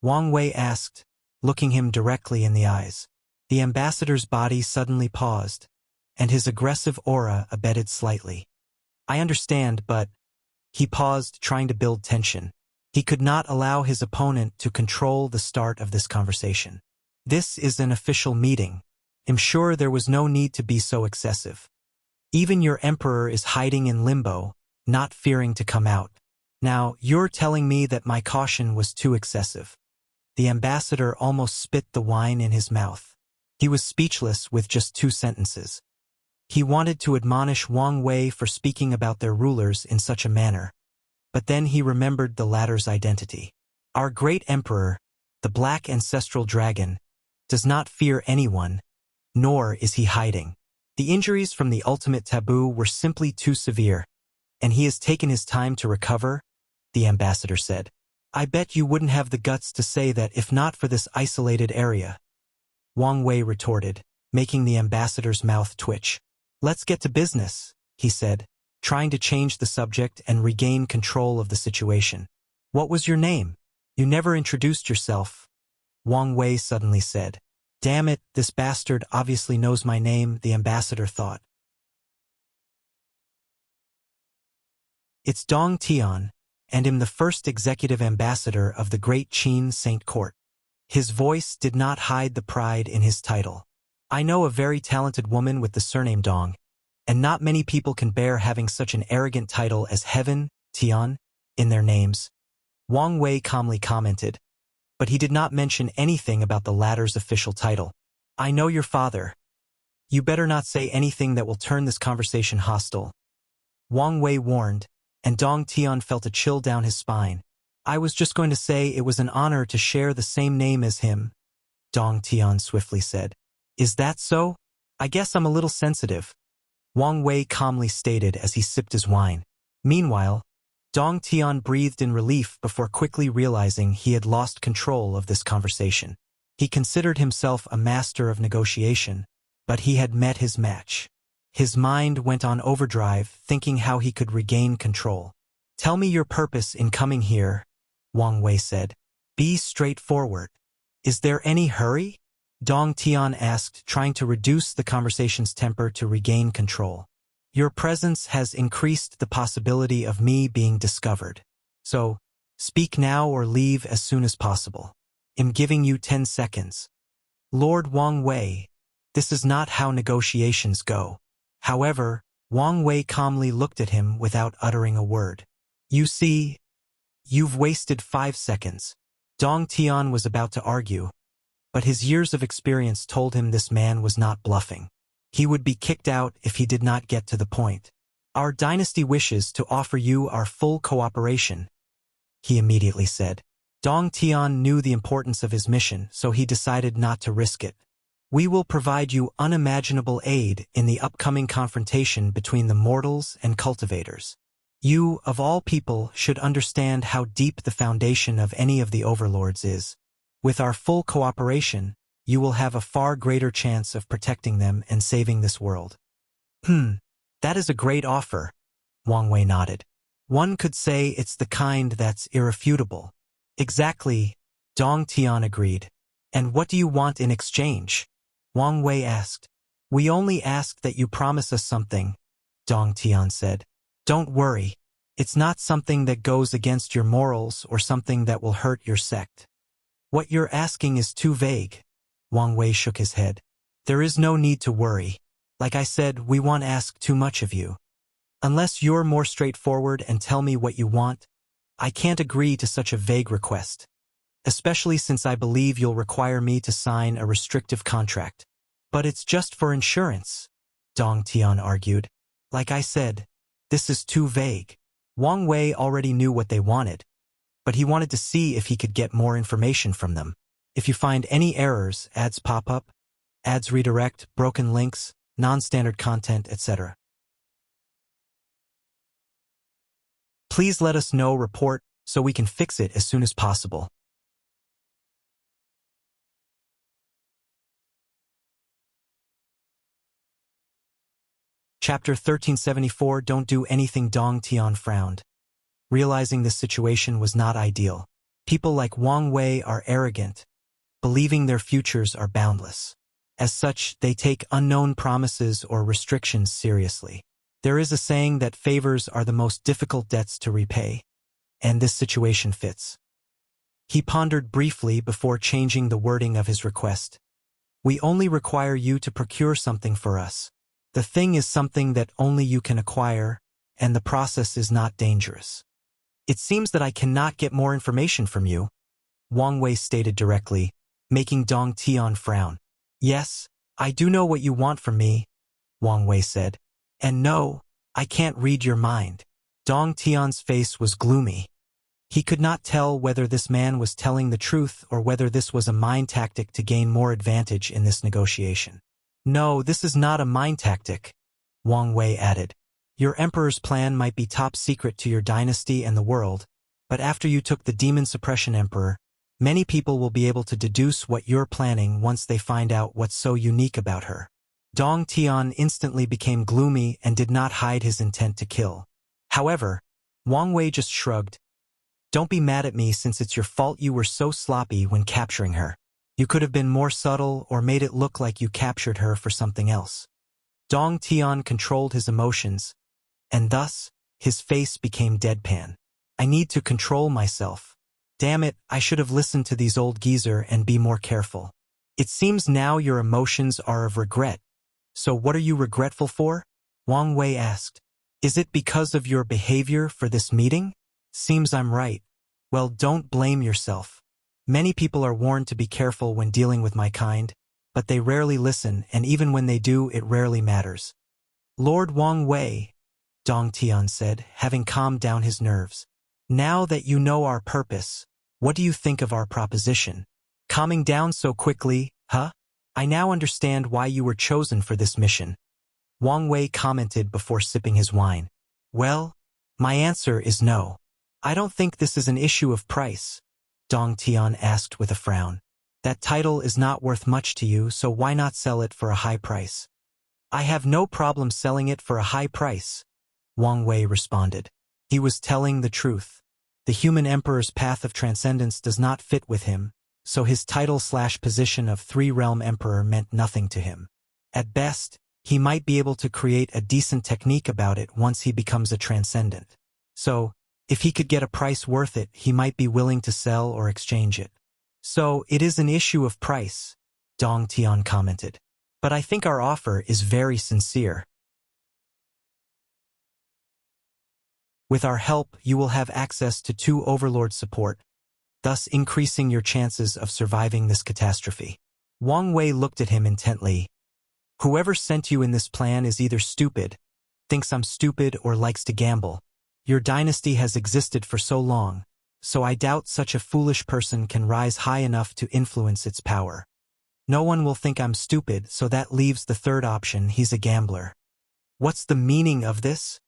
Wang Wei asked, looking him directly in the eyes. The ambassador's body suddenly paused, and his aggressive aura abated slightly. I understand, but... He paused, trying to build tension. He could not allow his opponent to control the start of this conversation. This is an official meeting. I'm sure there was no need to be so excessive. Even your emperor is hiding in limbo, not fearing to come out. Now, you're telling me that my caution was too excessive. The ambassador almost spit the wine in his mouth. He was speechless with just 2 sentences. He wanted to admonish Wang Wei for speaking about their rulers in such a manner. But then he remembered the latter's identity. Our great emperor, the Black Ancestral Dragon, does not fear anyone, nor is he hiding. The injuries from the ultimate taboo were simply too severe, and he has taken his time to recover, the ambassador said. I bet you wouldn't have the guts to say that if not for this isolated area. Wang Wei retorted, making the ambassador's mouth twitch. Let's get to business, he said, trying to change the subject and regain control of the situation. What was your name? You never introduced yourself, Wang Wei suddenly said. Damn it, this bastard obviously knows my name, the ambassador thought. It's Dong Tian, and I'm the first executive ambassador of the Great Qin Saint Court. His voice did not hide the pride in his title. I know a very talented woman with the surname Dong, and not many people can bear having such an arrogant title as Heaven, Tian, in their names. Wang Wei calmly commented, but he did not mention anything about the latter's official title. I know your father. You better not say anything that will turn this conversation hostile. Wang Wei warned, and Dong Tian felt a chill down his spine. I was just going to say it was an honor to share the same name as him, Dong Tian swiftly said. Is that so? I guess I'm a little sensitive, Wang Wei calmly stated as he sipped his wine. Meanwhile, Dong Tian breathed in relief before quickly realizing he had lost control of this conversation. He considered himself a master of negotiation, but he had met his match. His mind went on overdrive, thinking how he could regain control. Tell me your purpose in coming here, Wang Wei said. Be straightforward. Is there any hurry? Dong Tian asked, trying to reduce the conversation's temper to regain control. Your presence has increased the possibility of me being discovered. So, speak now or leave as soon as possible. I'm giving you 10 seconds. Lord Wang Wei, this is not how negotiations go. However, Wang Wei calmly looked at him without uttering a word. You see, you've wasted 5 seconds. Dong Tian was about to argue, but his years of experience told him this man was not bluffing. He would be kicked out if he did not get to the point. Our dynasty wishes to offer you our full cooperation, he immediately said. Dong Tian knew the importance of his mission, so he decided not to risk it. We will provide you unimaginable aid in the upcoming confrontation between the mortals and cultivators. You, of all people, should understand how deep the foundation of any of the overlords is. With our full cooperation, you will have a far greater chance of protecting them and saving this world. That is a great offer, Wang Wei nodded. One could say it's the kind that's irrefutable. Exactly, Dong Tian agreed. And what do you want in exchange? Wang Wei asked. We only ask that you promise us something, Dong Tian said. Don't worry, it's not something that goes against your morals or something that will hurt your sect. What you're asking is too vague. Wang Wei shook his head. There is no need to worry. Like I said, we won't ask too much of you. Unless you're more straightforward and tell me what you want, I can't agree to such a vague request. Especially since I believe you'll require me to sign a restrictive contract. But it's just for insurance, Dong Tian argued. Like I said, this is too vague. Wang Wei already knew what they wanted, but he wanted to see if he could get more information from them. If you find any errors, ads pop up, ads redirect, broken links, non-standard content, etc. Please let us know, report, so we can fix it as soon as possible. Chapter 1374. Don't do anything. Dong Tian frowned, realizing this situation was not ideal. People like Wang Wei are arrogant, believing their futures are boundless. As such, they take unknown promises or restrictions seriously. There is a saying that favors are the most difficult debts to repay, and this situation fits. He pondered briefly before changing the wording of his request. We only require you to procure something for us. The thing is something that only you can acquire, and the process is not dangerous. It seems that I cannot get more information from you, Wang Wei stated directly, making Dong Tian frown. Yes, I do know what you want from me, Wang Wei said. And no, I can't read your mind. Dong Tian's face was gloomy. He could not tell whether this man was telling the truth or whether this was a mind tactic to gain more advantage in this negotiation. No, this is not a mind tactic, Wang Wei added. Your emperor's plan might be top secret to your dynasty and the world, but after you took the demon suppression emperor, many people will be able to deduce what you're planning once they find out what's so unique about her. Dong Tian instantly became gloomy and did not hide his intent to kill. However, Wang Wei just shrugged. Don't be mad at me since it's your fault you were so sloppy when capturing her. You could have been more subtle or made it look like you captured her for something else. Dong Tian controlled his emotions, and thus, his face became deadpan. I need to control myself. Damn it, I should have listened to these old geezer and be more careful. It seems now your emotions are of regret. So what are you regretful for? Wang Wei asked. Is it because of your behavior for this meeting? Seems I'm right. Well, don't blame yourself. Many people are warned to be careful when dealing with my kind, but they rarely listen, and even when they do, it rarely matters. Lord Wang Wei, Dong Tian said, having calmed down his nerves. Now that you know our purpose, what do you think of our proposition? Calming down so quickly, huh? I now understand why you were chosen for this mission, Wang Wei commented before sipping his wine. Well, my answer is no. I don't think this is an issue of price, Dong Tian asked with a frown. That title is not worth much to you, so why not sell it for a high price? I have no problem selling it for a high price, Wang Wei responded. He was telling the truth. The human emperor's path of transcendence does not fit with him, so his title/position of three-realm emperor meant nothing to him. At best, he might be able to create a decent technique about it once he becomes a transcendent. So, if he could get a price worth it, he might be willing to sell or exchange it. So, it is an issue of price, Dong Tian commented. But I think our offer is very sincere. With our help, you will have access to 2 Overlord support, thus increasing your chances of surviving this catastrophe. Wang Wei looked at him intently. Whoever sent you in this plan is either stupid, thinks I'm stupid, or likes to gamble. Your dynasty has existed for so long, so I doubt such a foolish person can rise high enough to influence its power. No one will think I'm stupid, so that leaves the third option: he's a gambler. What's the meaning of this?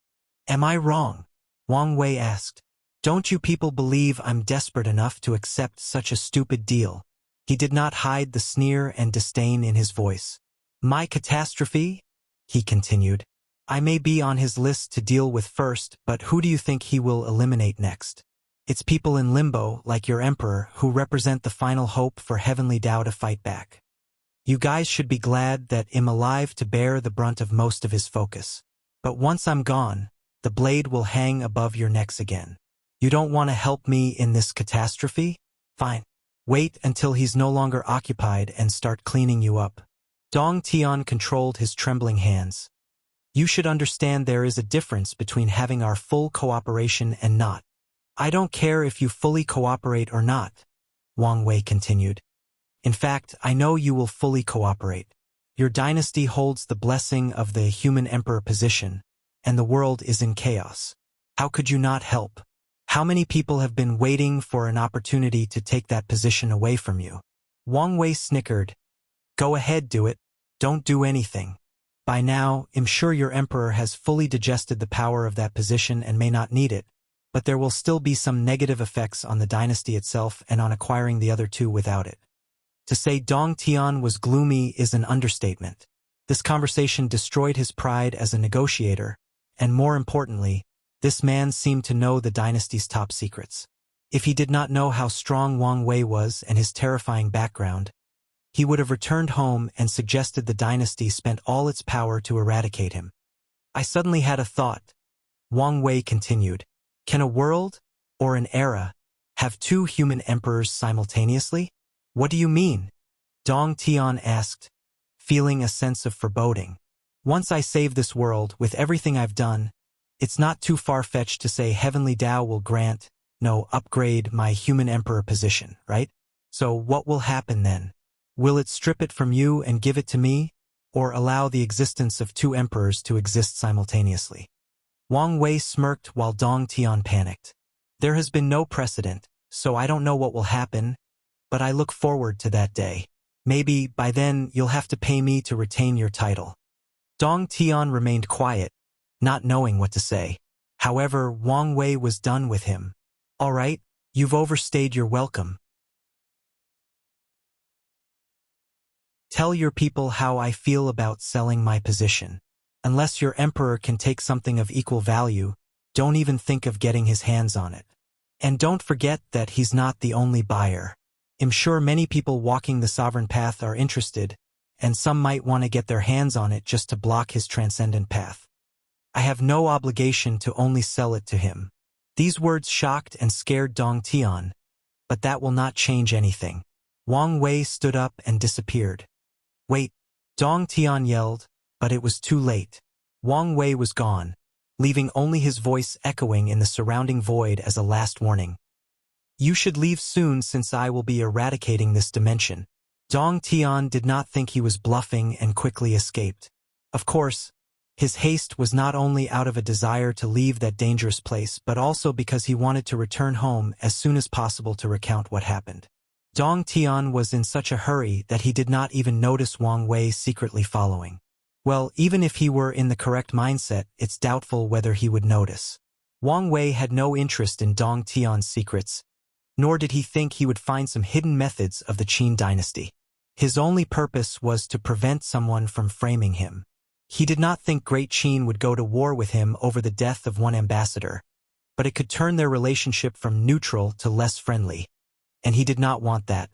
Am I wrong? Wang Wei asked. Don't you people believe I'm desperate enough to accept such a stupid deal? He did not hide the sneer and disdain in his voice. My catastrophe? He continued. I may be on his list to deal with first, but who do you think he will eliminate next? It's people in limbo, like your emperor, who represent the final hope for Heavenly Tao to fight back. You guys should be glad that I'm alive to bear the brunt of most of his focus. But once I'm gone, the blade will hang above your necks again. You don't want to help me in this catastrophe? Fine. Wait until he's no longer occupied and start cleaning you up. Dong Tian controlled his trembling hands. You should understand there is a difference between having our full cooperation and not. I don't care if you fully cooperate or not, Wang Wei continued. In fact, I know you will fully cooperate. Your dynasty holds the blessing of the human emperor position, and the world is in chaos. How could you not help? How many people have been waiting for an opportunity to take that position away from you? Wang Wei snickered. Go ahead, do it. Don't do anything. By now, I'm sure your emperor has fully digested the power of that position and may not need it, but there will still be some negative effects on the dynasty itself and on acquiring the other two without it. To say Dong Tian was gloomy is an understatement. This conversation destroyed his pride as a negotiator, and more importantly, this man seemed to know the dynasty's top secrets. If he did not know how strong Wang Wei was and his terrifying background, he would have returned home and suggested the dynasty spent all its power to eradicate him. I suddenly had a thought. Wang Wei continued. Can a world, or an era, have two human emperors simultaneously? What do you mean? Dong Tian asked, feeling a sense of foreboding. Once I save this world with everything I've done, it's not too far-fetched to say Heavenly Tao will upgrade my human emperor position, right? So what will happen then? Will it strip it from you and give it to me, or allow the existence of two emperors to exist simultaneously? Wang Wei smirked while Dong Tian panicked. There has been no precedent, so I don't know what will happen, but I look forward to that day. Maybe by then you'll have to pay me to retain your title. Dong Tian remained quiet, not knowing what to say. However, Wang Wei was done with him. All right, you've overstayed your welcome. Tell your people how I feel about selling my position. Unless your emperor can take something of equal value, don't even think of getting his hands on it. And don't forget that he's not the only buyer. I'm sure many people walking the sovereign path are interested, and some might want to get their hands on it just to block his transcendent path. I have no obligation to only sell it to him. These words shocked and scared Dong Tian, but that will not change anything. Wang Wei stood up and disappeared. Wait, Dong Tian yelled, but it was too late. Wang Wei was gone, leaving only his voice echoing in the surrounding void as a last warning. You should leave soon since I will be eradicating this dimension. Dong Tian did not think he was bluffing and quickly escaped. Of course, his haste was not only out of a desire to leave that dangerous place but also because he wanted to return home as soon as possible to recount what happened. Dong Tian was in such a hurry that he did not even notice Wang Wei secretly following. Well, even if he were in the correct mindset, it's doubtful whether he would notice. Wang Wei had no interest in Dong Tian's secrets, nor did he think he would find some hidden methods of the Qin dynasty. His only purpose was to prevent someone from framing him. He did not think Great Qin would go to war with him over the death of one ambassador, but it could turn their relationship from neutral to less friendly. And he did not want that,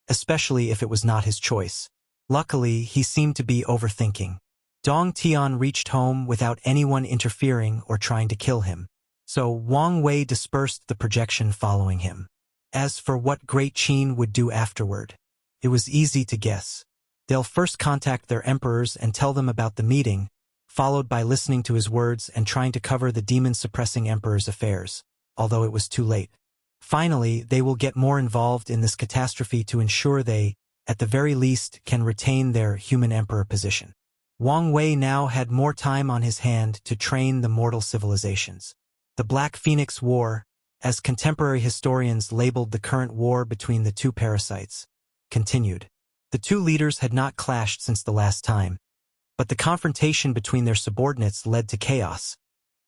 especially if it was not his choice. Luckily, he seemed to be overthinking. Dong Tian reached home without anyone interfering or trying to kill him, so Wang Wei dispersed the projection following him. As for what Great Qin would do afterward, it was easy to guess. They'll first contact their emperors and tell them about the meeting, followed by listening to his words and trying to cover the demon-suppressing emperor's affairs, although it was too late. Finally, they will get more involved in this catastrophe to ensure they, at the very least, can retain their human emperor position. Wang Wei now had more time on his hand to train the mortal civilizations. The Black Phoenix War, as contemporary historians labeled the current war between the two parasites, continued. The two leaders had not clashed since the last time, but the confrontation between their subordinates led to chaos,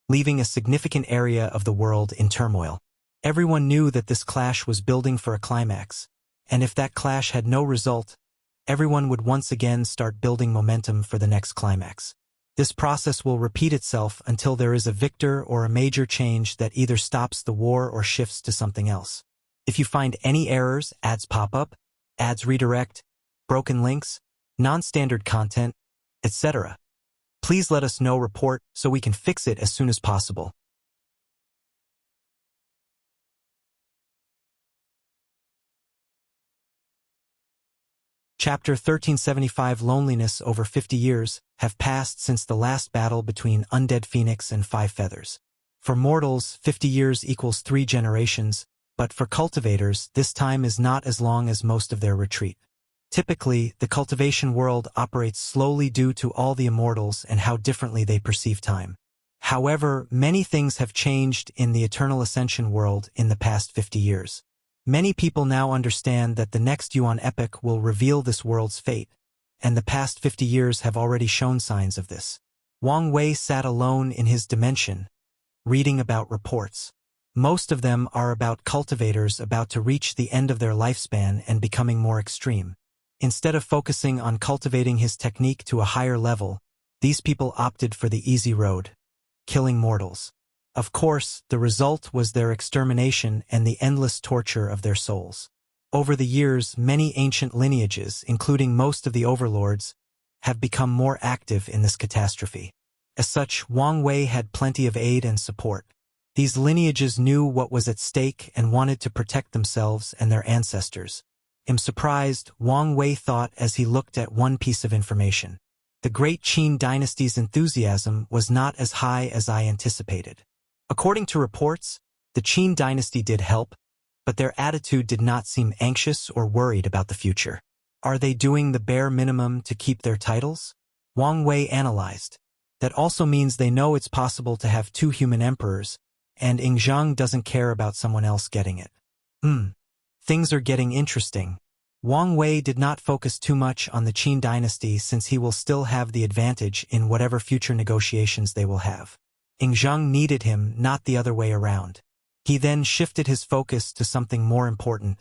leaving a significant area of the world in turmoil. Everyone knew that this clash was building for a climax, and if that clash had no result, everyone would once again start building momentum for the next climax. This process will repeat itself until there is a victor or a major change that either stops the war or shifts to something else. If you find any errors, ads pop up, ads redirect, broken links, non-standard content, etc., please let us know. Report so we can fix it as soon as possible. Chapter 1375 Loneliness. Over 50 years have passed since the last battle between Undead Phoenix and Five Feathers. For mortals, 50 years equals 3 generations, but for cultivators, this time is not as long as most of their retreat. Typically, the cultivation world operates slowly due to all the immortals and how differently they perceive time. However, many things have changed in the Eternal Ascension world in the past 50 years. Many people now understand that the next Yuan epic will reveal this world's fate, and the past 50 years have already shown signs of this. Wang Wei sat alone in his dimension, reading about reports. Most of them are about cultivators about to reach the end of their lifespan and becoming more extreme. Instead of focusing on cultivating his technique to a higher level, these people opted for the easy road, killing mortals. Of course, the result was their extermination and the endless torture of their souls. Over the years, many ancient lineages, including most of the Overlords, have become more active in this catastrophe. As such, Wang Wei had plenty of aid and support. These lineages knew what was at stake and wanted to protect themselves and their ancestors. I'm surprised, Wang Wei thought as he looked at one piece of information. The Great Qin dynasty's enthusiasm was not as high as I anticipated. According to reports, the Qin dynasty did help, but their attitude did not seem anxious or worried about the future. Are they doing the bare minimum to keep their titles? Wang Wei analyzed. That also means they know it's possible to have two human emperors, and Yingzhang doesn't care about someone else getting it. Things are getting interesting. Wang Wei did not focus too much on the Qin dynasty since he will still have the advantage in whatever future negotiations they will have. Yingzhang needed him, not the other way around. He then shifted his focus to something more important,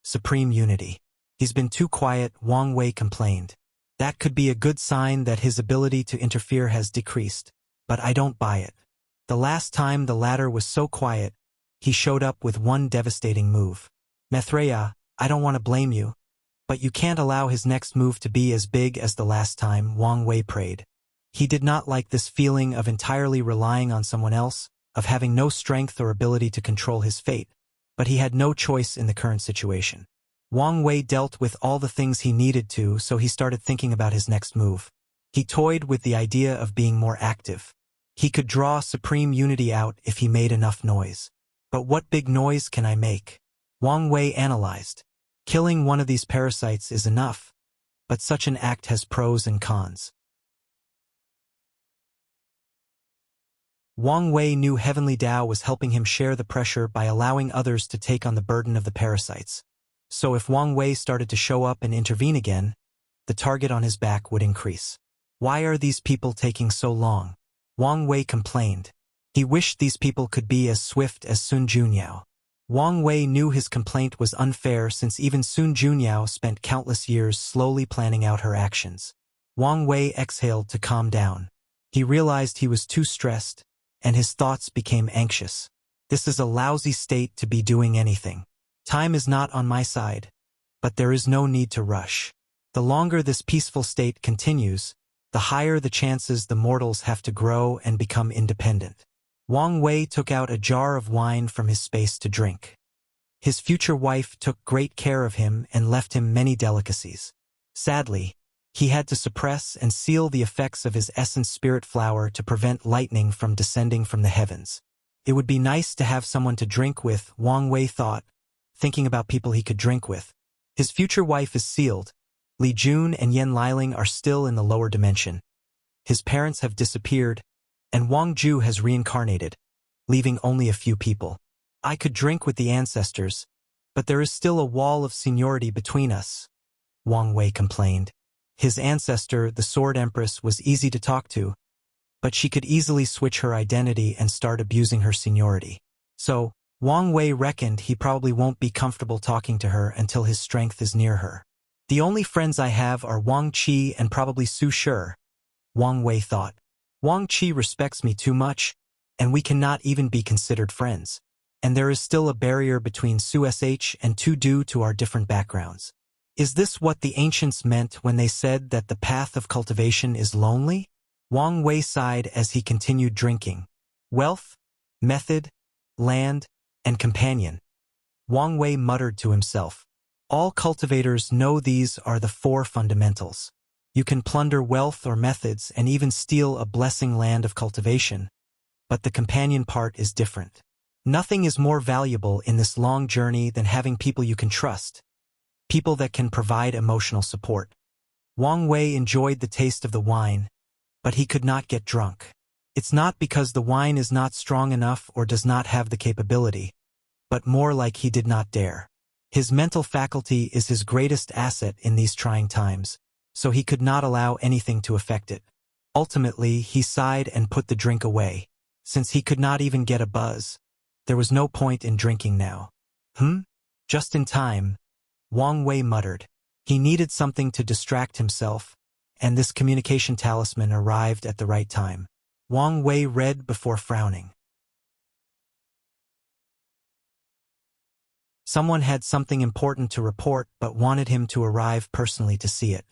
supreme unity. He's been too quiet, Wang Wei complained. That could be a good sign that his ability to interfere has decreased, but I don't buy it. The last time the latter was so quiet, he showed up with one devastating move. Maitreya, I don't want to blame you, but you can't allow his next move to be as big as the last time, Wang Wei prayed. He did not like this feeling of entirely relying on someone else, of having no strength or ability to control his fate, but he had no choice in the current situation. Wang Wei dealt with all the things he needed to, so he started thinking about his next move. He toyed with the idea of being more active. He could draw supreme unity out if he made enough noise. But what big noise can I make? Wang Wei analyzed. Killing one of these parasites is enough, but such an act has pros and cons. Wang Wei knew Heavenly Tao was helping him share the pressure by allowing others to take on the burden of the parasites. So if Wang Wei started to show up and intervene again, the target on his back would increase. Why are these people taking so long? Wang Wei complained. He wished these people could be as swift as Sun Junyao. Wang Wei knew his complaint was unfair since even Sun Junyao spent countless years slowly planning out her actions. Wang Wei exhaled to calm down. He realized he was too stressed, and his thoughts became anxious. This is a lousy state to be doing anything. Time is not on my side, but there is no need to rush. The longer this peaceful state continues, the higher the chances the mortals have to grow and become independent. Wang Wei took out a jar of wine from his space to drink. His future wife took great care of him and left him many delicacies. Sadly, he had to suppress and seal the effects of his essence spirit flower to prevent lightning from descending from the heavens. It would be nice to have someone to drink with, Wang Wei thought, thinking about people he could drink with. His future wife is sealed. Li Jun and Yan Liling are still in the lower dimension. His parents have disappeared, and Wang Ju has reincarnated, leaving only a few people. I could drink with the ancestors, but there is still a wall of seniority between us, Wang Wei complained. His ancestor, the Sword Empress, was easy to talk to, but she could easily switch her identity and start abusing her seniority. So, Wang Wei reckoned he probably won't be comfortable talking to her until his strength is near her. The only friends I have are Wang Qi and probably Shu Shu, Wang Wei thought. Wang Qi respects me too much, and we cannot even be considered friends. And there is still a barrier between Su Sh and Tu due to our different backgrounds. Is this what the ancients meant when they said that the path of cultivation is lonely? Wang Wei sighed as he continued drinking. Wealth, method, land, and companion. Wang Wei muttered to himself. All cultivators know these are the four fundamentals. You can plunder wealth or methods and even steal a blessing land of cultivation, but the companion part is different. Nothing is more valuable in this long journey than having people you can trust, people that can provide emotional support. Wang Wei enjoyed the taste of the wine, but he could not get drunk. It's not because the wine is not strong enough or does not have the capability, but more like he did not dare. His mental faculty is his greatest asset in these trying times, so he could not allow anything to affect it. Ultimately, he sighed and put the drink away. Since he could not even get a buzz, there was no point in drinking now. Just in time, Wang Wei muttered. He needed something to distract himself, and this communication talisman arrived at the right time. Wang Wei read before frowning. Someone had something important to report but wanted him to arrive personally to see it.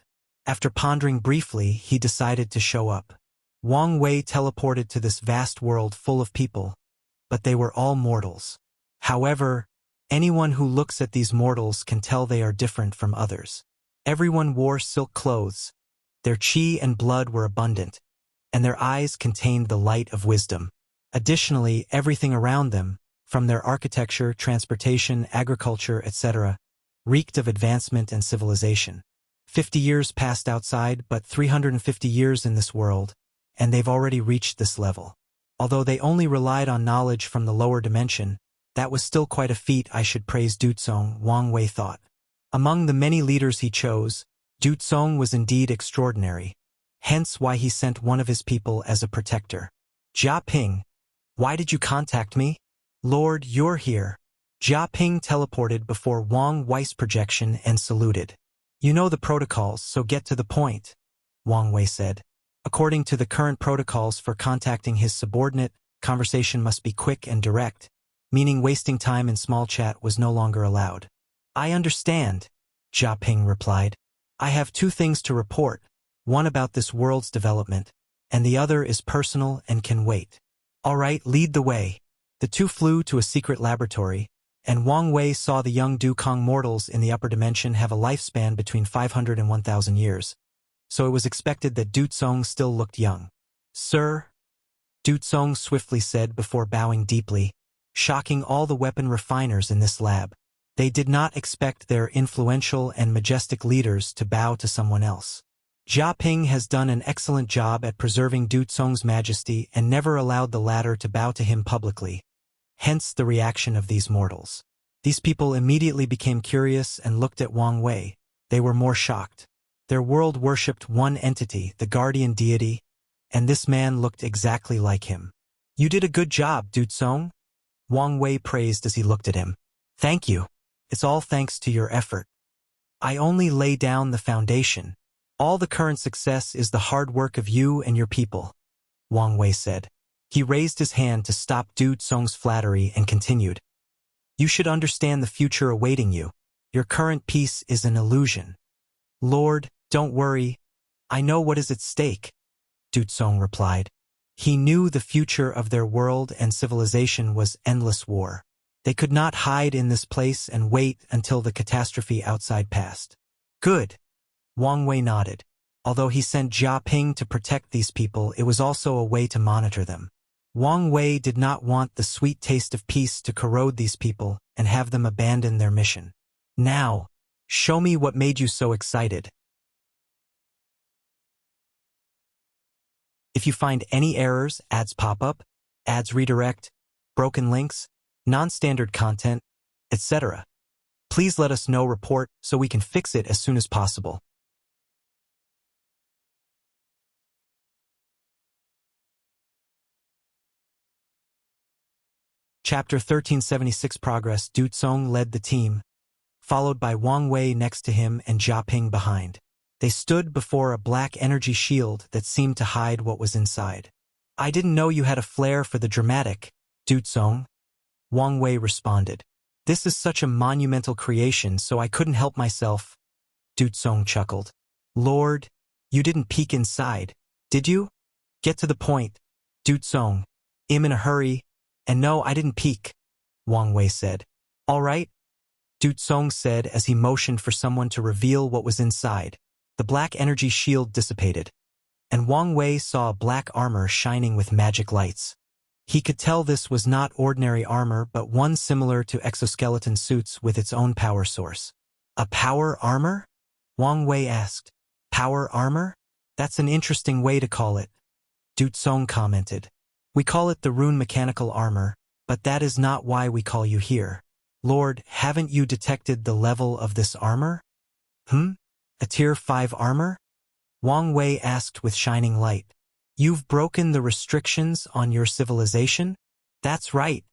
After pondering briefly, he decided to show up. Wang Wei teleported to this vast world full of people, but they were all mortals. However, anyone who looks at these mortals can tell they are different from others. Everyone wore silk clothes, their qi and blood were abundant, and their eyes contained the light of wisdom. Additionally, everything around them, from their architecture, transportation, agriculture, etc., reeked of advancement and civilization. 50 years passed outside, but 350 years in this world, and they've already reached this level. Although they only relied on knowledge from the lower dimension, that was still quite a feat. I should praise Duzong, Wang Wei thought. Among the many leaders he chose, Duzong was indeed extraordinary, hence why he sent one of his people as a protector. Jia Ping, why did you contact me? Lord, you're here. Jia Ping teleported before Wang Wei's projection and saluted. You know the protocols, so get to the point, Wang Wei said. According to the current protocols for contacting his subordinate, conversation must be quick and direct, meaning wasting time in small chat was no longer allowed. I understand, Jia Ping replied. I have two things to report, one about this world's development, and the other is personal and can wait. All right, lead the way. The two flew to a secret laboratory, and Wang Wei saw the young Dukong mortals in the upper dimension have a lifespan between 500 and 1,000 years, so it was expected that Duzong still looked young. Sir, Duzong swiftly said before bowing deeply, shocking all the weapon refiners in this lab. They did not expect their influential and majestic leaders to bow to someone else. Jia Ping has done an excellent job at preserving Duzong's majesty and never allowed the latter to bow to him publicly. Hence the reaction of these mortals. These people immediately became curious and looked at Wang Wei. They were more shocked. Their world worshipped one entity, the guardian deity, and this man looked exactly like him. You did a good job, Duzong, Wang Wei praised as he looked at him. Thank you. It's all thanks to your effort. I only lay down the foundation. All the current success is the hard work of you and your people, Wang Wei said. He raised his hand to stop Duzong's flattery and continued. You should understand the future awaiting you. Your current peace is an illusion. Lord, don't worry. I know what is at stake, Duzong replied. He knew the future of their world and civilization was endless war. They could not hide in this place and wait until the catastrophe outside passed. Good. Wang Wei nodded. Although he sent Jia Ping to protect these people, it was also a way to monitor them. Wang Wei did not want the sweet taste of peace to corrode these people and have them abandon their mission. Now, show me what made you so excited. If you find any errors, ads pop up, ads redirect, broken links, non-standard content, etc., please let us know. Report so we can fix it as soon as possible. Chapter 1376 Progress. Duzong led the team, followed by Wang Wei next to him and Jia Ping behind. They stood before a black energy shield that seemed to hide what was inside. I didn't know you had a flair for the dramatic, Duzong, Wang Wei responded. This is such a monumental creation, so I couldn't help myself, Duzong chuckled. Lord, you didn't peek inside, did you? Get to the point, Duzong. I'm in a hurry. And no, I didn't peek, Wang Wei said. All right, Duzong said as he motioned for someone to reveal what was inside. The black energy shield dissipated, and Wang Wei saw a black armor shining with magic lights. He could tell this was not ordinary armor but one similar to exoskeleton suits with its own power source. A power armor? Wang Wei asked. Power armor? That's an interesting way to call it, Duzong commented. We call it the rune mechanical armor, but that is not why we call you here. Lord, haven't you detected the level of this armor? A tier 5 armor? Wang Wei asked with shining light. You've broken the restrictions on your civilization? That's right.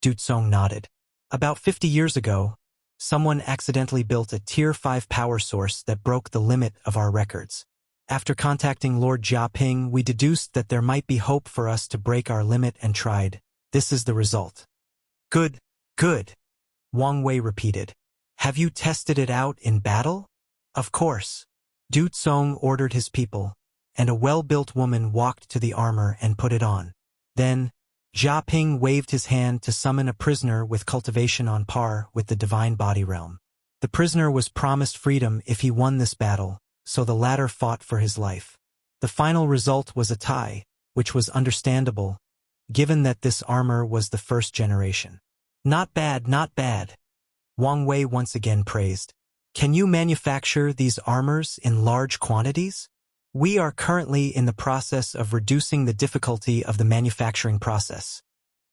Du Tsong nodded. About 50 years ago, someone accidentally built a tier 5 power source that broke the limit of our records. After contacting Lord Jiaping, we deduced that there might be hope for us to break our limit and tried. This is the result. Good, good, Wang Wei repeated. Have you tested it out in battle? Of course. Du Tsong ordered his people, and a well-built woman walked to the armor and put it on. Then, Jiaping waved his hand to summon a prisoner with cultivation on par with the divine body realm. The prisoner was promised freedom if he won this battle, so the latter fought for his life. The final result was a tie, which was understandable, given that this armor was the first generation. Not bad, not bad. Wang Wei once again praised. Can you manufacture these armors in large quantities? We are currently in the process of reducing the difficulty of the manufacturing process,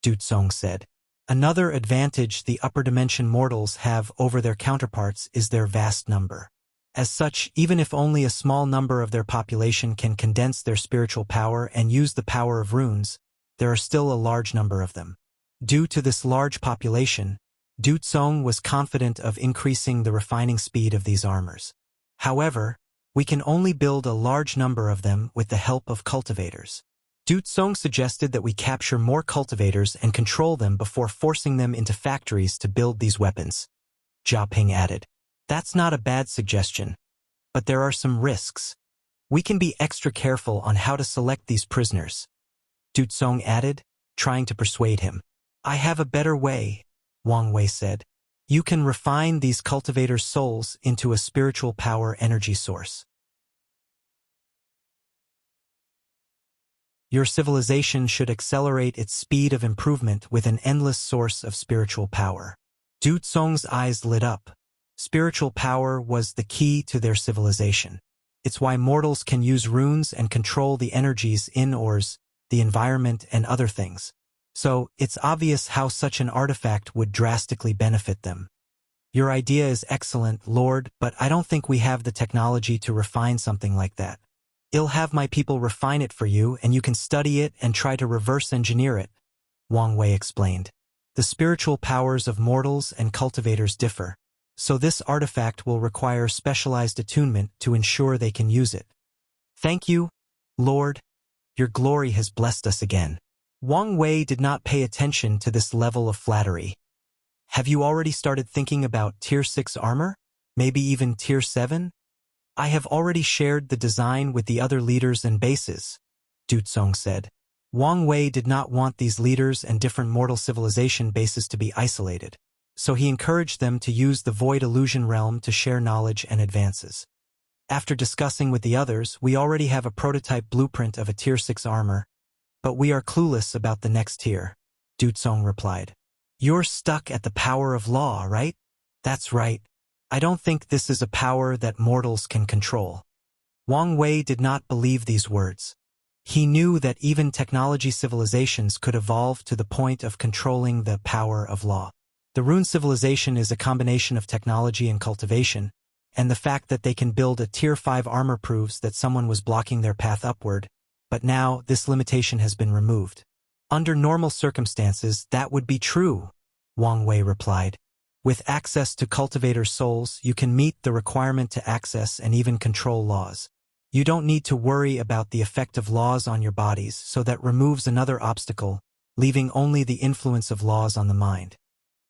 Du Tsong said. Another advantage the upper dimension mortals have over their counterparts is their vast number. As such, even if only a small number of their population can condense their spiritual power and use the power of runes, there are still a large number of them. Due to this large population, Du Tsong was confident of increasing the refining speed of these armors. However, we can only build a large number of them with the help of cultivators. Du Tsong suggested that we capture more cultivators and control them before forcing them into factories to build these weapons. Jiaping added. That's not a bad suggestion, but there are some risks. We can be extra careful on how to select these prisoners. Du Tsong added, trying to persuade him. I have a better way, Wang Wei said. You can refine these cultivators' souls into a spiritual power energy source. Your civilization should accelerate its speed of improvement with an endless source of spiritual power. Du Tsong's eyes lit up. Spiritual power was the key to their civilization. It's why mortals can use runes and control the energies in ores, the environment, and other things. So, it's obvious how such an artifact would drastically benefit them. Your idea is excellent, Lord, but I don't think we have the technology to refine something like that. I'll have my people refine it for you and you can study it and try to reverse engineer it, Wang Wei explained. The spiritual powers of mortals and cultivators differ, so this artifact will require specialized attunement to ensure they can use it. Thank you, Lord. Your glory has blessed us again. Wang Wei did not pay attention to this level of flattery. Have you already started thinking about Tier 6 armor? Maybe even Tier 7? I have already shared the design with the other leaders and bases, Du Tsong said. Wang Wei did not want these leaders and different mortal civilization bases to be isolated, so he encouraged them to use the Void Illusion realm to share knowledge and advances. After discussing with the others, we already have a prototype blueprint of a Tier 6 armor, but we are clueless about the next tier, Du Tsong replied. You're stuck at the power of law, right? That's right. I don't think this is a power that mortals can control. Wang Wei did not believe these words. He knew that even technology civilizations could evolve to the point of controlling the power of law. The Rune civilization is a combination of technology and cultivation, and the fact that they can build a Tier 5 armor proves that someone was blocking their path upward, but now this limitation has been removed. Under normal circumstances, that would be true, Wang Wei replied. With access to cultivator souls, you can meet the requirement to access and even control laws. You don't need to worry about the effect of laws on your bodies, so that removes another obstacle, leaving only the influence of laws on the mind.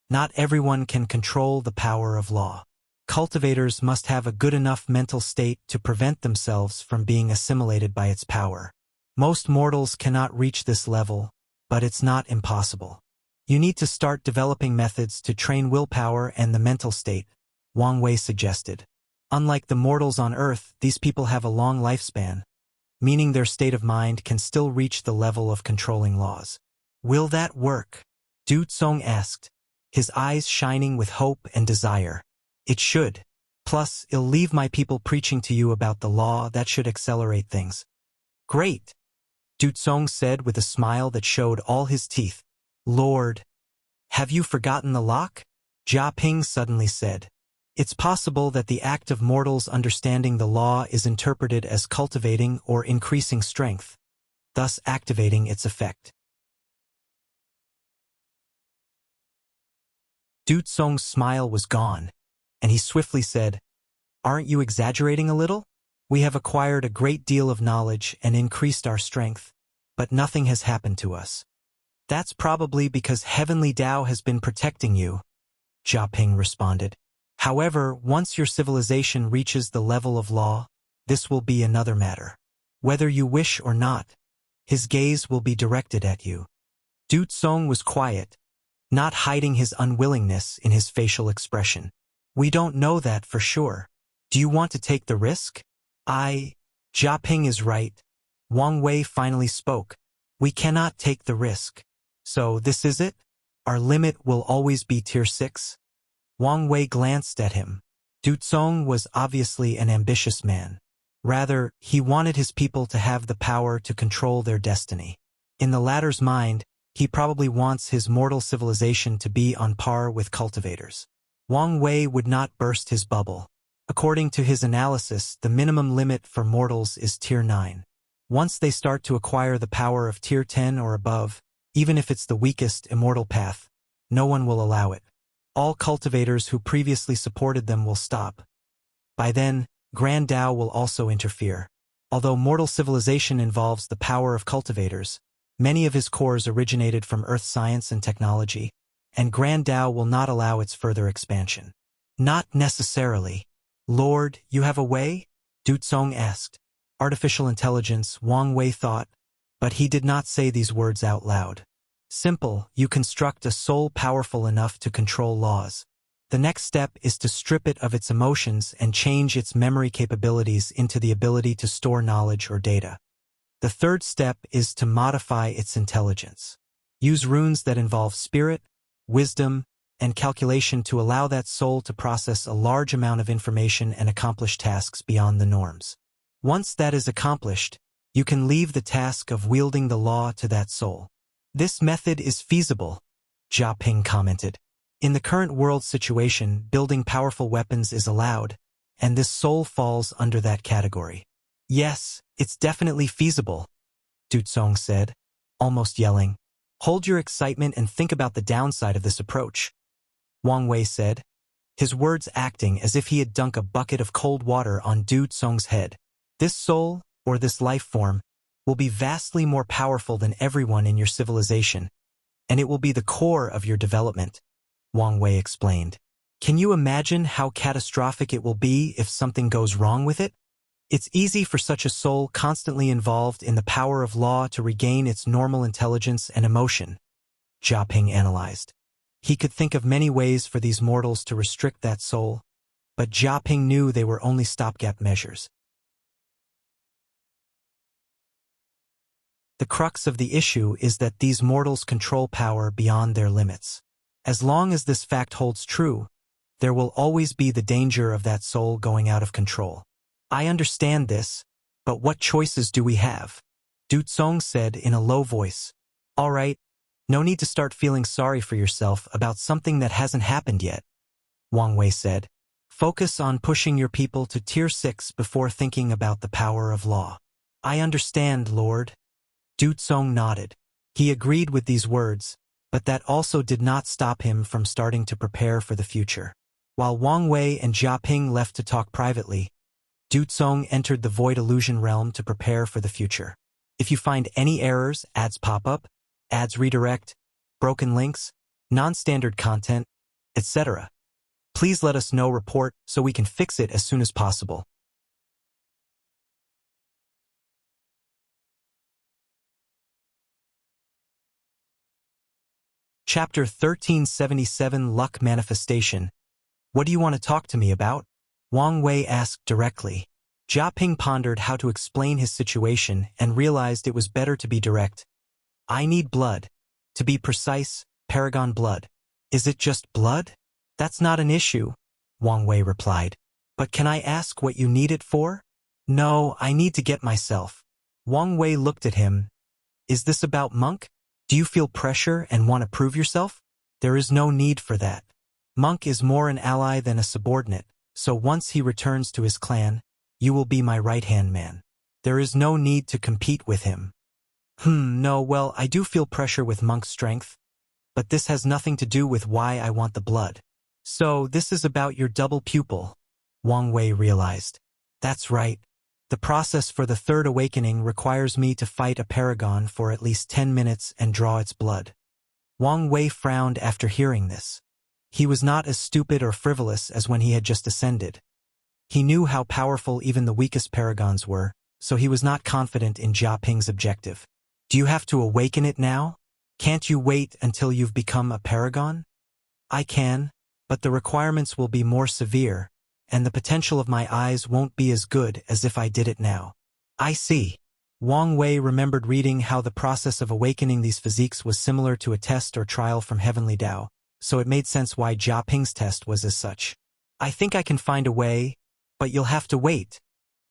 Not everyone can control the power of law. Cultivators must have a good enough mental state to prevent themselves from being assimilated by its power. Most mortals cannot reach this level, but it's not impossible. You need to start developing methods to train willpower and the mental state, Wang Wei suggested. Unlike the mortals on Earth, these people have a long lifespan, meaning their state of mind can still reach the level of controlling laws. Will that work? Du Tsong asked, his eyes shining with hope and desire. It should. Plus, I'll leave my people preaching to you about the law. That should accelerate things. Great, Du Tsong said with a smile that showed all his teeth. Lord, have you forgotten the lock? Jia Ping suddenly said. It's possible that the act of mortals understanding the law is interpreted as cultivating or increasing strength, thus activating its effect. Du Tsong's smile was gone, and he swiftly said, Aren't you exaggerating a little? We have acquired a great deal of knowledge and increased our strength, but nothing has happened to us. That's probably because Heavenly Tao has been protecting you, Jia Ping responded. However, once your civilization reaches the level of law, this will be another matter. Whether you wish or not, his gaze will be directed at you. Du Tsong was quiet, not hiding his unwillingness in his facial expression. We don't know that for sure. Do you want to take the risk? Jia Ping is right. Wang Wei finally spoke. We cannot take the risk. So this is it? Our limit will always be tier 6? Wang Wei glanced at him. Du Tsong was obviously an ambitious man. Rather, he wanted his people to have the power to control their destiny. In the latter's mind, he probably wants his mortal civilization to be on par with cultivators. Wang Wei would not burst his bubble. According to his analysis, the minimum limit for mortals is tier 9. Once they start to acquire the power of tier 10 or above, even if it's the weakest immortal path, no one will allow it. All cultivators who previously supported them will stop. By then, Grand Tao will also interfere. Although mortal civilization involves the power of cultivators, many of his cores originated from earth science and technology, and Grand Tao will not allow its further expansion. Not necessarily. Lord, you have a way? Du Tsong asked. Artificial intelligence, Wang Wei thought, but he did not say these words out loud. Simple, you construct a soul powerful enough to control laws. The next step is to strip it of its emotions and change its memory capabilities into the ability to store knowledge or data. The third step is to modify its intelligence. Use runes that involve spirit, wisdom, and calculation to allow that soul to process a large amount of information and accomplish tasks beyond the norms. Once that is accomplished, you can leave the task of wielding the law to that soul. This method is feasible, Jia Ping commented. In the current world situation, building powerful weapons is allowed, and this soul falls under that category. Yes, it's definitely feasible, Du Tsong said, almost yelling. Hold your excitement and think about the downside of this approach, Wang Wei said, his words acting as if he had dunked a bucket of cold water on Du Tsong's head. This soul, or this life form, will be vastly more powerful than everyone in your civilization, and it will be the core of your development, Wang Wei explained. Can you imagine how catastrophic it will be if something goes wrong with it? It's easy for such a soul constantly involved in the power of law to regain its normal intelligence and emotion, Jia Ping analyzed. He could think of many ways for these mortals to restrict that soul, but Jia Ping knew they were only stopgap measures. The crux of the issue is that these mortals control power beyond their limits. As long as this fact holds true, there will always be the danger of that soul going out of control. I understand this, but what choices do we have? Du Tsong said in a low voice. All right, no need to start feeling sorry for yourself about something that hasn't happened yet, Wang Wei said. Focus on pushing your people to tier 6 before thinking about the power of law. I understand, Lord. Du Tsong nodded. He agreed with these words, but that also did not stop him from starting to prepare for the future. While Wang Wei and Jia Ping left to talk privately, Du Tsong entered the Void Illusion realm to prepare for the future. If you find any errors, ads pop up, ads redirect, broken links, non-standard content, etc., please let us know report so we can fix it as soon as possible. Chapter 1377 Luck Manifestation. What do you want to talk to me about? Wang Wei asked directly. Jia Ping pondered how to explain his situation and realized it was better to be direct. I need blood. To be precise, Paragon blood. Is it just blood? That's not an issue, Wang Wei replied. But can I ask what you need it for? No, I need to get myself. Wang Wei looked at him. Is this about Monk? Do you feel pressure and want to prove yourself? There is no need for that. Monk is more an ally than a subordinate, so once he returns to his clan, you will be my right-hand man. There is no need to compete with him. No, well, I do feel pressure with Monk's strength, but this has nothing to do with why I want the blood. So, this is about your double pupil, Wang Wei realized. That's right. The process for the third awakening requires me to fight a paragon for at least 10 minutes and draw its blood. Wang Wei frowned after hearing this. He was not as stupid or frivolous as when he had just ascended. He knew how powerful even the weakest paragons were, so he was not confident in Jia Ping's objective. Do you have to awaken it now? Can't you wait until you've become a paragon? I can, but the requirements will be more severe, and the potential of my eyes won't be as good as if I did it now. I see. Wang Wei remembered reading how the process of awakening these physiques was similar to a test or trial from Heavenly Tao, so it made sense why Jia Ping's test was as such. I think I can find a way, but you'll have to wait,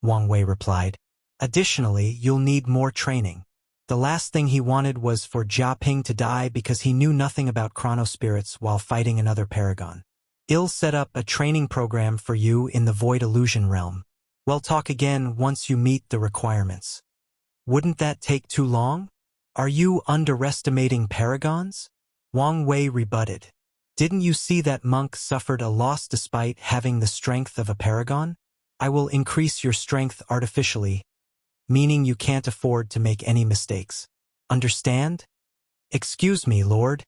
Wang Wei replied. Additionally, you'll need more training. The last thing he wanted was for Jia Ping to die because he knew nothing about chronospirits while fighting another paragon. I'll set up a training program for you in the Void Illusion realm. We'll talk again once you meet the requirements. Wouldn't that take too long? Are you underestimating paragons? Wang Wei rebutted. Didn't you see that Monk suffered a loss despite having the strength of a paragon? I will increase your strength artificially, meaning you can't afford to make any mistakes. Understand? Excuse me, Lord.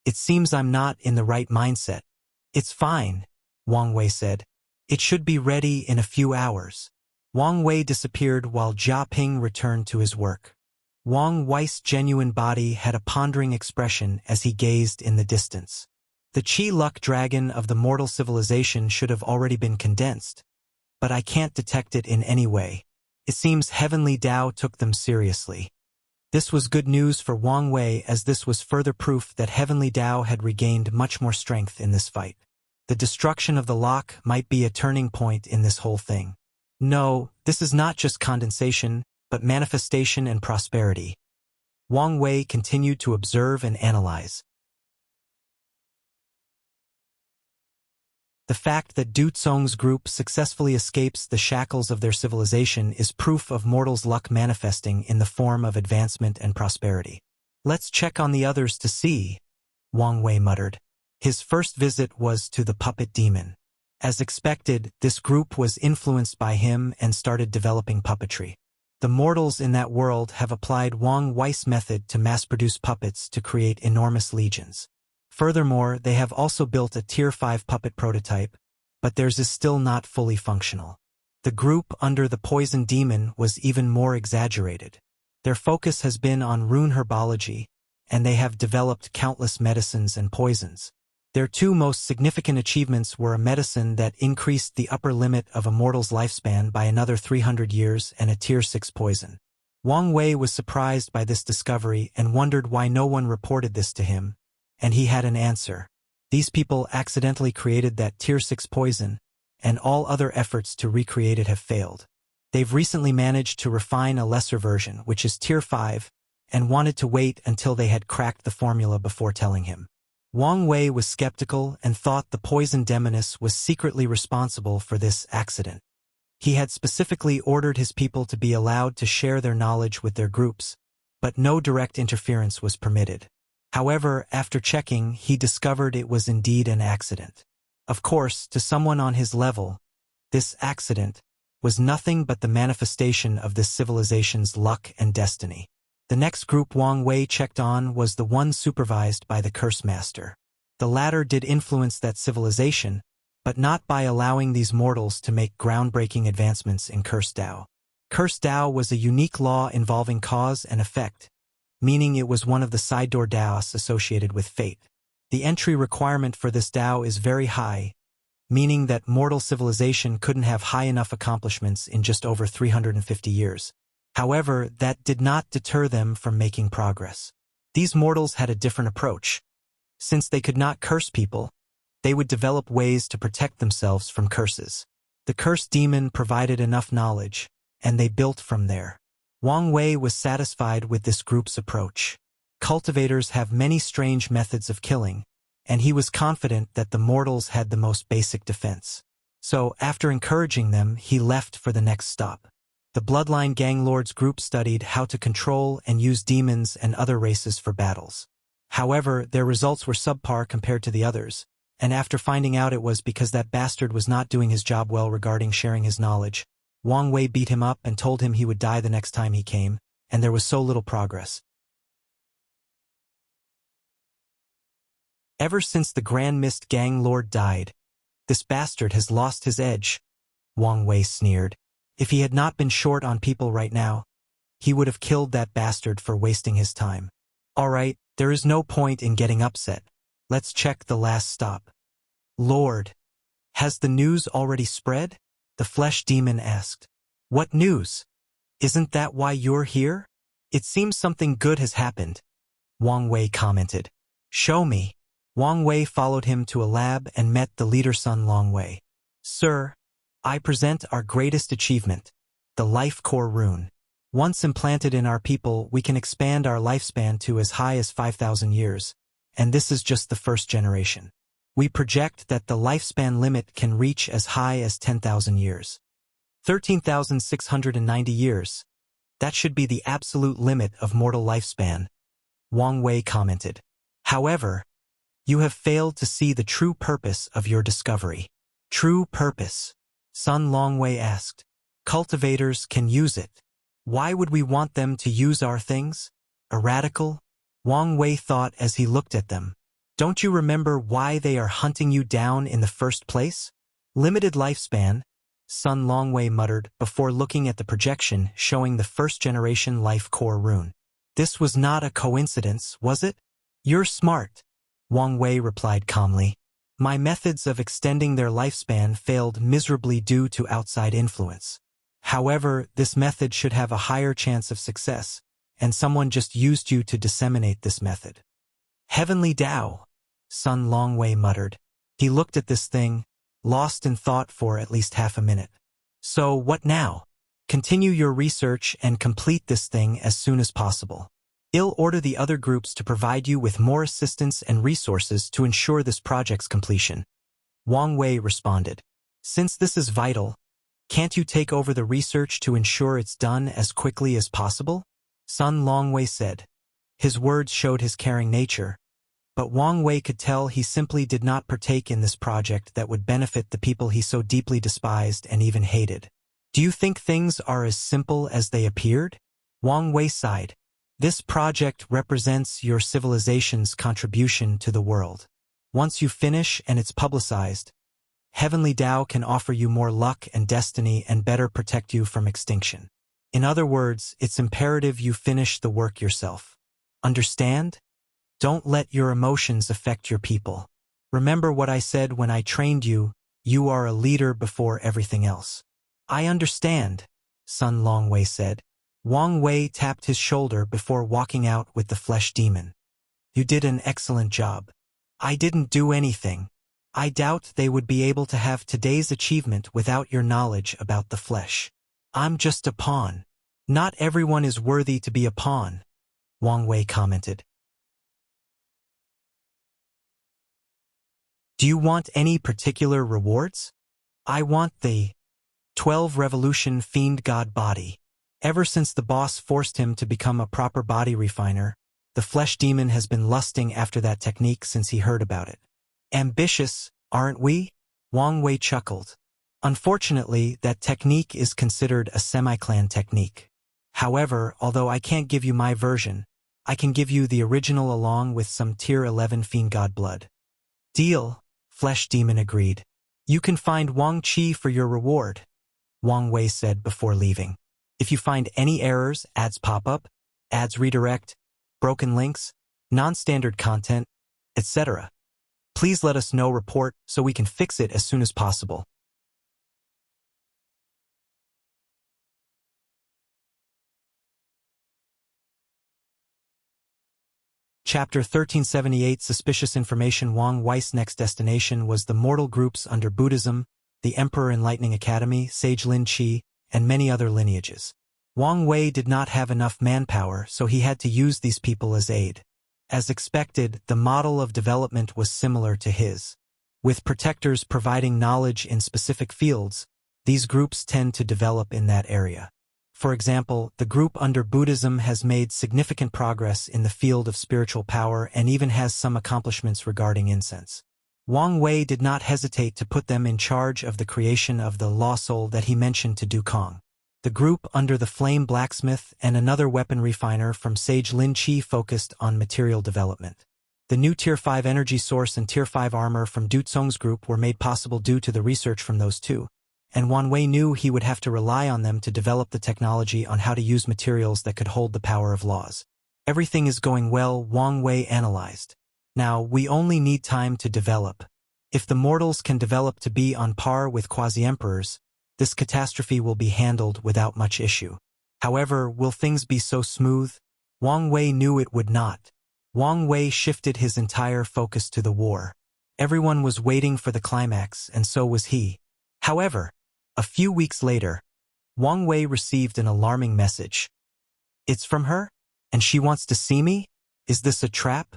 It seems I'm not in the right mindset. It's fine, Wang Wei said. It should be ready in a few hours. Wang Wei disappeared while Jia Ping returned to his work. Wang Wei's genuine body had a pondering expression as he gazed in the distance. The Qi Luck dragon of the mortal civilization should have already been condensed, but I can't detect it in any way. It seems Heavenly Tao took them seriously. This was good news for Wang Wei, as this was further proof that Heavenly Tao had regained much more strength in this fight. The destruction of the lock might be a turning point in this whole thing. No, this is not just condensation, but manifestation and prosperity. Wang Wei continued to observe and analyze. The fact that Du Zong's group successfully escapes the shackles of their civilization is proof of mortals' luck manifesting in the form of advancement and prosperity. Let's check on the others to see, Wang Wei muttered. His first visit was to the puppet demon. As expected, this group was influenced by him and started developing puppetry. The mortals in that world have applied Wang Wei's method to mass-produce puppets to create enormous legions. Furthermore, they have also built a Tier 5 puppet prototype, but theirs is still not fully functional. The group under the poison demon was even more exaggerated. Their focus has been on rune herbology, and they have developed countless medicines and poisons. Their two most significant achievements were a medicine that increased the upper limit of a mortal's lifespan by another 300 years and a Tier 6 poison. Wang Wei was surprised by this discovery and wondered why no one reported this to him, and he had an answer. These people accidentally created that Tier 6 poison, and all other efforts to recreate it have failed. They've recently managed to refine a lesser version, which is Tier 5, and wanted to wait until they had cracked the formula before telling him. Wang Wei was skeptical and thought the poison demoness was secretly responsible for this accident. He had specifically ordered his people to be allowed to share their knowledge with their groups, but no direct interference was permitted. However, after checking, he discovered it was indeed an accident. Of course, to someone on his level, this accident was nothing but the manifestation of this civilization's luck and destiny. The next group Wang Wei checked on was the one supervised by the Curse Master. The latter did influence that civilization, but not by allowing these mortals to make groundbreaking advancements in Curse Tao. Curse Tao was a unique law involving cause and effect, meaning it was one of the side door Daos associated with fate. The entry requirement for this Tao is very high, meaning that mortal civilization couldn't have high enough accomplishments in just over 350 years. However, that did not deter them from making progress. These mortals had a different approach. Since they could not curse people, they would develop ways to protect themselves from curses. The cursed demon provided enough knowledge, and they built from there. Wang Wei was satisfied with this group's approach. Cultivators have many strange methods of killing, and he was confident that the mortals had the most basic defense. So, after encouraging them, he left for the next stop. The Bloodline Gang Lords group studied how to control and use demons and other races for battles. However, their results were subpar compared to the others, and after finding out it was because that bastard was not doing his job well regarding sharing his knowledge, Wang Wei beat him up and told him he would die the next time he came, and there was so little progress. Ever since the Grand Mist Gang Lord died, this bastard has lost his edge, Wang Wei sneered. If he had not been short on people right now, he would have killed that bastard for wasting his time. All right, there is no point in getting upset. Let's check the last stop. Lord, has the news already spread? The flesh demon asked. What news? Isn't that why you're here? It seems something good has happened, Wang Wei commented. Show me. Wang Wei followed him to a lab and met the leader Sun Long Wei. Sir, I present our greatest achievement, the Life Core Rune. Once implanted in our people, we can expand our lifespan to as high as 5,000 years, and this is just the first generation. We project that the lifespan limit can reach as high as 10,000 years. 13,690 years. That should be the absolute limit of mortal lifespan, Wang Wei commented. However, you have failed to see the true purpose of your discovery. True purpose? Sun Long Wei asked. Cultivators can use it. Why would we want them to use our things? A radical? Wang Wei thought as he looked at them. Don't you remember why they are hunting you down in the first place? Limited lifespan, Sun Long Wei muttered before looking at the projection showing the first-generation Life Core Rune. This was not a coincidence, was it? You're smart, Wang Wei replied calmly. My methods of extending their lifespan failed miserably due to outside influence. However, this method should have a higher chance of success, and someone just used you to disseminate this method. Heavenly Tao, Sun Long Wei muttered. He looked at this thing, lost in thought for at least half a minute. So what now? Continue your research and complete this thing as soon as possible. I'll order the other groups to provide you with more assistance and resources to ensure this project's completion. Wang Wei responded. Since this is vital, can't you take over the research to ensure it's done as quickly as possible? Sun Long Wei said. His words showed his caring nature, but Wang Wei could tell he simply did not partake in this project that would benefit the people he so deeply despised and even hated. Do you think things are as simple as they appeared? Wang Wei sighed. This project represents your civilization's contribution to the world. Once you finish and it's publicized, Heavenly Tao can offer you more luck and destiny and better protect you from extinction. In other words, it's imperative you finish the work yourself. Understand? Don't let your emotions affect your people. Remember what I said when I trained you, you are a leader before everything else. I understand, Sun Long Wei said. Wang Wei tapped his shoulder before walking out with the flesh demon. You did an excellent job. I didn't do anything. I doubt they would be able to have today's achievement without your knowledge about the flesh. I'm just a pawn. Not everyone is worthy to be a pawn, Wang Wei commented. Do you want any particular rewards? I want the 12 Revolution Fiend God Body. Ever since the boss forced him to become a proper body refiner, the flesh demon has been lusting after that technique since he heard about it. Ambitious, aren't we? Wang Wei chuckled. Unfortunately, that technique is considered a semi-clan technique. However, although I can't give you my version, I can give you the original along with some Tier 11 Fiend God blood. Deal, Flesh Demon agreed. You can find Wang Qi for your reward, Wang Wei said before leaving. If you find any errors, ads pop up, ads redirect, broken links, non-standard content, etc., please let us know report so we can fix it as soon as possible. Chapter 1378 Suspicious Information. Wang Wei's next destination was the mortal groups under Buddhism, the Emperor Enlightening Academy, Sage Lin Qi, and many other lineages. Wang Wei did not have enough manpower, so he had to use these people as aid. As expected, the model of development was similar to his. With protectors providing knowledge in specific fields, these groups tend to develop in that area. For example, the group under Buddhism has made significant progress in the field of spiritual power and even has some accomplishments regarding incense. Wang Wei did not hesitate to put them in charge of the creation of the Law Soul that he mentioned to Du Kong. The group under the Flame Blacksmith and another weapon refiner from Sage Lin Chi focused on material development. The new Tier 5 energy source and Tier 5 armor from Du Tsong's group were made possible due to the research from those two, and Wang Wei knew he would have to rely on them to develop the technology on how to use materials that could hold the power of laws. Everything is going well, Wang Wei analyzed. Now, we only need time to develop. If the mortals can develop to be on par with quasi-emperors, this catastrophe will be handled without much issue. However, will things be so smooth? Wang Wei knew it would not. Wang Wei shifted his entire focus to the war. Everyone was waiting for the climax, and so was he. However, a few weeks later, Wang Wei received an alarming message. It's from her? And she wants to see me? Is this a trap?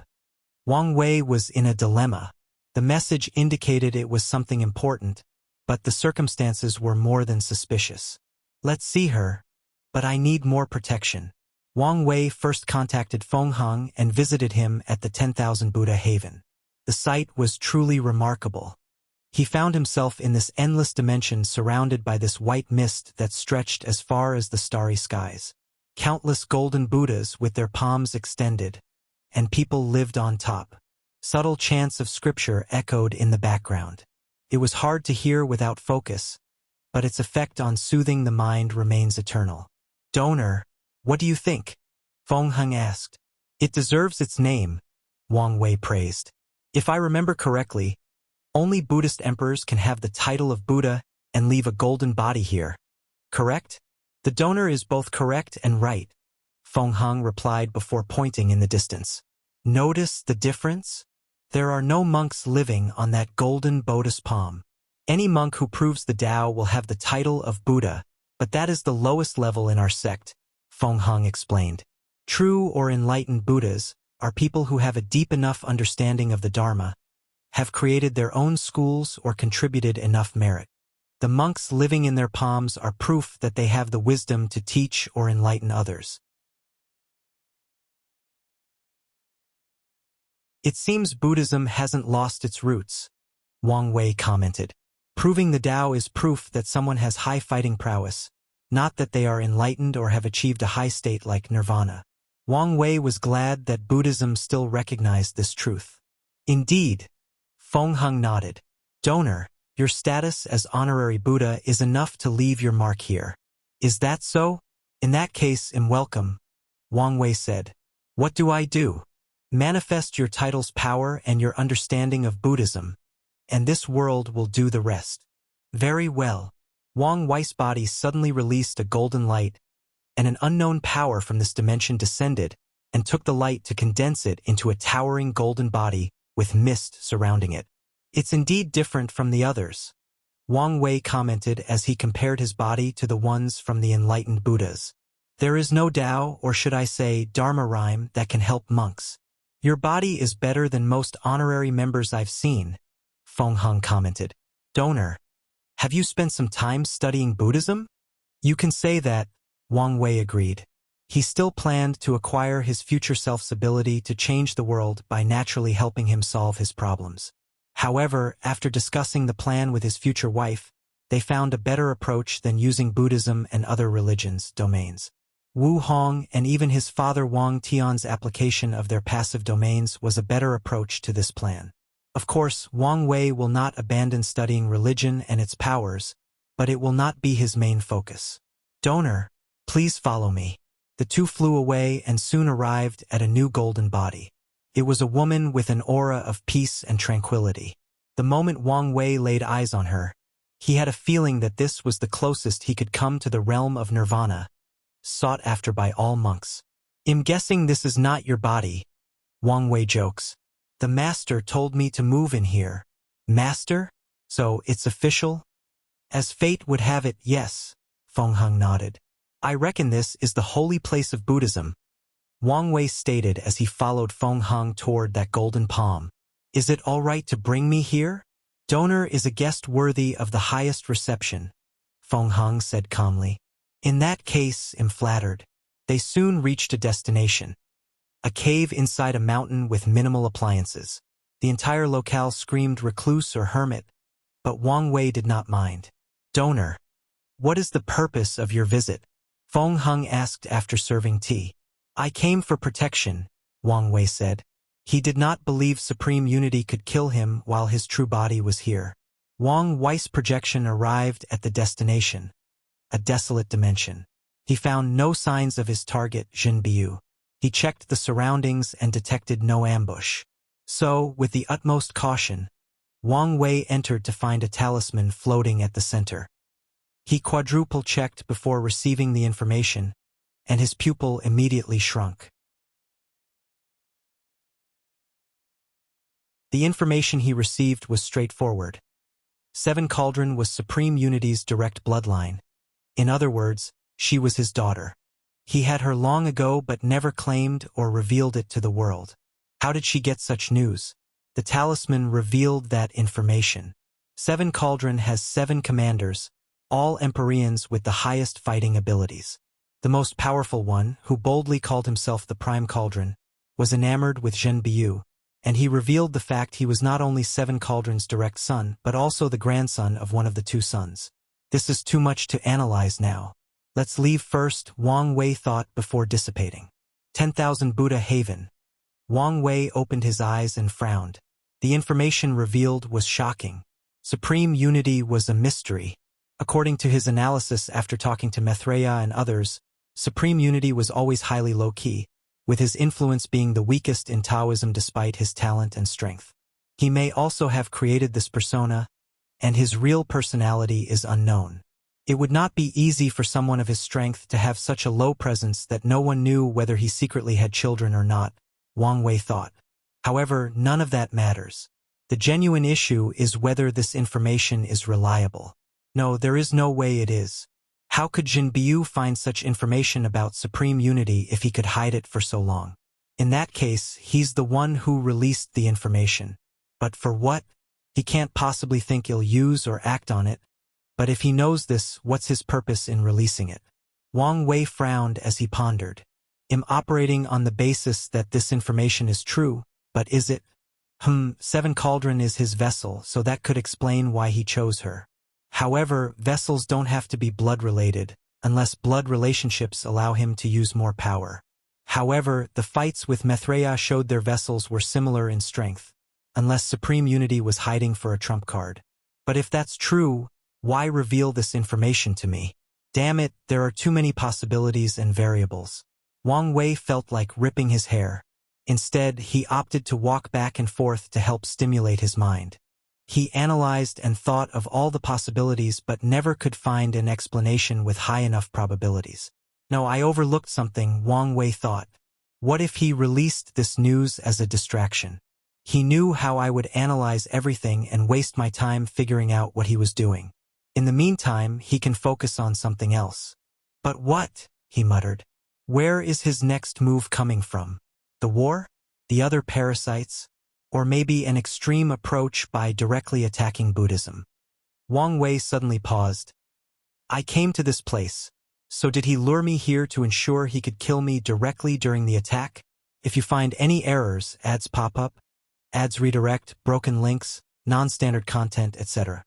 Wang Wei was in a dilemma. The message indicated it was something important, but the circumstances were more than suspicious. Let's see her, but I need more protection. Wang Wei first contacted Feng Heng and visited him at the 10,000 Buddha Haven. The sight was truly remarkable. He found himself in this endless dimension surrounded by this white mist that stretched as far as the starry skies. Countless golden Buddhas with their palms extended, and people lived on top. Subtle chants of scripture echoed in the background. It was hard to hear without focus, but its effect on soothing the mind remains eternal. Donor, what do you think? Feng Heng asked. It deserves its name, Wang Wei praised. If I remember correctly, only Buddhist emperors can have the title of Buddha and leave a golden body here. Correct? The donor is both correct and right, Feng Heng replied before pointing in the distance. Notice the difference? There are no monks living on that golden Bodhis palm. Any monk who proves the Tao will have the title of Buddha, but that is the lowest level in our sect, Feng Heng explained. True or enlightened Buddhas are people who have a deep enough understanding of the Dharma, have created their own schools or contributed enough merit. The monks living in their palms are proof that they have the wisdom to teach or enlighten others. It seems Buddhism hasn't lost its roots, Wang Wei commented. Proving the Tao is proof that someone has high fighting prowess, not that they are enlightened or have achieved a high state like nirvana. Wang Wei was glad that Buddhism still recognized this truth. Indeed, Feng Heng nodded. Donor, your status as honorary Buddha is enough to leave your mark here. Is that so? In that case, am welcome, Wang Wei said. What do I do? Manifest your title's power and your understanding of Buddhism, and this world will do the rest. Very well. Wang Wei's body suddenly released a golden light, and an unknown power from this dimension descended and took the light to condense it into a towering golden body with mist surrounding it. It's indeed different from the others, Wang Wei commented as he compared his body to the ones from the enlightened Buddhas. There is no Tao, or should I say Dharma rhyme, that can help monks. Your body is better than most honorary members I've seen, Feng Heng commented. Donor, have you spent some time studying Buddhism? You can say that, Wang Wei agreed. He still planned to acquire his future self's ability to change the world by naturally helping him solve his problems. However, after discussing the plan with his future wife, they found a better approach than using Buddhism and other religions' domains. Wu Hong and even his father Wang Tian's application of their passive domains was a better approach to this plan. Of course, Wang Wei will not abandon studying religion and its powers, but it will not be his main focus. Donor, please follow me. The two flew away and soon arrived at a new golden body. It was a woman with an aura of peace and tranquility. The moment Wang Wei laid eyes on her, he had a feeling that this was the closest he could come to the realm of nirvana, sought after by all monks. I'm guessing this is not your body, Wang Wei jokes. The master told me to move in here. Master? So it's official? As fate would have it, yes, Feng Heng nodded. I reckon this is the holy place of Buddhism. Wang Wei stated as he followed Feng Heng toward that golden palm. Is it all right to bring me here? Donor is a guest worthy of the highest reception, Feng Heng said calmly. In that case, I'm flattered. They soon reached a destination. A cave inside a mountain with minimal appliances. The entire locale screamed recluse or hermit, but Wang Wei did not mind. Donor, what is the purpose of your visit? Feng Heng asked after serving tea. I came for protection, Wang Wei said. He did not believe Supreme Unity could kill him while his true body was here. Wang Wei's projection arrived at the destination, a desolate dimension. He found no signs of his target, Jin Biu. He checked the surroundings and detected no ambush. So, with the utmost caution, Wang Wei entered to find a talisman floating at the center. He quadruple-checked before receiving the information, and his pupil immediately shrunk. The information he received was straightforward. Seven Cauldron was Supreme Unity's direct bloodline. In other words, she was his daughter. He had her long ago but never claimed or revealed it to the world. How did she get such news? The talisman revealed that information. Seven Cauldron has 7 commanders, all Empyreans with the highest fighting abilities. The most powerful one, who boldly called himself the Prime Cauldron, was enamored with Zhen Biu, and he revealed the fact he was not only Seven Cauldron's direct son but also the grandson of one of the 2 sons. This is too much to analyze now. Let's leave first, Wang Wei thought before dissipating. 10,000 Buddha Haven. Wang Wei opened his eyes and frowned. The information revealed was shocking. Supreme Unity was a mystery. According to his analysis after talking to Maitreya and others, Supreme Unity was always highly low-key, with his influence being the weakest in Taoism despite his talent and strength. He may also have created this persona, and his real personality is unknown. It would not be easy for someone of his strength to have such a low presence that no one knew whether he secretly had children or not, Wang Wei thought. However, none of that matters. The genuine issue is whether this information is reliable. No, there is no way it is. How could Jin Biu find such information about Supreme Unity if he could hide it for so long? In that case, he's the one who released the information. But for what? He can't possibly think he'll use or act on it. But if he knows this, what's his purpose in releasing it? Wang Wei frowned as he pondered. I'm operating on the basis that this information is true, but is it? Seven Cauldron is his vessel, so that could explain why he chose her. However, vessels don't have to be blood-related, unless blood relationships allow him to use more power. However, the fights with Maitreya showed their vessels were similar in strength, unless Supreme Unity was hiding for a trump card. But if that's true, why reveal this information to me? Damn it, there are too many possibilities and variables. Wang Wei felt like ripping his hair. Instead, he opted to walk back and forth to help stimulate his mind. He analyzed and thought of all the possibilities but never could find an explanation with high enough probabilities. No, I overlooked something, Wang Wei thought. What if he released this news as a distraction? He knew how I would analyze everything and waste my time figuring out what he was doing. In the meantime, he can focus on something else. But what? He muttered. Where is his next move coming from? The war? The other parasites? Or maybe an extreme approach by directly attacking Buddhism? Wang Wei suddenly paused. I came to this place. So did he lure me here to ensure he could kill me directly during the attack? If you find any errors, ads pop up, ads redirect, broken links, non-standard content, etc.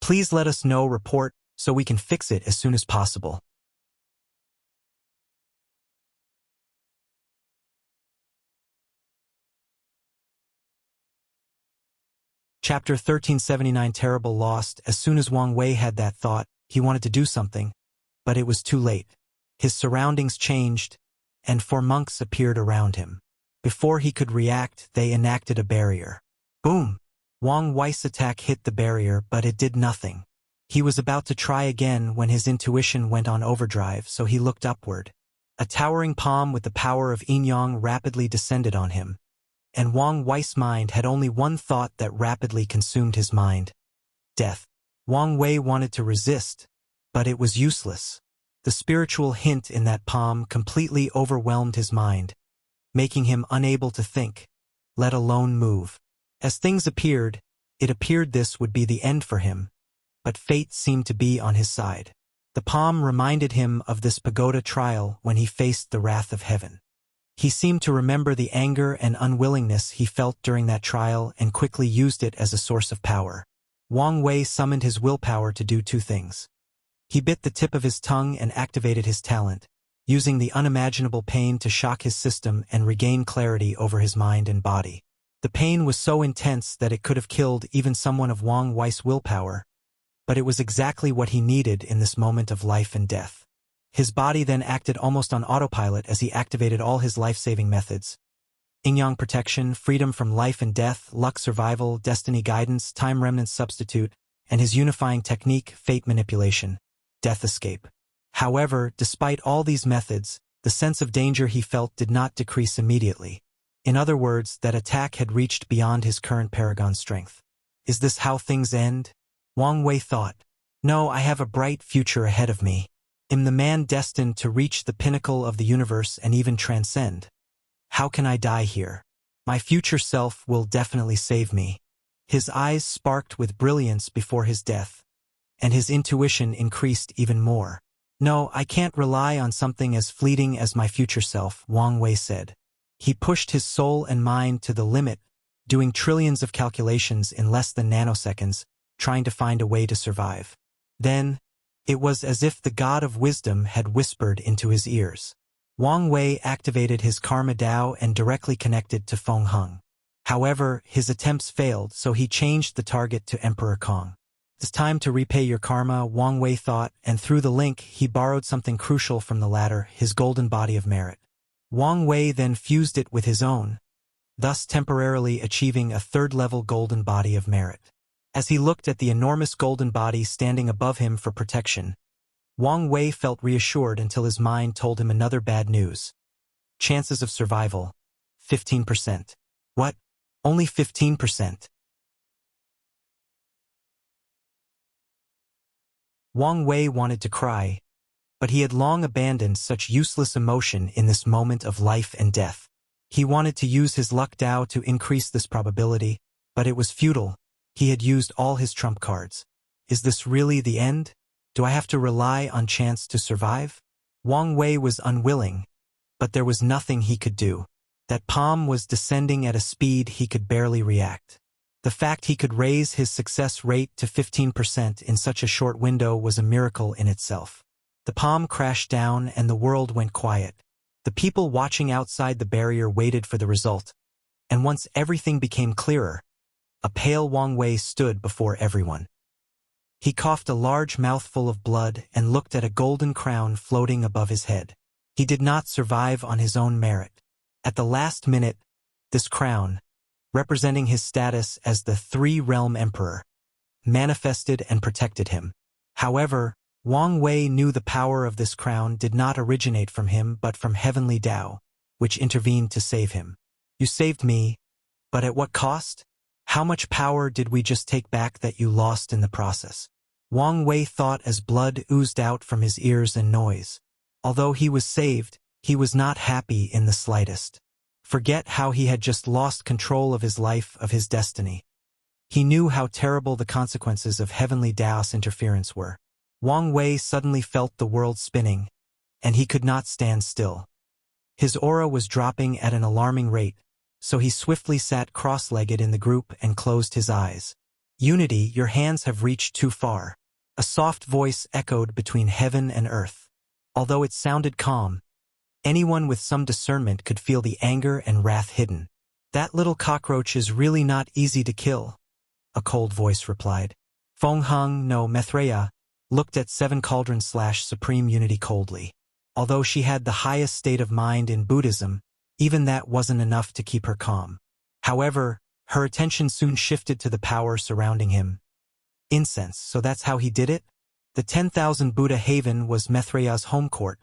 Please let us know, report, so we can fix it as soon as possible. Chapter 1379 Terrible Lost. As soon as Wang Wei had that thought, he wanted to do something, but it was too late. His surroundings changed, and 4 monks appeared around him. Before he could react, they enacted a barrier. Boom! Wang Wei's attack hit the barrier, but it did nothing. He was about to try again when his intuition went on overdrive, so he looked upward. A towering palm with the power of yin-yang rapidly descended on him, and Wang Wei's mind had only one thought that rapidly consumed his mind. Death. Wang Wei wanted to resist, but it was useless. The spiritual hint in that palm completely overwhelmed his mind, making him unable to think, let alone move. As things appeared, it appeared this would be the end for him, but fate seemed to be on his side. The palm reminded him of this pagoda trial when he faced the wrath of heaven. He seemed to remember the anger and unwillingness he felt during that trial and quickly used it as a source of power. Wang Wei summoned his willpower to do two things. He bit the tip of his tongue and activated his talent, using the unimaginable pain to shock his system and regain clarity over his mind and body. The pain was so intense that it could have killed even someone of Wang Wei's willpower, but it was exactly what he needed in this moment of life and death. His body then acted almost on autopilot as he activated all his life-saving methods. Yin-Yang protection, freedom from life and death, luck survival, destiny guidance, time remnant substitute, and his unifying technique, fate manipulation, death escape. However, despite all these methods, the sense of danger he felt did not decrease immediately. In other words, that attack had reached beyond his current paragon strength. Is this how things end? Wang Wei thought. No, I have a bright future ahead of me. Am the man destined to reach the pinnacle of the universe and even transcend? How can I die here? My future self will definitely save me. His eyes sparked with brilliance before his death, and his intuition increased even more. No, I can't rely on something as fleeting as my future self, Wang Wei said. He pushed his soul and mind to the limit, doing trillions of calculations in less than nanoseconds, trying to find a way to survive. Then, it was as if the god of wisdom had whispered into his ears. Wang Wei activated his Karma Dao and directly connected to Feng Heng. However, his attempts failed, so he changed the target to Emperor Kong. It's time to repay your karma, Wang Wei thought, and through the link, he borrowed something crucial from the latter, his golden body of merit. Wang Wei then fused it with his own, thus temporarily achieving a third-level golden body of merit. As he looked at the enormous golden body standing above him for protection, Wang Wei felt reassured until his mind told him another bad news. Chances of survival, 15%. What? Only 15%? Wang Wei wanted to cry, but he had long abandoned such useless emotion in this moment of life and death. He wanted to use his luck Dao to increase this probability, but it was futile. He had used all his trump cards. Is this really the end? Do I have to rely on chance to survive? Wang Wei was unwilling, but there was nothing he could do. That palm was descending at a speed he could barely react. The fact he could raise his success rate to 15% in such a short window was a miracle in itself. The palm crashed down and the world went quiet. The people watching outside the barrier waited for the result. And once everything became clearer, a pale Wang Wei stood before everyone. He coughed a large mouthful of blood and looked at a golden crown floating above his head. He did not survive on his own merit. At the last minute, this crown, representing his status as the Three-Realm Emperor, manifested and protected him. However, Wang Wei knew the power of this crown did not originate from him but from heavenly Dao, which intervened to save him. You saved me, but at what cost? How much power did we just take back that you lost in the process? Wang Wei thought as blood oozed out from his ears and noise. Although he was saved, he was not happy in the slightest. Forget how he had just lost control of his life, of his destiny. He knew how terrible the consequences of heavenly Dao's interference were. Wang Wei suddenly felt the world spinning, and he could not stand still. His aura was dropping at an alarming rate, so he swiftly sat cross-legged in the group and closed his eyes. Unity, your hands have reached too far. A soft voice echoed between heaven and earth. Although it sounded calm, anyone with some discernment could feel the anger and wrath hidden. That little cockroach is really not easy to kill, a cold voice replied. Feng Heng no Mithreya looked at Seven Cauldron/Supreme Unity coldly. Although she had the highest state of mind in Buddhism, even that wasn't enough to keep her calm. However, her attention soon shifted to the power surrounding him. Incense, so that's how he did it? The 10,000 Buddha Haven was Mithreya's home court,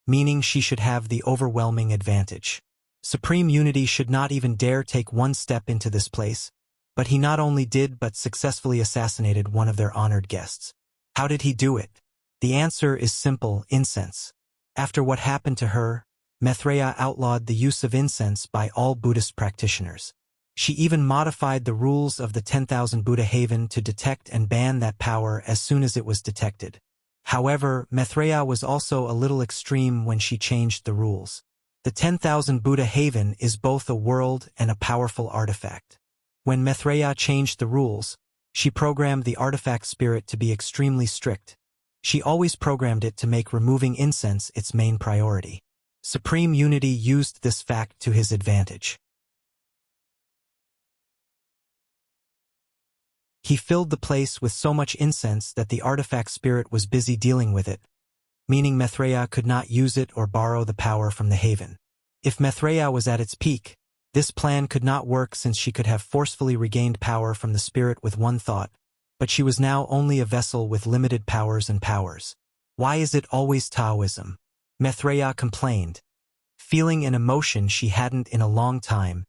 meaning she should have the overwhelming advantage. Supreme Unity should not even dare take one step into this place, but he not only did but successfully assassinated one of their honored guests. How did he do it? The answer is simple: incense. After what happened to her, Maitreya outlawed the use of incense by all Buddhist practitioners. She even modified the rules of the 10,000 Buddha Haven to detect and ban that power as soon as it was detected. However, Maitreya was also a little extreme when she changed the rules. The 10,000 Buddha Haven is both a world and a powerful artifact. When Maitreya changed the rules, she programmed the artifact spirit to be extremely strict. She always programmed it to make removing incense its main priority. Supreme Unity used this fact to his advantage. He filled the place with so much incense that the artifact spirit was busy dealing with it, meaning Maitreya could not use it or borrow the power from the haven. If Maitreya was at its peak, this plan could not work since she could have forcefully regained power from the spirit with one thought, but she was now only a vessel with limited powers and powers. Why is it always Taoism? Maitreya complained, feeling an emotion she hadn't in a long time: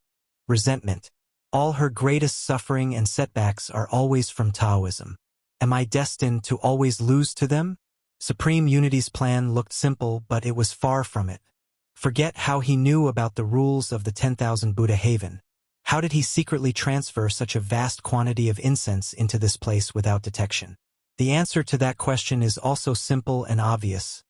resentment. All her greatest suffering and setbacks are always from Taoism. Am I destined to always lose to them? Supreme Unity's plan looked simple, but it was far from it. Forget how he knew about the rules of the 10,000 Buddha Haven. How did he secretly transfer such a vast quantity of incense into this place without detection? The answer to that question is also simple and obvious: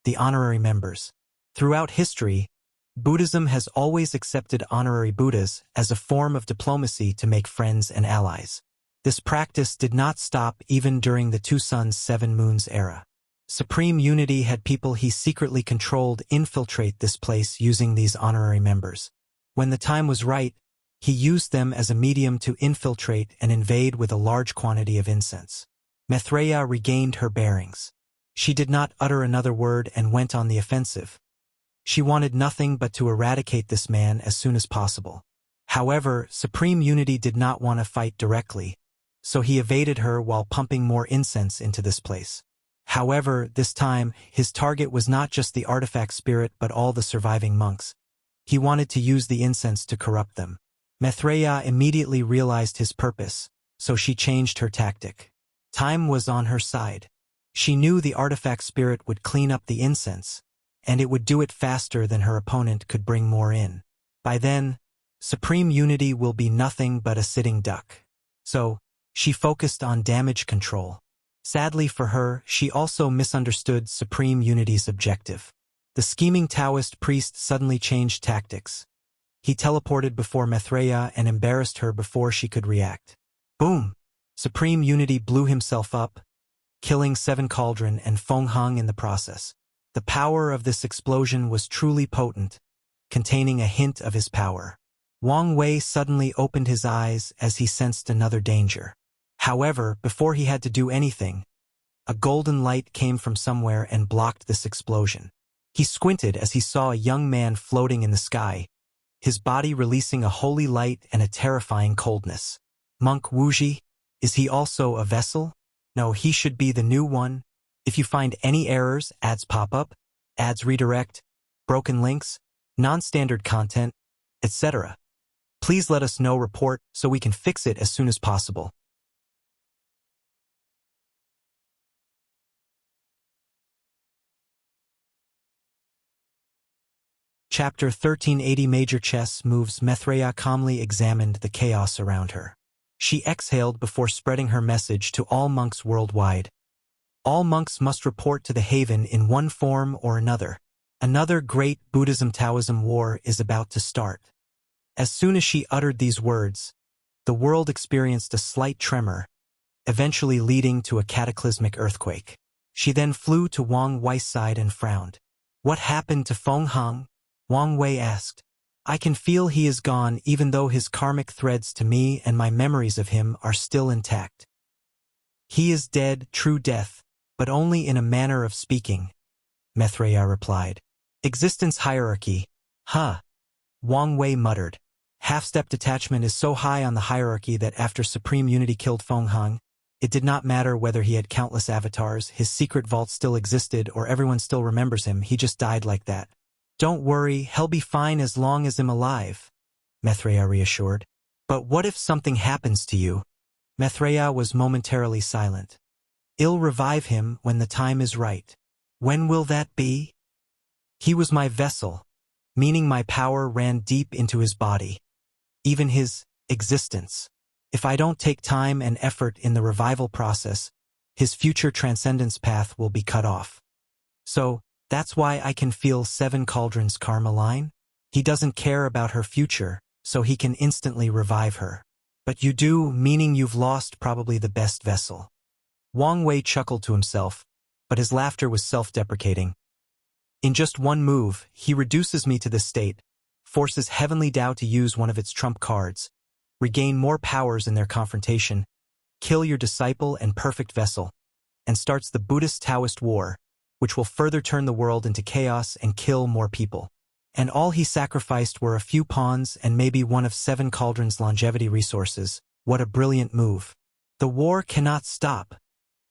the honorary members. Throughout history, Buddhism has always accepted honorary Buddhas as a form of diplomacy to make friends and allies. This practice did not stop even during the Two Suns, Seven Moons era. Supreme Unity had people he secretly controlled infiltrate this place using these honorary members. When the time was right, he used them as a medium to infiltrate and invade with a large quantity of incense. Maitreya regained her bearings. She did not utter another word and went on the offensive. She wanted nothing but to eradicate this man as soon as possible. However, Supreme Unity did not want to fight directly, so he evaded her while pumping more incense into this place. However, this time, his target was not just the artifact spirit but all the surviving monks. He wanted to use the incense to corrupt them. Maitreya immediately realized his purpose, so she changed her tactic. Time was on her side. She knew the artifact spirit would clean up the incense, and it would do it faster than her opponent could bring more in. By then, Supreme Unity will be nothing but a sitting duck. So, she focused on damage control. Sadly for her, she also misunderstood Supreme Unity's objective. The scheming Taoist priest suddenly changed tactics. He teleported before Maitreya and embarrassed her before she could react. Boom! Supreme Unity blew himself up, killing Seven Cauldron and Feng Hung in the process. The power of this explosion was truly potent, containing a hint of his power. Wang Wei suddenly opened his eyes as he sensed another danger. However, before he had to do anything, a golden light came from somewhere and blocked this explosion. He squinted as he saw a young man floating in the sky, his body releasing a holy light and a terrifying coldness. Monk Wuxia? Is he also a vessel? No, he should be the new one. If you find any errors, ads pop up, ads redirect, broken links, non-standard content, etc., please let us know. Report so we can fix it as soon as possible. Chapter 1380 Major Chess Moves. Maitreya calmly examined the chaos around her. She exhaled before spreading her message to all monks worldwide. All monks must report to the haven in one form or another. Another great Buddhism-Taoism war is about to start. As soon as she uttered these words, the world experienced a slight tremor, eventually leading to a cataclysmic earthquake. She then flew to Wang Wei's side and frowned. What happened to Feng Hung? Wang Wei asked. I can feel he is gone even though his karmic threads to me and my memories of him are still intact. He is dead, true death, but only in a manner of speaking, Maitreya replied. Existence hierarchy. Huh. Wang Wei muttered. Half-step detachment is so high on the hierarchy that after Supreme Unity killed Feng Hung, it did not matter whether he had countless avatars, his secret vault still existed, or everyone still remembers him, he just died like that. Don't worry, he'll be fine as long as I'm alive, Maitreya reassured. But what if something happens to you? Maitreya was momentarily silent. I'll revive him when the time is right. When will that be? He was my vessel, meaning my power ran deep into his body, even his existence. If I don't take time and effort in the revival process, his future transcendence path will be cut off. So, that's why I can feel Seven Cauldrons' karma line. He doesn't care about her future, so he can instantly revive her. But you do, meaning you've lost probably the best vessel. Wang Wei chuckled to himself, but his laughter was self-deprecating. In just one move, he reduces me to this state, forces Heavenly Tao to use one of its trump cards, regain more powers in their confrontation, kill your disciple and perfect vessel, and starts the Buddhist-Taoist war, which will further turn the world into chaos and kill more people. And all he sacrificed were a few pawns and maybe one of Seven Cauldrons' longevity resources. What a brilliant move. The war cannot stop,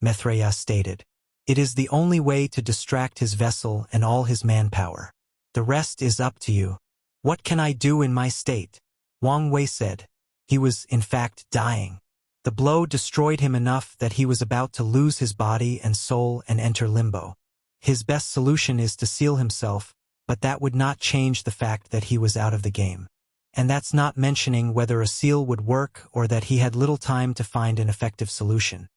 Maitreya stated. It is the only way to distract his vessel and all his manpower. The rest is up to you. What can I do in my state? Wang Wei said. He was, in fact, dying. The blow destroyed him enough that he was about to lose his body and soul and enter limbo. His best solution is to seal himself, but that would not change the fact that he was out of the game. And that's not mentioning whether a seal would work or that he had little time to find an effective solution.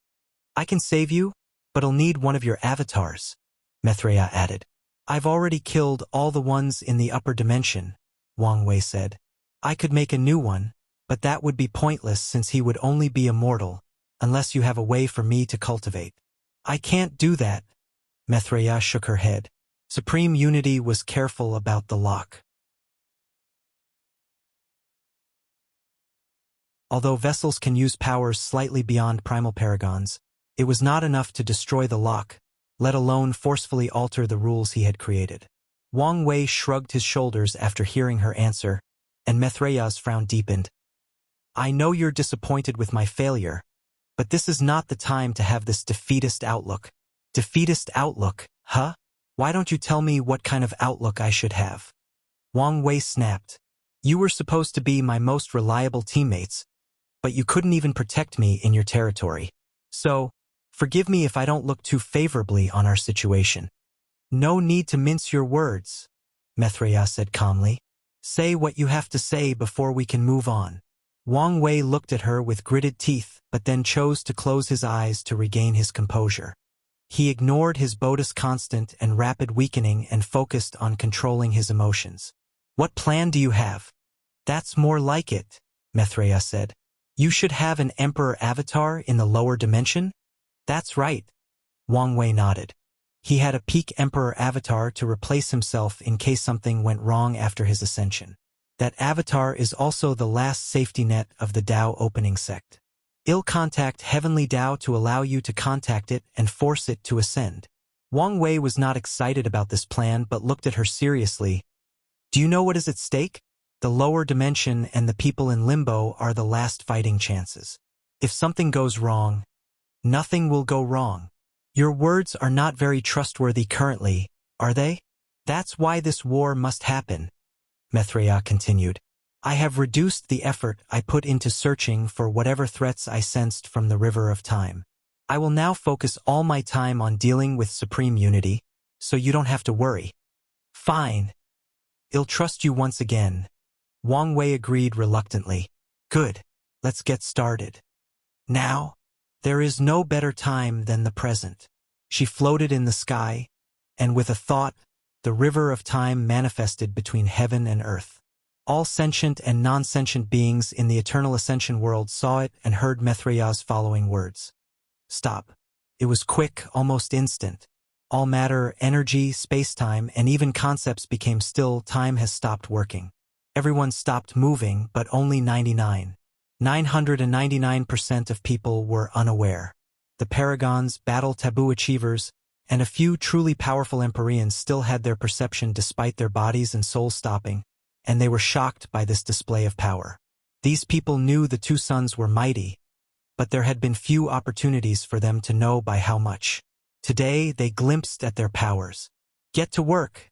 I can save you, but I'll need one of your avatars, Maitreya added. I've already killed all the ones in the upper dimension, Wang Wei said. I could make a new one, but that would be pointless since he would only be immortal, unless you have a way for me to cultivate. I can't do that, Maitreya shook her head. Supreme Unity was careful about the lock. Although vessels can use powers slightly beyond primal paragons, it was not enough to destroy the lock, let alone forcefully alter the rules he had created. Wang Wei shrugged his shoulders after hearing her answer, and Maitreya's frown deepened. I know you're disappointed with my failure, but this is not the time to have this defeatist outlook. Defeatist outlook, huh? Why don't you tell me what kind of outlook I should have? Wang Wei snapped. You were supposed to be my most reliable teammates, but you couldn't even protect me in your territory. So, forgive me if I don't look too favorably on our situation. No need to mince your words, Maitreya said calmly. Say what you have to say before we can move on. Wang Wei looked at her with gritted teeth, but then chose to close his eyes to regain his composure. He ignored his Buddhist constant and rapid weakening and focused on controlling his emotions. What plan do you have? That's more like it, Maitreya said. You should have an emperor avatar in the lower dimension? That's right. Wang Wei nodded. He had a peak emperor avatar to replace himself in case something went wrong after his ascension. That avatar is also the last safety net of the Tao opening sect. I'll contact Heavenly Tao to allow you to contact it and force it to ascend. Wang Wei was not excited about this plan but looked at her seriously. Do you know what is at stake? The lower dimension and the people in limbo are the last fighting chances. If something goes wrong, nothing will go wrong. Your words are not very trustworthy currently, are they? That's why this war must happen, Maitreya continued. I have reduced the effort I put into searching for whatever threats I sensed from the river of time. I will now focus all my time on dealing with Supreme Unity, so you don't have to worry. Fine. I'll trust you once again. Wang Wei agreed reluctantly. Good. Let's get started. Now, there is no better time than the present. She floated in the sky, and with a thought, the river of time manifested between heaven and earth. All sentient and non-sentient beings in the eternal ascension world saw it and heard Maitreya's following words. Stop. It was quick, almost instant. All matter, energy, space-time, and even concepts became still. Time has stopped working. Everyone stopped moving, but only 999% of people were unaware. The paragons, battle taboo achievers, and a few truly powerful Empyreans still had their perception despite their bodies and souls stopping, and they were shocked by this display of power. These people knew the two suns were mighty, but there had been few opportunities for them to know by how much. Today, they glimpsed at their powers. Get to work,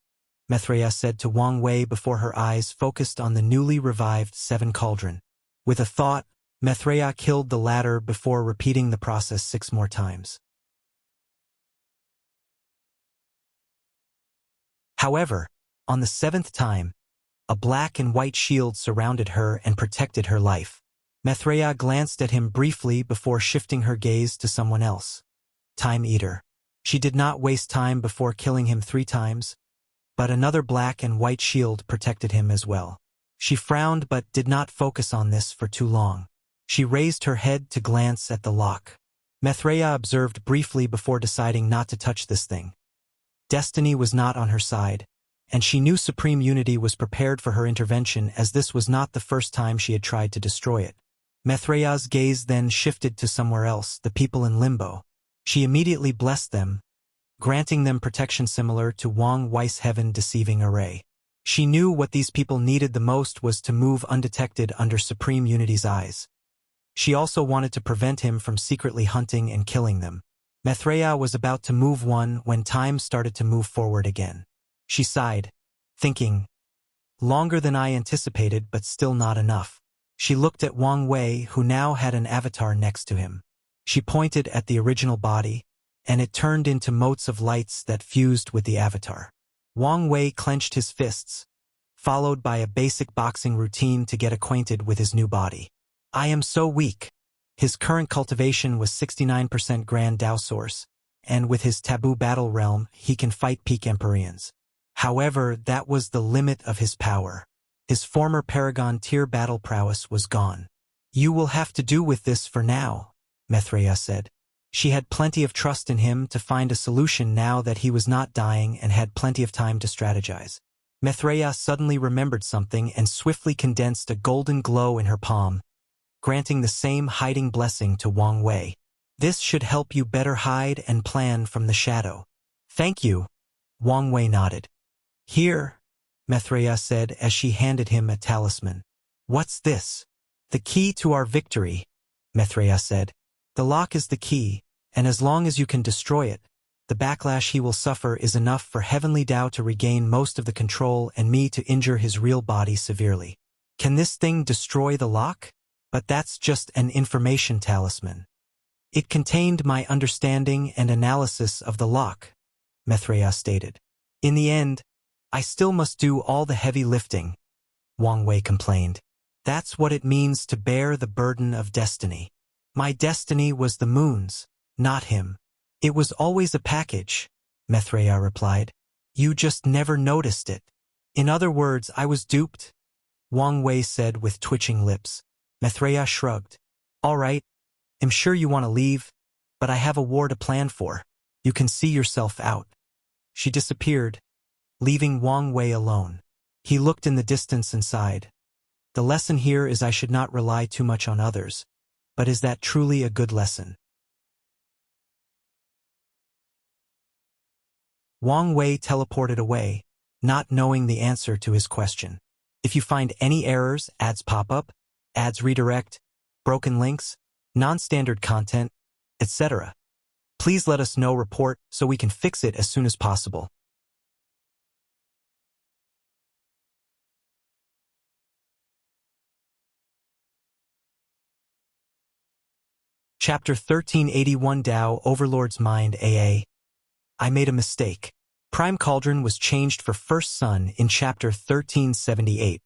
Maitreya said to Wang Wei before her eyes focused on the newly revived Seven Cauldron. With a thought, Maitreya killed the latter before repeating the process 6 more times. However, on the 7th time, a black and white shield surrounded her and protected her life. Maitreya glanced at him briefly before shifting her gaze to someone else. Time Eater. She did not waste time before killing him 3 times, but another black and white shield protected him as well. She frowned but did not focus on this for too long. She raised her head to glance at the lock. Maitreya observed briefly before deciding not to touch this thing. Destiny was not on her side, and she knew Supreme Unity was prepared for her intervention, as this was not the first time she had tried to destroy it. Maitreya's gaze then shifted to somewhere else, the people in Limbo. She immediately blessed them, granting them protection similar to Wang Wei's Heaven Deceiving Array. She knew what these people needed the most was to move undetected under Supreme Unity's eyes. She also wanted to prevent him from secretly hunting and killing them. Maitreya was about to move one when time started to move forward again. She sighed, thinking, longer than I anticipated, but still not enough. She looked at Wang Wei, who now had an avatar next to him. She pointed at the original body, and it turned into motes of lights that fused with the avatar. Wang Wei clenched his fists, followed by a basic boxing routine to get acquainted with his new body. I am so weak. His current cultivation was 69% Grand Dao Source, and with his taboo battle realm, he can fight peak Empyreans. However, that was the limit of his power. His former Paragon tier battle prowess was gone. You will have to do with this for now, Maitreya said. She had plenty of trust in him to find a solution now that he was not dying and had plenty of time to strategize. Maitreya suddenly remembered something and swiftly condensed a golden glow in her palm, granting the same hiding blessing to Wang Wei. This should help you better hide and plan from the shadow. Thank you, Wang Wei nodded. Here, Maitreya said as she handed him a talisman. What's this? The key to our victory, Maitreya said. The lock is the key, and as long as you can destroy it, the backlash he will suffer is enough for Heavenly Tao to regain most of the control and me to injure his real body severely. Can this thing destroy the lock? But that's just an information talisman. It contained my understanding and analysis of the lock, Maitreya stated. In the end, I still must do all the heavy lifting, Wang Wei complained. That's what it means to bear the burden of destiny. My destiny was the moon's, not him. It was always a package, Maitreya replied. You just never noticed it. In other words, I was duped, Wang Wei said with twitching lips. Maitreya shrugged. All right, I'm sure you want to leave, but I have a war to plan for. You can see yourself out. She disappeared, leaving Wang Wei alone. He looked in the distance and sighed. The lesson here is I should not rely too much on others, but is that truly a good lesson? Wang Wei teleported away, not knowing the answer to his question. If you find any errors, ads pop up, ads redirect, broken links, non-standard content, etc., please let us know. Report so we can fix it as soon as possible. Chapter 1381 Tao Overlord's Mind AA. I made a mistake. Prime Cauldron was changed for First Son in Chapter 1378.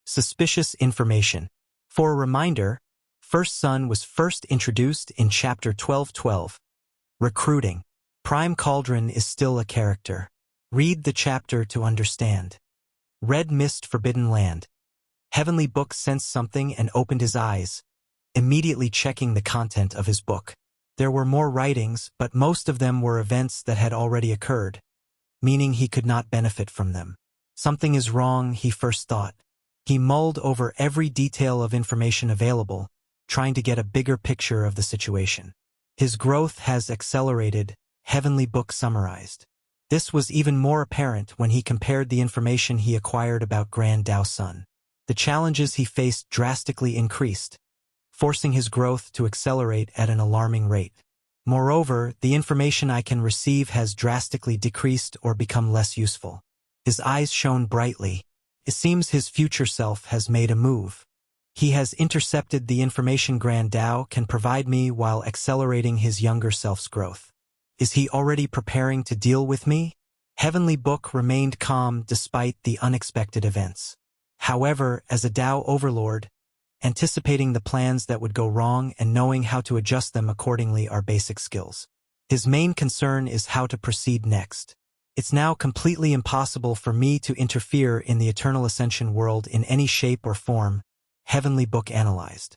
Suspicious information. For a reminder, First Son was first introduced in Chapter 1212. Recruiting. Prime Cauldron is still a character. Read the chapter to understand. Red Mist Forbidden Land. Heavenly Book sensed something and opened his eyes, immediately checking the content of his book. There were more writings, but most of them were events that had already occurred, meaning he could not benefit from them. Something is wrong, he first thought. He mulled over every detail of information available, trying to get a bigger picture of the situation. His growth has accelerated, Heavenly Book summarized. This was even more apparent when he compared the information he acquired about Grand Dao Sun. The challenges he faced drastically increased, forcing his growth to accelerate at an alarming rate. Moreover, the information I can receive has drastically decreased or become less useful. His eyes shone brightly. It seems his future self has made a move. He has intercepted the information Grand Dao can provide me while accelerating his younger self's growth. Is he already preparing to deal with me? Heavenly Book remained calm despite the unexpected events. However, as a Tao overlord, anticipating the plans that would go wrong and knowing how to adjust them accordingly are basic skills. His main concern is how to proceed next. It's now completely impossible for me to interfere in the Eternal Ascension world in any shape or form, Heavenly Book analyzed.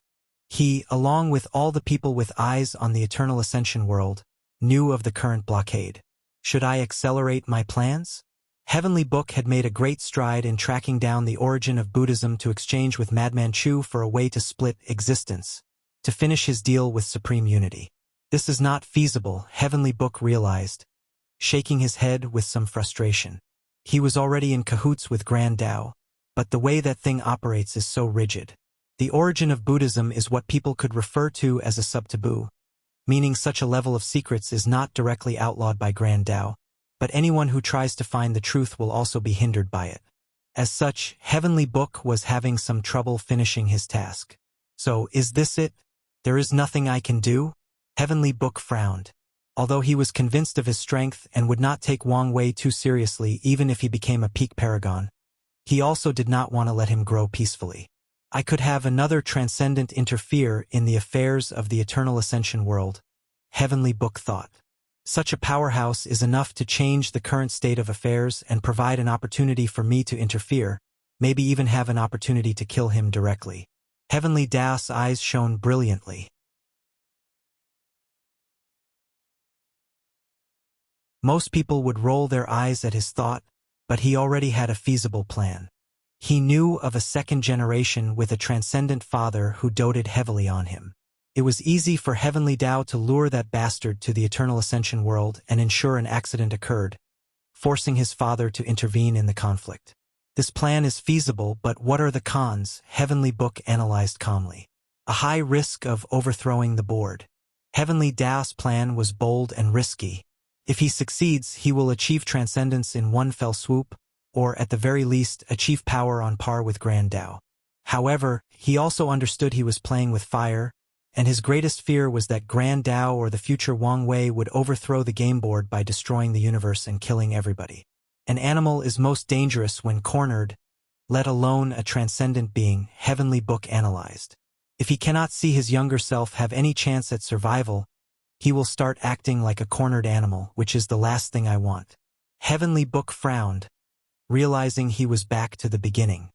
He, along with all the people with eyes on the Eternal Ascension world, knew of the current blockade. Should I accelerate my plans? Heavenly Book had made a great stride in tracking down the origin of Buddhism to exchange with Madman Chu for a way to split existence, to finish his deal with supreme unity. This is not feasible, Heavenly Book realized, shaking his head with some frustration. He was already in cahoots with Grand Tao, but the way that thing operates is so rigid. The origin of Buddhism is what people could refer to as a sub-taboo, meaning such a level of secrets is not directly outlawed by Grand Tao, but anyone who tries to find the truth will also be hindered by it. As such, Heavenly Book was having some trouble finishing his task. So, is this it? There is nothing I can do? Heavenly Book frowned. Although he was convinced of his strength and would not take Wang Wei too seriously even if he became a peak paragon, he also did not want to let him grow peacefully. I could have another transcendent interfere in the affairs of the Eternal Ascension world, Heavenly Book thought. Such a powerhouse is enough to change the current state of affairs and provide an opportunity for me to interfere, maybe even have an opportunity to kill him directly. Heavenly Dao's eyes shone brilliantly. Most people would roll their eyes at his thought, but he already had a feasible plan. He knew of a second generation with a transcendent father who doted heavily on him. It was easy for Heavenly Tao to lure that bastard to the Eternal Ascension world and ensure an accident occurred, forcing his father to intervene in the conflict. This plan is feasible, but what are the cons? Heavenly Book analyzed calmly. A high risk of overthrowing the board. Heavenly Dao's plan was bold and risky. If he succeeds, he will achieve transcendence in one fell swoop, or at the very least, achieve power on par with Grand Tao. However, he also understood he was playing with fire, and his greatest fear was that Grand Tao or the future Wang Wei would overthrow the game board by destroying the universe and killing everybody. An animal is most dangerous when cornered, let alone a transcendent being, Heavenly Book analyzed. If he cannot see his younger self have any chance at survival, he will start acting like a cornered animal, which is the last thing I want. Heavenly Book frowned, realizing he was back to the beginning.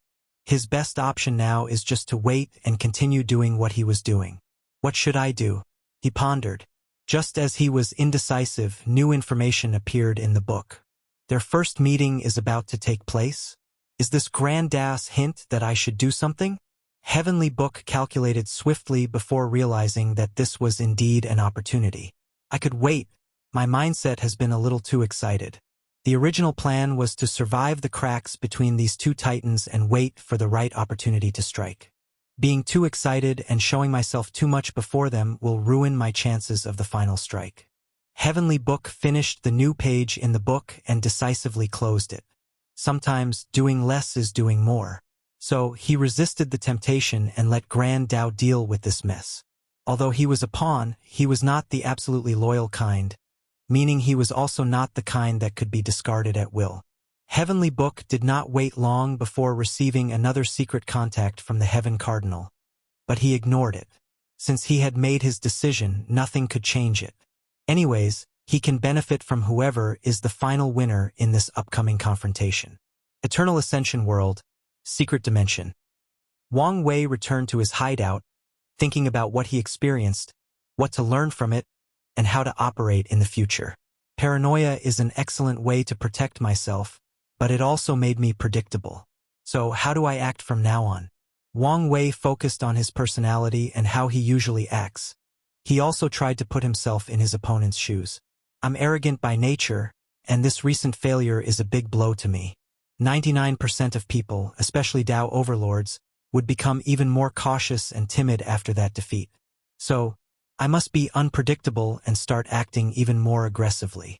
His best option now is just to wait and continue doing what he was doing. What should I do? He pondered. Just as he was indecisive, new information appeared in the book. Their first meeting is about to take place? Is this Grand Tao's hint that I should do something? Heavenly Book calculated swiftly before realizing that this was indeed an opportunity. I could wait. My mindset has been a little too excited. The original plan was to survive the cracks between these two titans and wait for the right opportunity to strike. Being too excited and showing myself too much before them will ruin my chances of the final strike. Heavenly Book finished the new page in the book and decisively closed it. Sometimes doing less is doing more. So he resisted the temptation and let Grand Tao deal with this mess. Although he was a pawn, he was not the absolutely loyal kind, meaning he was also not the kind that could be discarded at will. Heavenly Book did not wait long before receiving another secret contact from the Heaven Cardinal, but he ignored it. Since he had made his decision, nothing could change it. Anyways, he can benefit from whoever is the final winner in this upcoming confrontation. Eternal Ascension World, Secret Dimension. Wang Wei returned to his hideout, thinking about what he experienced, what to learn from it, and how to operate in the future. Paranoia is an excellent way to protect myself, but it also made me predictable. So how do I act from now on? Wang Wei focused on his personality and how he usually acts. He also tried to put himself in his opponent's shoes. I'm arrogant by nature, and this recent failure is a big blow to me. 99% of people, especially Tao overlords, would become even more cautious and timid after that defeat. So, I must be unpredictable and start acting even more aggressively.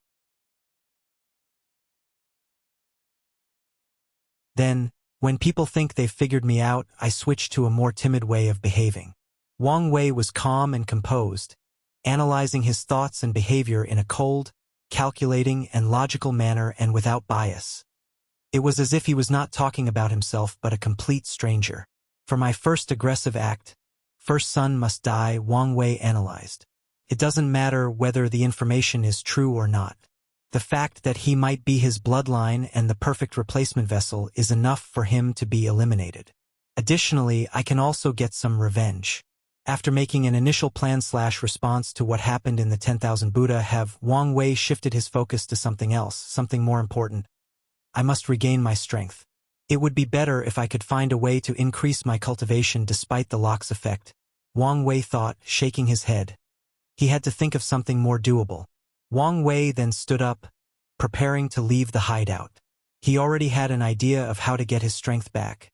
Then, when people think they've figured me out, I switch to a more timid way of behaving. Wang Wei was calm and composed, analyzing his thoughts and behavior in a cold, calculating, and logical manner and without bias. It was as if he was not talking about himself but a complete stranger. For my first aggressive act, first son must die, Wang Wei analyzed. It doesn't matter whether the information is true or not. The fact that he might be his bloodline and the perfect replacement vessel is enough for him to be eliminated. Additionally, I can also get some revenge. After making an initial plan/response to what happened in the 10,000 Buddha, Wang Wei shifted his focus to something else, something more important. I must regain my strength. It would be better if I could find a way to increase my cultivation despite the lock's effect, Wang Wei thought, shaking his head. He had to think of something more doable. Wang Wei then stood up, preparing to leave the hideout. He already had an idea of how to get his strength back,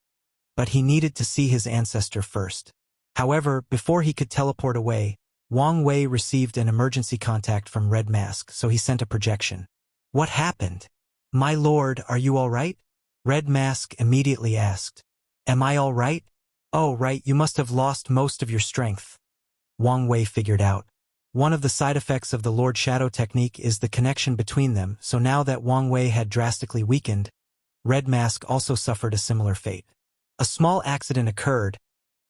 but he needed to see his ancestor first. However, before he could teleport away, Wang Wei received an emergency contact from Red Mask, so he sent a projection. What happened? My lord, are you all right? Red Mask immediately asked. Am I all right? Oh right, you must have lost most of your strength. Wang Wei figured out. One of the side effects of the Lord Shadow technique is the connection between them, so now that Wang Wei had drastically weakened, Red Mask also suffered a similar fate. A small accident occurred,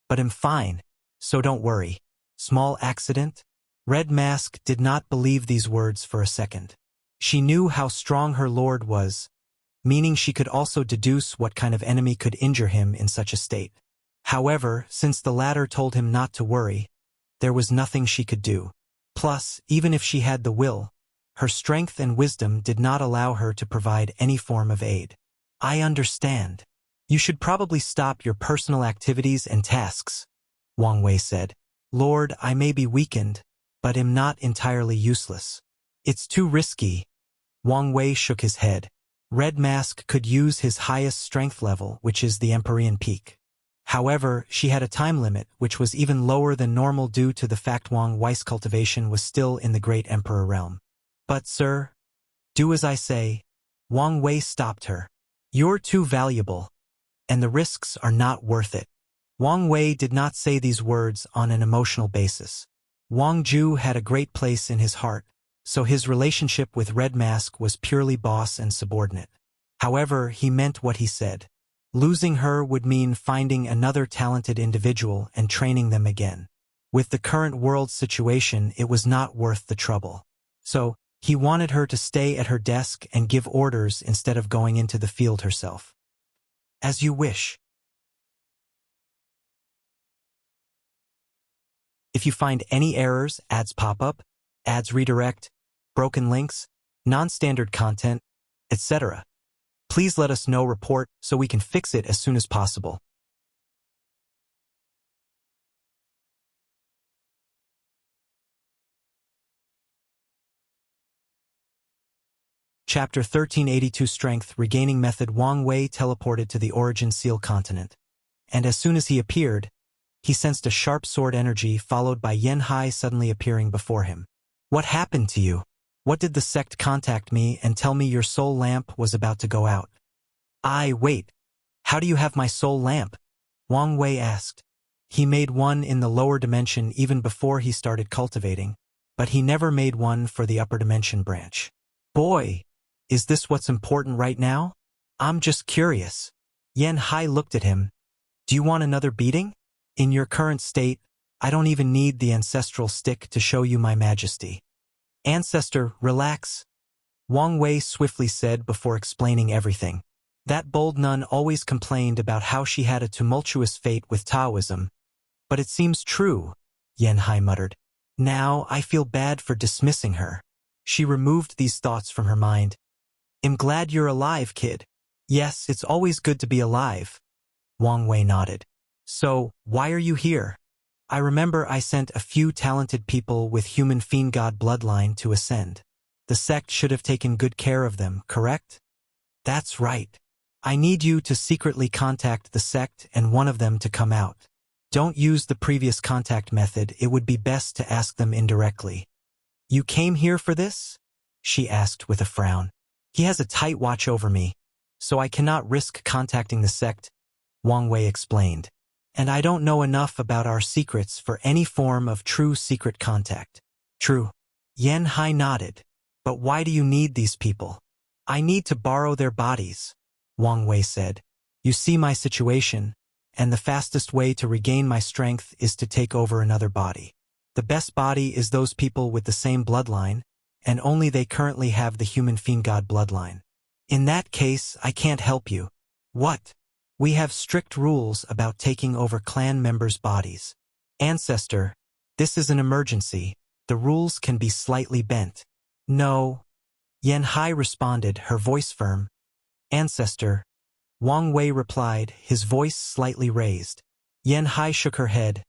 but I'm fine, so don't worry. Small accident? Red Mask did not believe these words for a second. She knew how strong her lord was, meaning she could also deduce what kind of enemy could injure him in such a state. However, since the latter told him not to worry, there was nothing she could do. Plus, even if she had the will, her strength and wisdom did not allow her to provide any form of aid. I understand. You should probably stop your personal activities and tasks, Wang Wei said. Lord, I may be weakened, but am not entirely useless. It's too risky. Wang Wei shook his head. Red Mask could use his highest strength level, which is the Empyrean Peak. However, she had a time limit, which was even lower than normal due to the fact Wang Wei's cultivation was still in the Great Emperor realm. But sir, do as I say. Wang Wei stopped her. You're too valuable, and the risks are not worth it. Wang Wei did not say these words on an emotional basis. Wang Ju had a great place in his heart, so his relationship with Red Mask was purely boss and subordinate. However, he meant what he said. Losing her would mean finding another talented individual and training them again. With the current world situation, it was not worth the trouble. So, he wanted her to stay at her desk and give orders instead of going into the field herself. As you wish. If you find any errors, ads pop up, ads redirect, broken links, non-standard content, etc., please let us know, report, so we can fix it as soon as possible. Chapter 1382 Strength Regaining Method. Wang Wei teleported to the Origin Seal continent, and as soon as he appeared, he sensed a sharp sword energy followed by Yan Hai suddenly appearing before him. What happened to you? What did the sect contact me and tell me your soul lamp was about to go out? Wait. How do you have my soul lamp? Wang Wei asked. He made one in the lower dimension even before he started cultivating, but he never made one for the upper dimension branch. Boy, is this what's important right now? I'm just curious. Yan Hai looked at him. Do you want another beating? In your current state, I don't even need the ancestral stick to show you my majesty. Ancestor, relax. Wang Wei swiftly said before explaining everything. That bold nun always complained about how she had a tumultuous fate with Taoism. But it seems true, Yan Hai muttered. Now I feel bad for dismissing her. She removed these thoughts from her mind. I'm glad you're alive, kid. Yes, it's always good to be alive. Wang Wei nodded. So, why are you here? I remember I sent a few talented people with human fiend god bloodline to ascend. The sect should have taken good care of them, correct? That's right. I need you to secretly contact the sect and one of them to come out. Don't use the previous contact method, it would be best to ask them indirectly. You came here for this? She asked with a frown. He has a tight watch over me, so I cannot risk contacting the sect, Wang Wei explained. And I don't know enough about our secrets for any form of true secret contact. True. Yan Hai nodded. But why do you need these people? I need to borrow their bodies, Wang Wei said. You see my situation, and the fastest way to regain my strength is to take over another body. The best body is those people with the same bloodline, and only they currently have the human fiend god bloodline. In that case, I can't help you. What? We have strict rules about taking over clan members' bodies. Ancestor, this is an emergency. The rules can be slightly bent. No. Yan Hai responded, her voice firm. Ancestor. Wang Wei replied, his voice slightly raised. Yan Hai shook her head.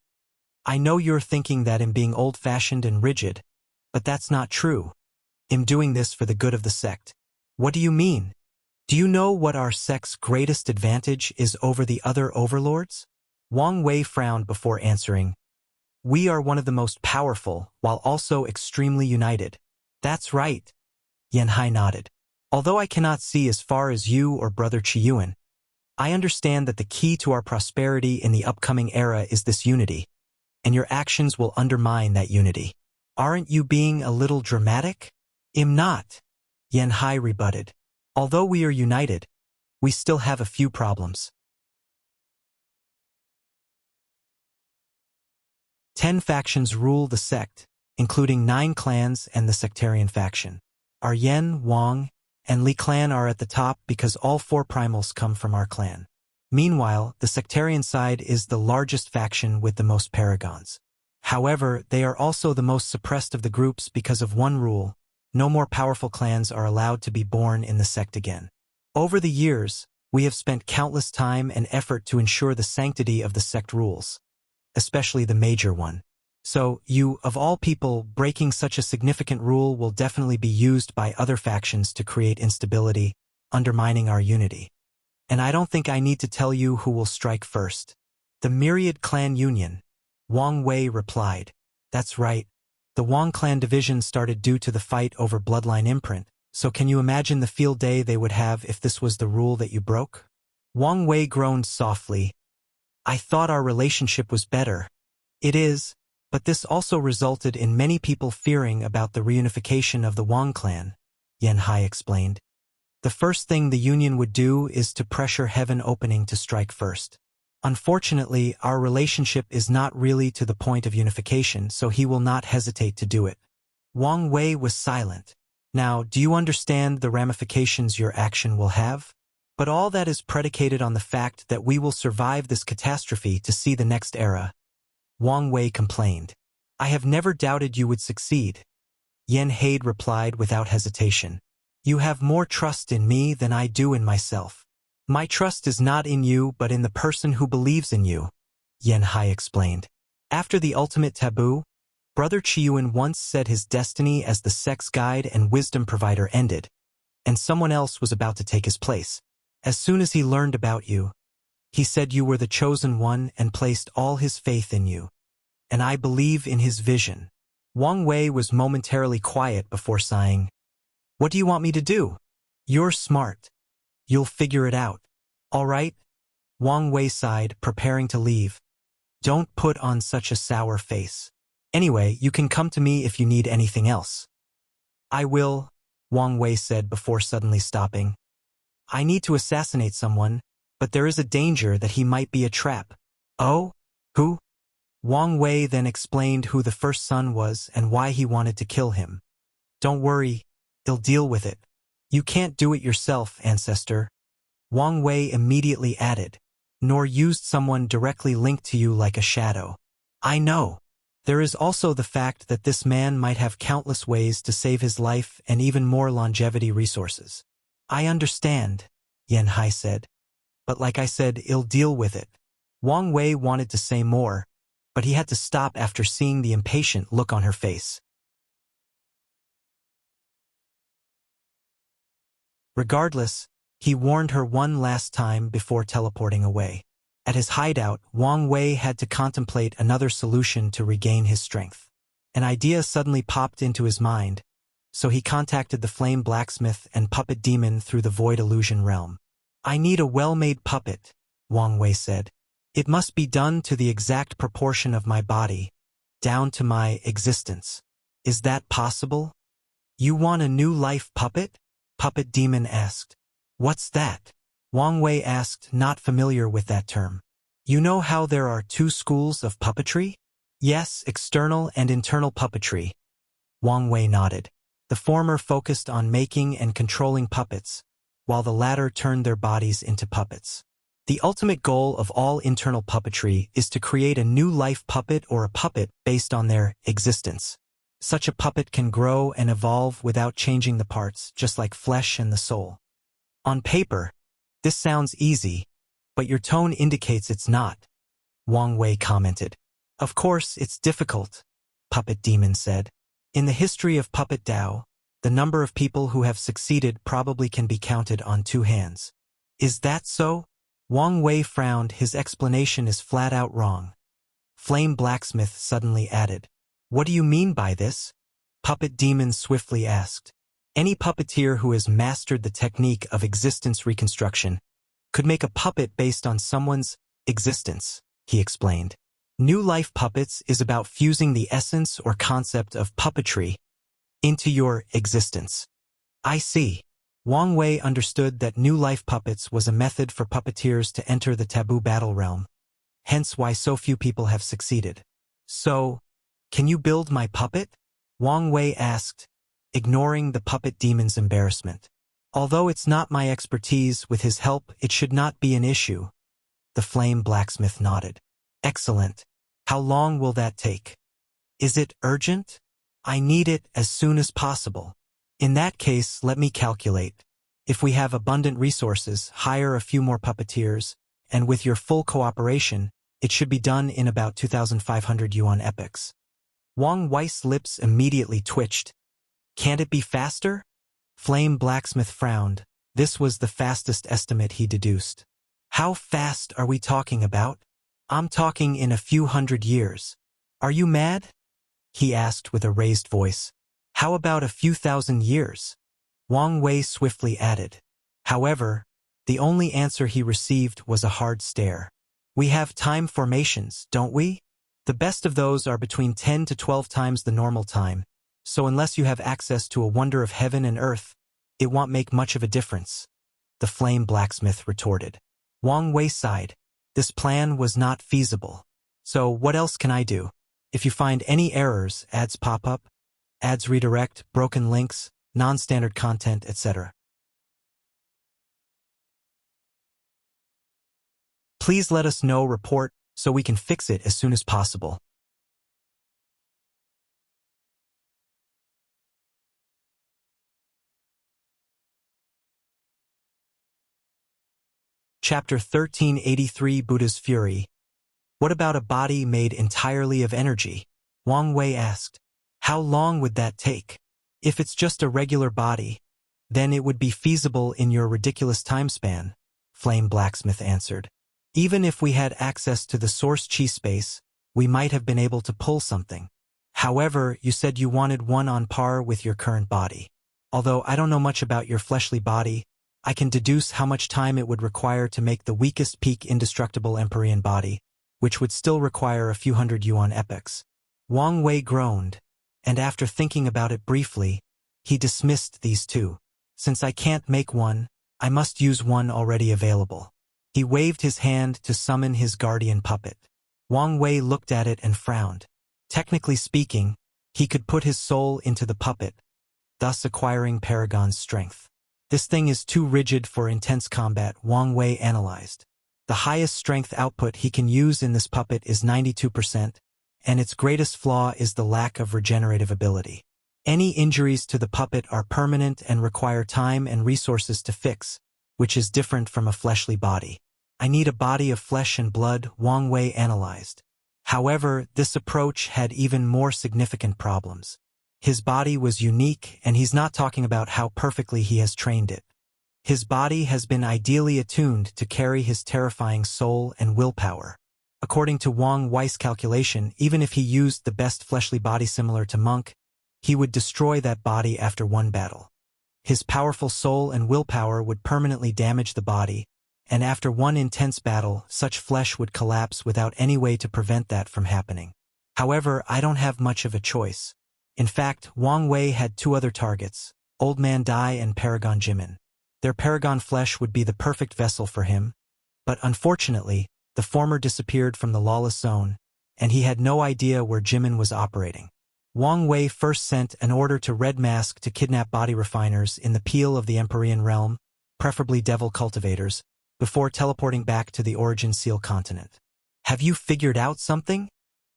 I know you're thinking that I'm being old-fashioned and rigid, but that's not true. I'm doing this for the good of the sect. What do you mean? Do you know what our sect's greatest advantage is over the other overlords? Wang Wei frowned before answering. We are one of the most powerful, while also extremely united. That's right. Yan Hai nodded. Although I cannot see as far as you or Brother Chiyuan, I understand that the key to our prosperity in the upcoming era is this unity, and your actions will undermine that unity. Aren't you being a little dramatic? I'm not, Yan Hai rebutted. Although we are united, we still have a few problems. 10 factions rule the sect, including 9 clans and the sectarian faction. Our Yen, Wang, and Li clan are at the top because all 4 primals come from our clan. Meanwhile, the sectarian side is the largest faction with the most paragons. However, they are also the most suppressed of the groups because of one rule: no more powerful clans are allowed to be born in the sect again. Over the years, we have spent countless time and effort to ensure the sanctity of the sect rules, especially the major one. So, you, of all people, breaking such a significant rule will definitely be used by other factions to create instability, undermining our unity. And I don't think I need to tell you who will strike first. The Myriad Clan Union, Wang Wei replied. That's right. The Wang clan division started due to the fight over bloodline imprint, so can you imagine the field day they would have if this was the rule that you broke? Wang Wei groaned softly. I thought our relationship was better. It is, but this also resulted in many people fearing about the reunification of the Wang clan, Yan Hai explained. The first thing the union would do is to pressure Heaven Opening to strike first. Unfortunately, our relationship is not really to the point of unification, so he will not hesitate to do it. Wang Wei was silent. Now, do you understand the ramifications your action will have? But all that is predicated on the fact that we will survive this catastrophe to see the next era. Wang Wei complained. I have never doubted you would succeed. Yan Hai replied without hesitation. You have more trust in me than I do in myself. My trust is not in you but in the person who believes in you, Yan Hai explained. After the ultimate taboo, Brother Chiyuan once said his destiny as the sex guide and wisdom provider ended, and someone else was about to take his place. As soon as he learned about you, he said you were the chosen one and placed all his faith in you. And I believe in his vision. Wang Wei was momentarily quiet before sighing. What do you want me to do? You're smart. You'll figure it out. All right? Wang Wei sighed, preparing to leave. Don't put on such a sour face. Anyway, you can come to me if you need anything else. I will, Wang Wei said before suddenly stopping. I need to assassinate someone, but there is a danger that he might be a trap. Oh? Who? Wang Wei then explained who the first son was and why he wanted to kill him. Don't worry, he'll deal with it. You can't do it yourself, ancestor. Wang Wei immediately added, nor used someone directly linked to you like a shadow. I know. There is also the fact that this man might have countless ways to save his life and even more longevity resources. I understand, Yan Hai said. But like I said, he'll deal with it. Wang Wei wanted to say more, but he had to stop after seeing the impatient look on her face. Regardless, he warned her one last time before teleporting away. At his hideout, Wang Wei had to contemplate another solution to regain his strength. An idea suddenly popped into his mind, so he contacted the flame blacksmith and puppet demon through the void illusion realm. I need a well-made puppet, Wang Wei said. It must be done to the exact proportion of my body, down to my existence. Is that possible? You want a new life puppet? Puppet Demon asked. What's that? Wang Wei asked, not familiar with that term. You know how there are two schools of puppetry? Yes, external and internal puppetry. Wang Wei nodded. The former focused on making and controlling puppets, while the latter turned their bodies into puppets. The ultimate goal of all internal puppetry is to create a new life puppet or a puppet based on their existence. Such a puppet can grow and evolve without changing the parts, just like flesh and the soul. On paper, this sounds easy, but your tone indicates it's not, Wang Wei commented. Of course, it's difficult, Puppet Demon said. In the history of Puppet Dao, the number of people who have succeeded probably can be counted on two hands. Is that so? Wang Wei frowned. His explanation is flat out wrong. Flame Blacksmith suddenly added. What do you mean by this? Puppet Demon swiftly asked. Any puppeteer who has mastered the technique of existence reconstruction could make a puppet based on someone's existence, he explained. New life puppets is about fusing the essence or concept of puppetry into your existence. I see. Wang Wei understood that new life puppets was a method for puppeteers to enter the taboo battle realm, hence why so few people have succeeded. So, can you build my puppet? Wang Wei asked, ignoring the Puppet Demon's embarrassment. Although it's not my expertise, with his help it should not be an issue. The Flame Blacksmith nodded. Excellent. How long will that take? Is it urgent? I need it as soon as possible. In that case, let me calculate. If we have abundant resources, hire a few more puppeteers, and with your full cooperation, it should be done in about 2,500 yuan epochs. Wang Wei's lips immediately twitched. Can't it be faster? Flame Blacksmith frowned. This was the fastest estimate he deduced. How fast are we talking about? I'm talking in a few hundred years. Are you mad? He asked with a raised voice. How about a few thousand years? Wang Wei swiftly added. However, the only answer he received was a hard stare. We have time formations, don't we? The best of those are between 10 to 12 times the normal time, so unless you have access to a wonder of heaven and earth, it won't make much of a difference, the Flame Blacksmith retorted. Wang Wei sighed. This plan was not feasible. So what else can I do? If you find any errors, ads pop up, ads redirect, broken links, non-standard content, etc. Please let us know, report, so we can fix it as soon as possible. Chapter 1383 Buddha's Fury. What about a body made entirely of energy? Wang Wei asked. How long would that take? If it's just a regular body, then it would be feasible in your ridiculous time span, Flame Blacksmith answered. Even if we had access to the source chi space, we might have been able to pull something. However, you said you wanted one on par with your current body. Although I don't know much about your fleshly body, I can deduce how much time it would require to make the weakest peak indestructible Empyrean body, which would still require a few hundred yuan epochs. Wang Wei groaned, and after thinking about it briefly, he dismissed these two. Since I can't make one, I must use one already available. He waved his hand to summon his guardian puppet. Wang Wei looked at it and frowned. Technically speaking, he could put his soul into the puppet, thus acquiring Paragon's strength. This thing is too rigid for intense combat, Wang Wei analyzed. The highest strength output he can use in this puppet is 92%, and its greatest flaw is the lack of regenerative ability. Any injuries to the puppet are permanent and require time and resources to fix, which is different from a fleshly body. I need a body of flesh and blood, Wang Wei analyzed. However, this approach had even more significant problems. His body was unique, and he's not talking about how perfectly he has trained it. His body has been ideally attuned to carry his terrifying soul and willpower. According to Wang Wei's calculation, even if he used the best fleshly body similar to Monk, he would destroy that body after one battle. His powerful soul and willpower would permanently damage the body, and after one intense battle, such flesh would collapse without any way to prevent that from happening. However, I don't have much of a choice. In fact, Wang Wei had two other targets, Old Man Dai and Paragon Jimin. Their Paragon flesh would be the perfect vessel for him, but unfortunately, the former disappeared from the lawless zone, and he had no idea where Jimin was operating. Wang Wei first sent an order to Red Mask to kidnap body refiners in the Peel of the Empyrean realm, preferably devil cultivators, before teleporting back to the Origin Seal continent. "Have you figured out something?"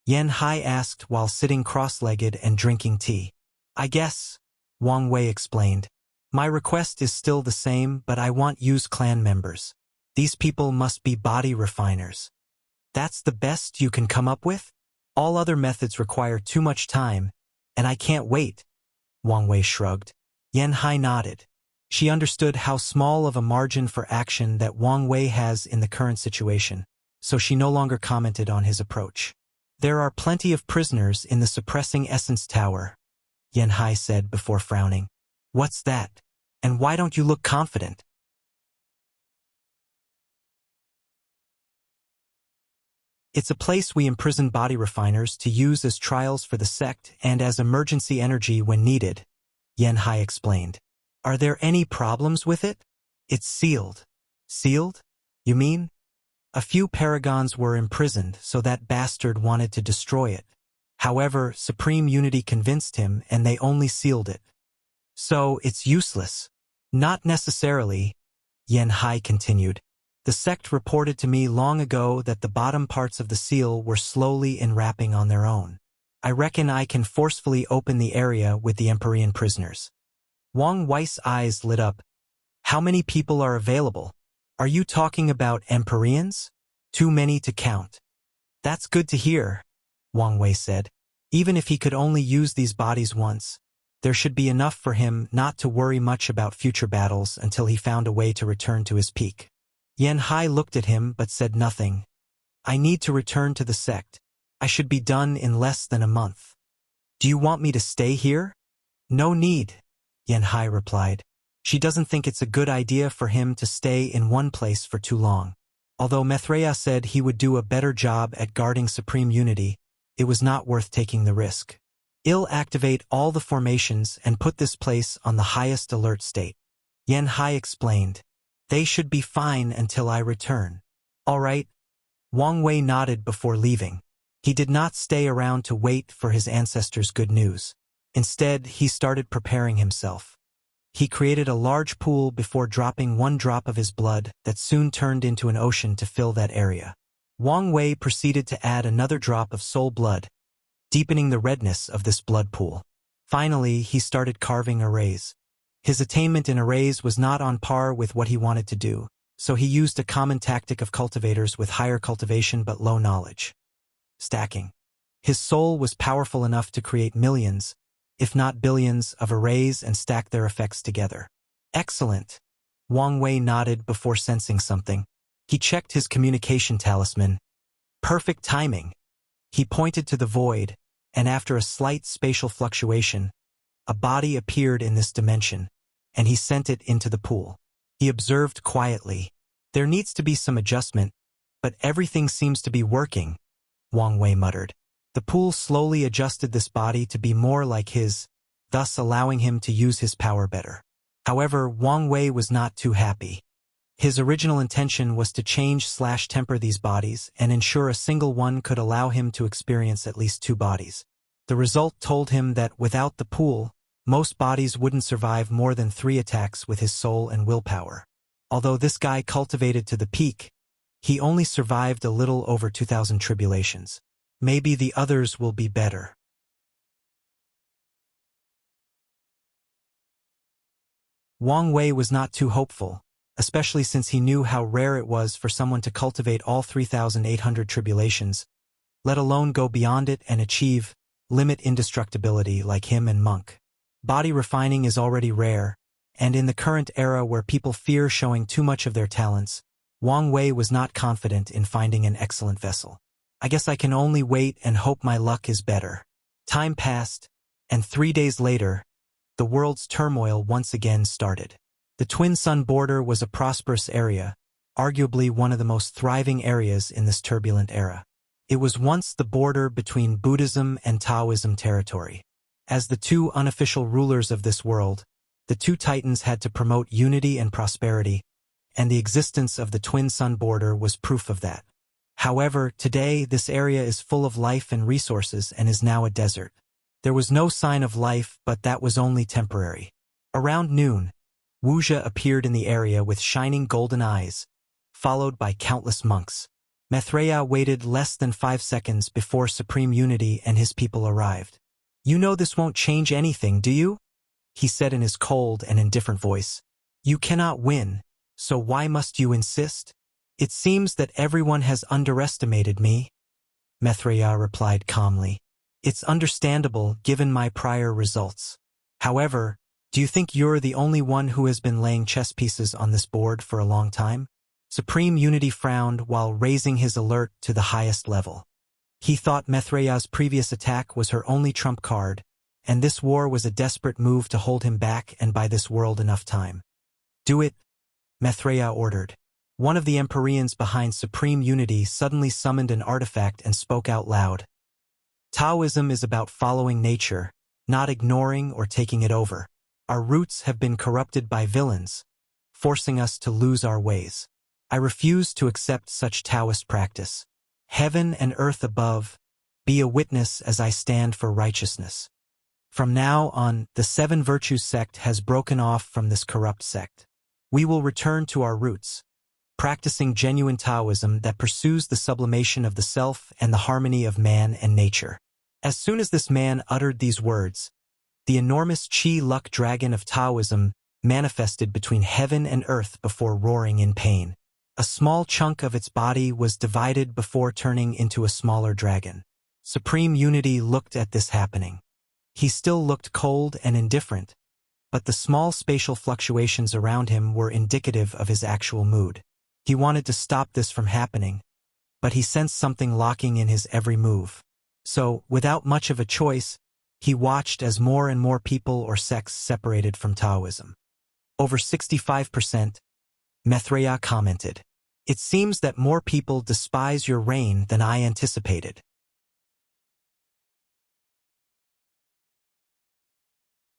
Yan Hai asked while sitting cross-legged and drinking tea. "I guess," Wang Wei explained. "My request is still the same, but I want Yu's clan members. These people must be body refiners." "That's the best you can come up with? All other methods require too much time, and I can't wait." Wang Wei shrugged. Yan Hai nodded. She understood how small of a margin for action that Wang Wei has in the current situation, so she no longer commented on his approach. "There are plenty of prisoners in the Suppressing Essence Tower," Yan Hai said before frowning. "What's that? And why don't you look confident?" "It's a place we imprison body refiners to use as trials for the sect and as emergency energy when needed," Yan Hai explained. "Are there any problems with it?" "It's sealed." "Sealed? You mean?" "A few paragons were imprisoned, so that bastard wanted to destroy it. However, Supreme Unity convinced him and they only sealed it." "So, it's useless?" "Not necessarily," Yan Hai continued. "The sect reported to me long ago that the bottom parts of the seal were slowly enwrapping on their own. I reckon I can forcefully open the area with the Empyrean prisoners." Wang Wei's eyes lit up. "How many people are available? Are you talking about Empyreans?" "Too many to count." "That's good to hear," Wang Wei said. "Even if he could only use these bodies once, there should be enough for him not to worry much about future battles until he found a way to return to his peak." Yan Hai looked at him but said nothing. "I need to return to the sect. I should be done in less than a month." "Do you want me to stay here?" "No need," Yan Hai replied. She doesn't think it's a good idea for him to stay in one place for too long. Although Mithraea said he would do a better job at guarding Supreme Unity, it was not worth taking the risk. "I'll activate all the formations and put this place on the highest alert state," Yan Hai explained. "They should be fine until I return." "All right." Wang Wei nodded before leaving. He did not stay around to wait for his ancestors' good news. Instead, he started preparing himself. He created a large pool before dropping one drop of his blood that soon turned into an ocean to fill that area. Wang Wei proceeded to add another drop of soul blood, deepening the redness of this blood pool. Finally, he started carving arrays. His attainment in arrays was not on par with what he wanted to do, so he used a common tactic of cultivators with higher cultivation but low knowledge: stacking. His soul was powerful enough to create millions, if not billions, of arrays and stack their effects together. "Excellent." Wang Wei nodded before sensing something. He checked his communication talisman. "Perfect timing." He pointed to the void, and after a slight spatial fluctuation, a body appeared in this dimension, and he sent it into the pool. He observed quietly. "There needs to be some adjustment, but everything seems to be working," Wang Wei muttered. The pool slowly adjusted this body to be more like his, thus allowing him to use his power better. However, Wang Wei was not too happy. His original intention was to change/temper these bodies and ensure a single one could allow him to experience at least two bodies. The result told him that without the pool, most bodies wouldn't survive more than 3 attacks with his soul and willpower. Although this guy cultivated to the peak, he only survived a little over 2,000 tribulations. Maybe the others will be better. Wang Wei was not too hopeful, especially since he knew how rare it was for someone to cultivate all 3,800 tribulations, let alone go beyond it and achieve limit indestructibility like him and Monk. Body refining is already rare, and in the current era where people fear showing too much of their talents, Wang Wei was not confident in finding an excellent vessel. "I guess I can only wait and hope my luck is better." Time passed, and 3 days later, the world's turmoil once again started. The Twin Sun border was a prosperous area, arguably one of the most thriving areas in this turbulent era. It was once the border between Buddhism and Taoism territory. As the two unofficial rulers of this world, the two titans had to promote unity and prosperity, and the existence of the twin sun border was proof of that. However, today this area is full of life and resources and is now a desert. There was no sign of life, but that was only temporary. Around noon, Wuxia appeared in the area with shining golden eyes, followed by countless monks. Maitreya waited less than 5 seconds before Supreme Unity and his people arrived. "You know this won't change anything, do you?" he said in his cold and indifferent voice. "You cannot win, so why must you insist?" "It seems that everyone has underestimated me," Maitreya replied calmly. "It's understandable given my prior results. However, do you think you're the only one who has been laying chess pieces on this board for a long time?" Supreme Unity frowned while raising his alert to the highest level. He thought Maitreya's previous attack was her only trump card, and this war was a desperate move to hold him back and buy this world enough time. "Do it," Maitreya ordered. One of the Empyreans behind Supreme Unity suddenly summoned an artifact and spoke out loud. "Taoism is about following nature, not ignoring or taking it over. Our roots have been corrupted by villains, forcing us to lose our ways. I refuse to accept such Taoist practice. Heaven and earth above, be a witness as I stand for righteousness. From now on, the Seven Virtues sect has broken off from this corrupt sect. We will return to our roots, practicing genuine Taoism that pursues the sublimation of the self and the harmony of man and nature." As soon as this man uttered these words, the enormous Qi Luck dragon of Taoism manifested between heaven and earth before roaring in pain. A small chunk of its body was divided before turning into a smaller dragon. Supreme Unity looked at this happening. He still looked cold and indifferent, but the small spatial fluctuations around him were indicative of his actual mood. He wanted to stop this from happening, but he sensed something locking in his every move. So, without much of a choice, he watched as more and more people or sects separated from Taoism. "Over 65%, Maitreya commented. "It seems that more people despise your reign than I anticipated."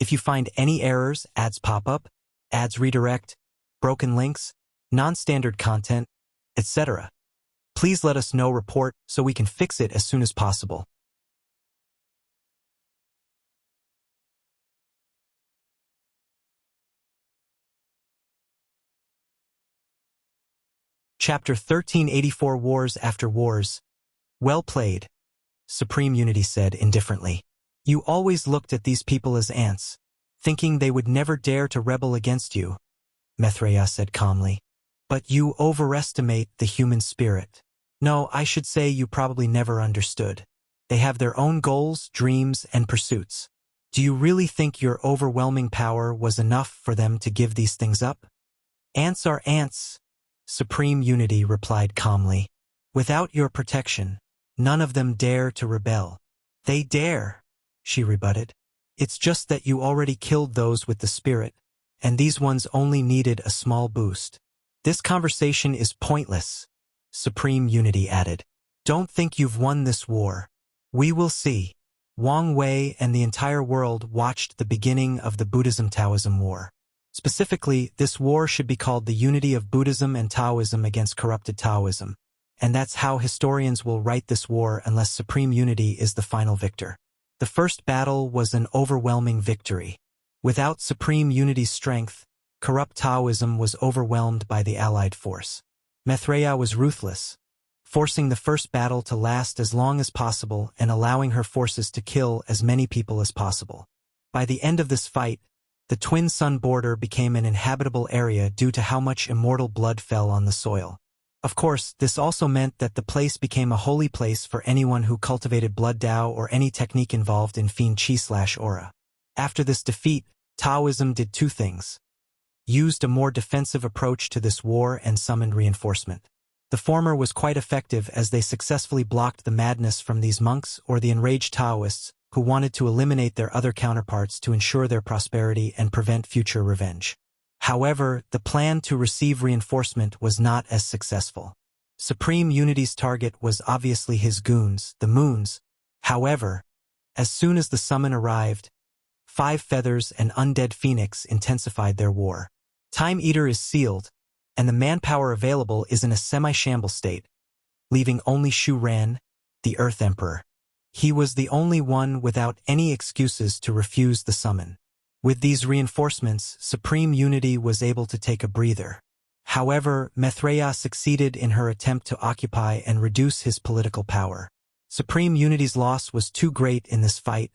If you find any errors, ads pop up, ads redirect, broken links, non-standard content, etc., please let us know report so we can fix it as soon as possible. Chapter 1384 Wars After Wars. "Well played," Supreme Unity said indifferently. "You always looked at these people as ants, thinking they would never dare to rebel against you," Maitreya said calmly. "But you overestimate the human spirit. No, I should say you probably never understood. They have their own goals, dreams, and pursuits. Do you really think your overwhelming power was enough for them to give these things up?" "Ants are ants," Supreme Unity replied calmly. "Without your protection, none of them dare to rebel." "They dare," she rebutted. "It's just that you already killed those with the spirit, and these ones only needed a small boost." "This conversation is pointless," Supreme Unity added. "Don't think you've won this war. We will see." Wang Wei and the entire world watched the beginning of the Buddhism-Taoism war. Specifically, this war should be called the unity of Buddhism and Taoism against corrupted Taoism, and that's how historians will write this war unless Supreme Unity is the final victor. The first battle was an overwhelming victory. Without Supreme Unity's strength, corrupt Taoism was overwhelmed by the allied force. Maitreya was ruthless, forcing the first battle to last as long as possible and allowing her forces to kill as many people as possible. By the end of this fight, the Twin Sun border became an inhabitable area due to how much immortal blood fell on the soil. Of course, this also meant that the place became a holy place for anyone who cultivated blood Dao or any technique involved in fiend Qi/aura. After this defeat, Taoism did two things: used a more defensive approach to this war and summoned reinforcement. The former was quite effective as they successfully blocked the madness from these monks or the enraged Taoists who wanted to eliminate their other counterparts to ensure their prosperity and prevent future revenge. However, the plan to receive reinforcement was not as successful. Supreme Unity's target was obviously his goons, the Moons. However, as soon as the summon arrived, Five Feathers and Undead Phoenix intensified their war. Time Eater is sealed, and the manpower available is in a semi-shamble state, leaving only Shu Ran, the Earth Emperor. He was the only one without any excuses to refuse the summon. With these reinforcements, Supreme Unity was able to take a breather. However, Mithraea succeeded in her attempt to occupy and reduce his political power. Supreme Unity's loss was too great in this fight.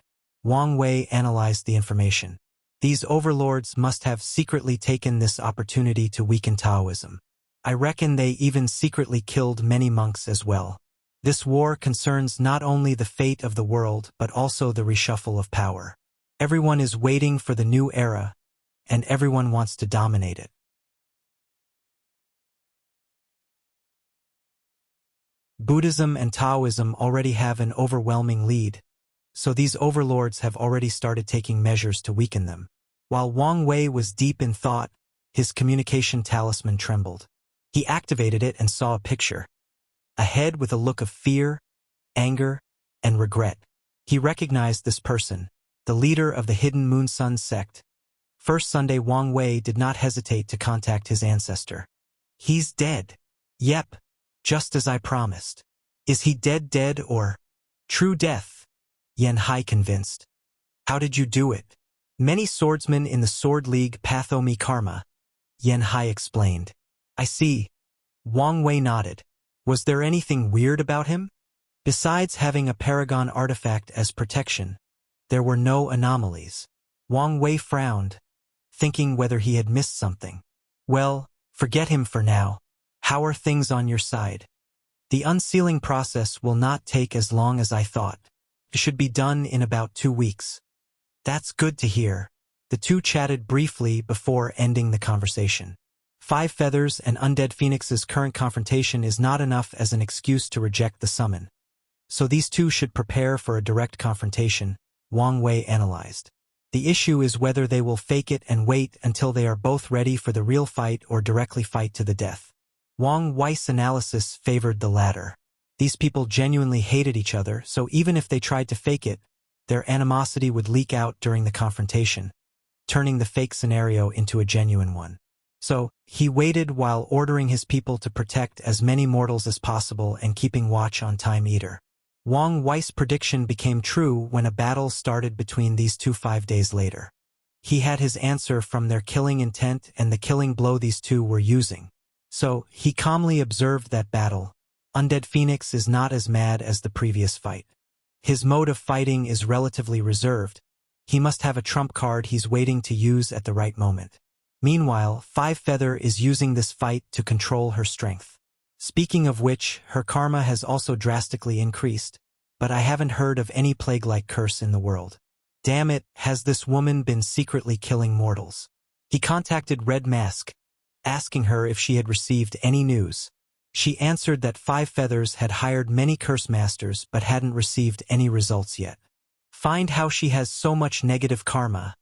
Wang Wei analyzed the information. These overlords must have secretly taken this opportunity to weaken Taoism. I reckon they even secretly killed many monks as well. This war concerns not only the fate of the world but also the reshuffle of power. Everyone is waiting for the new era, and everyone wants to dominate it. Buddhism and Taoism already have an overwhelming lead, so these overlords have already started taking measures to weaken them. While Wang Wei was deep in thought, his communication talisman trembled. He activated it and saw a picture. A head with a look of fear, anger, and regret. He recognized this person, the leader of the Hidden Moon Sun sect. First Sunday, Wang Wei did not hesitate to contact his ancestor. He's dead. Yep, just as I promised. Is he dead or true death? Yan Hai convinced. How did you do it? Many swordsmen in the Sword League patho me karma, Yan Hai explained. I see. Wang Wei nodded. Was there anything weird about him? Besides having a Paragon artifact as protection, there were no anomalies. Wang Wei frowned, thinking whether he had missed something. Well, forget him for now. How are things on your side? The unsealing process will not take as long as I thought. It should be done in about 2 weeks. That's good to hear. The two chatted briefly before ending the conversation. Five Feathers and Undead Phoenix's current confrontation is not enough as an excuse to reject the summon. So these two should prepare for a direct confrontation, Wang Wei analyzed. The issue is whether they will fake it and wait until they are both ready for the real fight or directly fight to the death. Wang Wei's analysis favored the latter. These people genuinely hated each other, so even if they tried to fake it, their animosity would leak out during the confrontation, turning the fake scenario into a genuine one. So, he waited while ordering his people to protect as many mortals as possible and keeping watch on Time Eater. Wang Wei's prediction became true when a battle started between these two 5 days later. He had his answer from their killing intent and the killing blow these two were using. So, he calmly observed that battle. Undead Phoenix is not as mad as the previous fight. His mode of fighting is relatively reserved. He must have a trump card he's waiting to use at the right moment. Meanwhile, Five Feather is using this fight to control her strength. Speaking of which, her karma has also drastically increased, but I haven't heard of any plague-like curse in the world. Damn it, has this woman been secretly killing mortals? He contacted Red Mask, asking her if she had received any news. She answered that Five Feathers had hired many curse masters but hadn't received any results yet. Find how she has so much negative karma,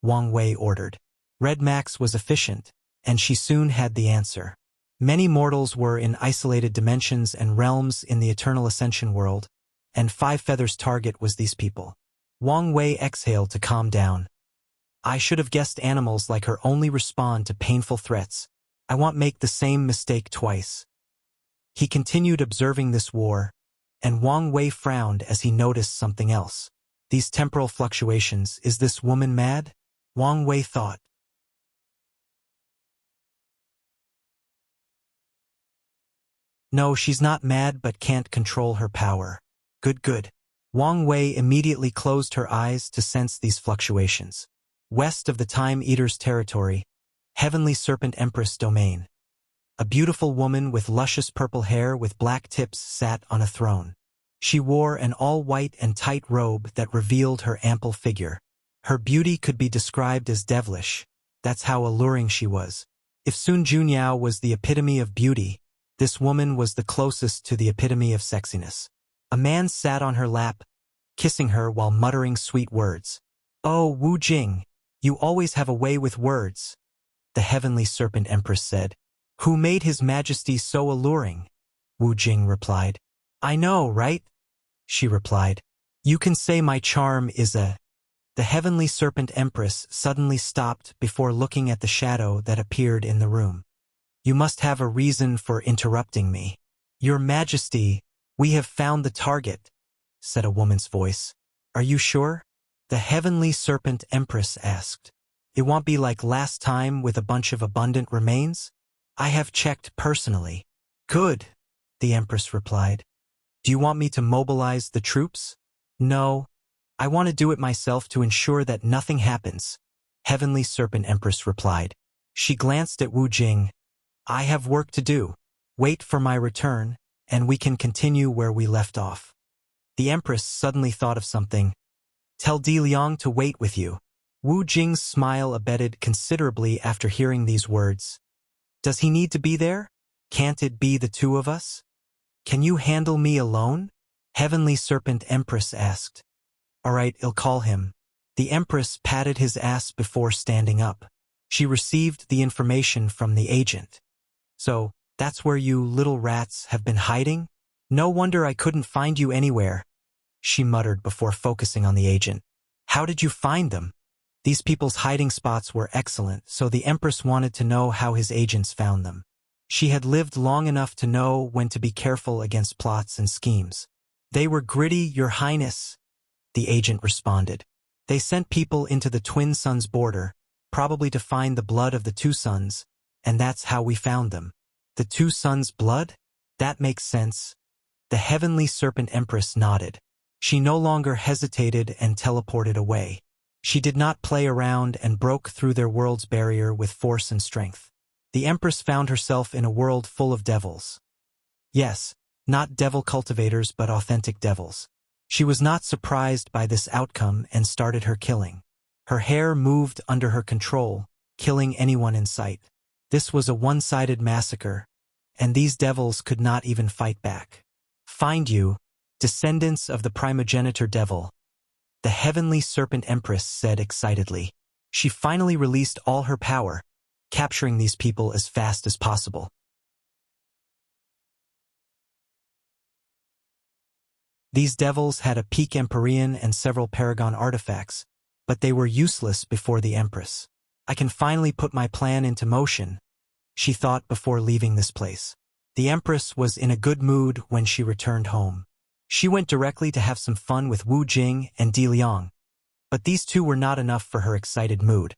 Wang Wei ordered. Red Max was efficient, and she soon had the answer. Many mortals were in isolated dimensions and realms in the Eternal Ascension world, and Five Feathers' target was these people. Wang Wei exhaled to calm down. I should have guessed animals like her only respond to painful threats. I won't make the same mistake twice. He continued observing this war, and Wang Wei frowned as he noticed something else. These temporal fluctuations, is this woman mad? Wang Wei thought. No, she's not mad but can't control her power. Good. Wang Wei immediately closed her eyes to sense these fluctuations. West of the Time Eater's territory, Heavenly Serpent Empress domain. A beautiful woman with luscious purple hair with black tips sat on a throne. She wore an all-white and tight robe that revealed her ample figure. Her beauty could be described as devilish. That's how alluring she was. If Sun Junyao was the epitome of beauty, this woman was the closest to the epitome of sexiness. A man sat on her lap, kissing her while muttering sweet words. Oh, Wu Jing, you always have a way with words, the Heavenly Serpent Empress said. Who made His Majesty so alluring? Wu Jing replied. I know, right? She replied. You can say my charm is a The Heavenly Serpent Empress suddenly stopped before looking at the shadow that appeared in the room. You must have a reason for interrupting me. Your Majesty, we have found the target, said a woman's voice. Are you sure? The Heavenly Serpent Empress asked. It won't be like last time with a bunch of abundant remains? I have checked personally. Good, the Empress replied. Do you want me to mobilize the troops? No. I want to do it myself to ensure that nothing happens, Heavenly Serpent Empress replied. She glanced at Wu Jing. I have work to do. Wait for my return, and we can continue where we left off. The Empress suddenly thought of something. Tell Di Liang to wait with you. Wu Jing's smile abated considerably after hearing these words. Does he need to be there? Can't it be the two of us? Can you handle me alone? Heavenly Serpent Empress asked. All right, I'll call him. The Empress patted his ass before standing up. She received the information from the agent. So, that's where you little rats have been hiding? No wonder I couldn't find you anywhere, she muttered before focusing on the agent. How did you find them? These people's hiding spots were excellent, so the Empress wanted to know how his agents found them. She had lived long enough to know when to be careful against plots and schemes. They were gritty, Your Highness, the agent responded. They sent people into the Twin Suns border, probably to find the blood of the two sons, and that's how we found them. The two sons' blood? That makes sense. The Heavenly Serpent Empress nodded. She no longer hesitated and teleported away. She did not play around and broke through their world's barrier with force and strength. The Empress found herself in a world full of devils. Yes, not devil cultivators but authentic devils. She was not surprised by this outcome and started her killing. Her hair moved under her control, killing anyone in sight. This was a one-sided massacre, and these devils could not even fight back. Find you, descendants of the primogenitor devil, the Heavenly Serpent Empress said excitedly. She finally released all her power, capturing these people as fast as possible. These devils had a peak Empyrean and several Paragon artifacts, but they were useless before the Empress. I can finally put my plan into motion, she thought before leaving this place. The Empress was in a good mood when she returned home. She went directly to have some fun with Wu Jing and Di Liang, but these two were not enough for her excited mood,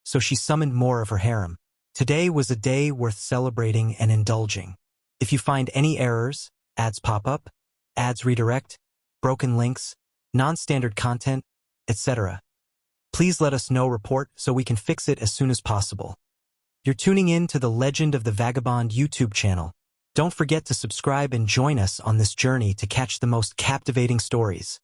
so she summoned more of her harem. Today was a day worth celebrating and indulging. If you find any errors, ads pop up, ads redirect, broken links, non-standard content, etc., please let us know report so we can fix it as soon as possible. You're tuning in to the Legend of the Vagabond YouTube channel. Don't forget to subscribe and join us on this journey to catch the most captivating stories.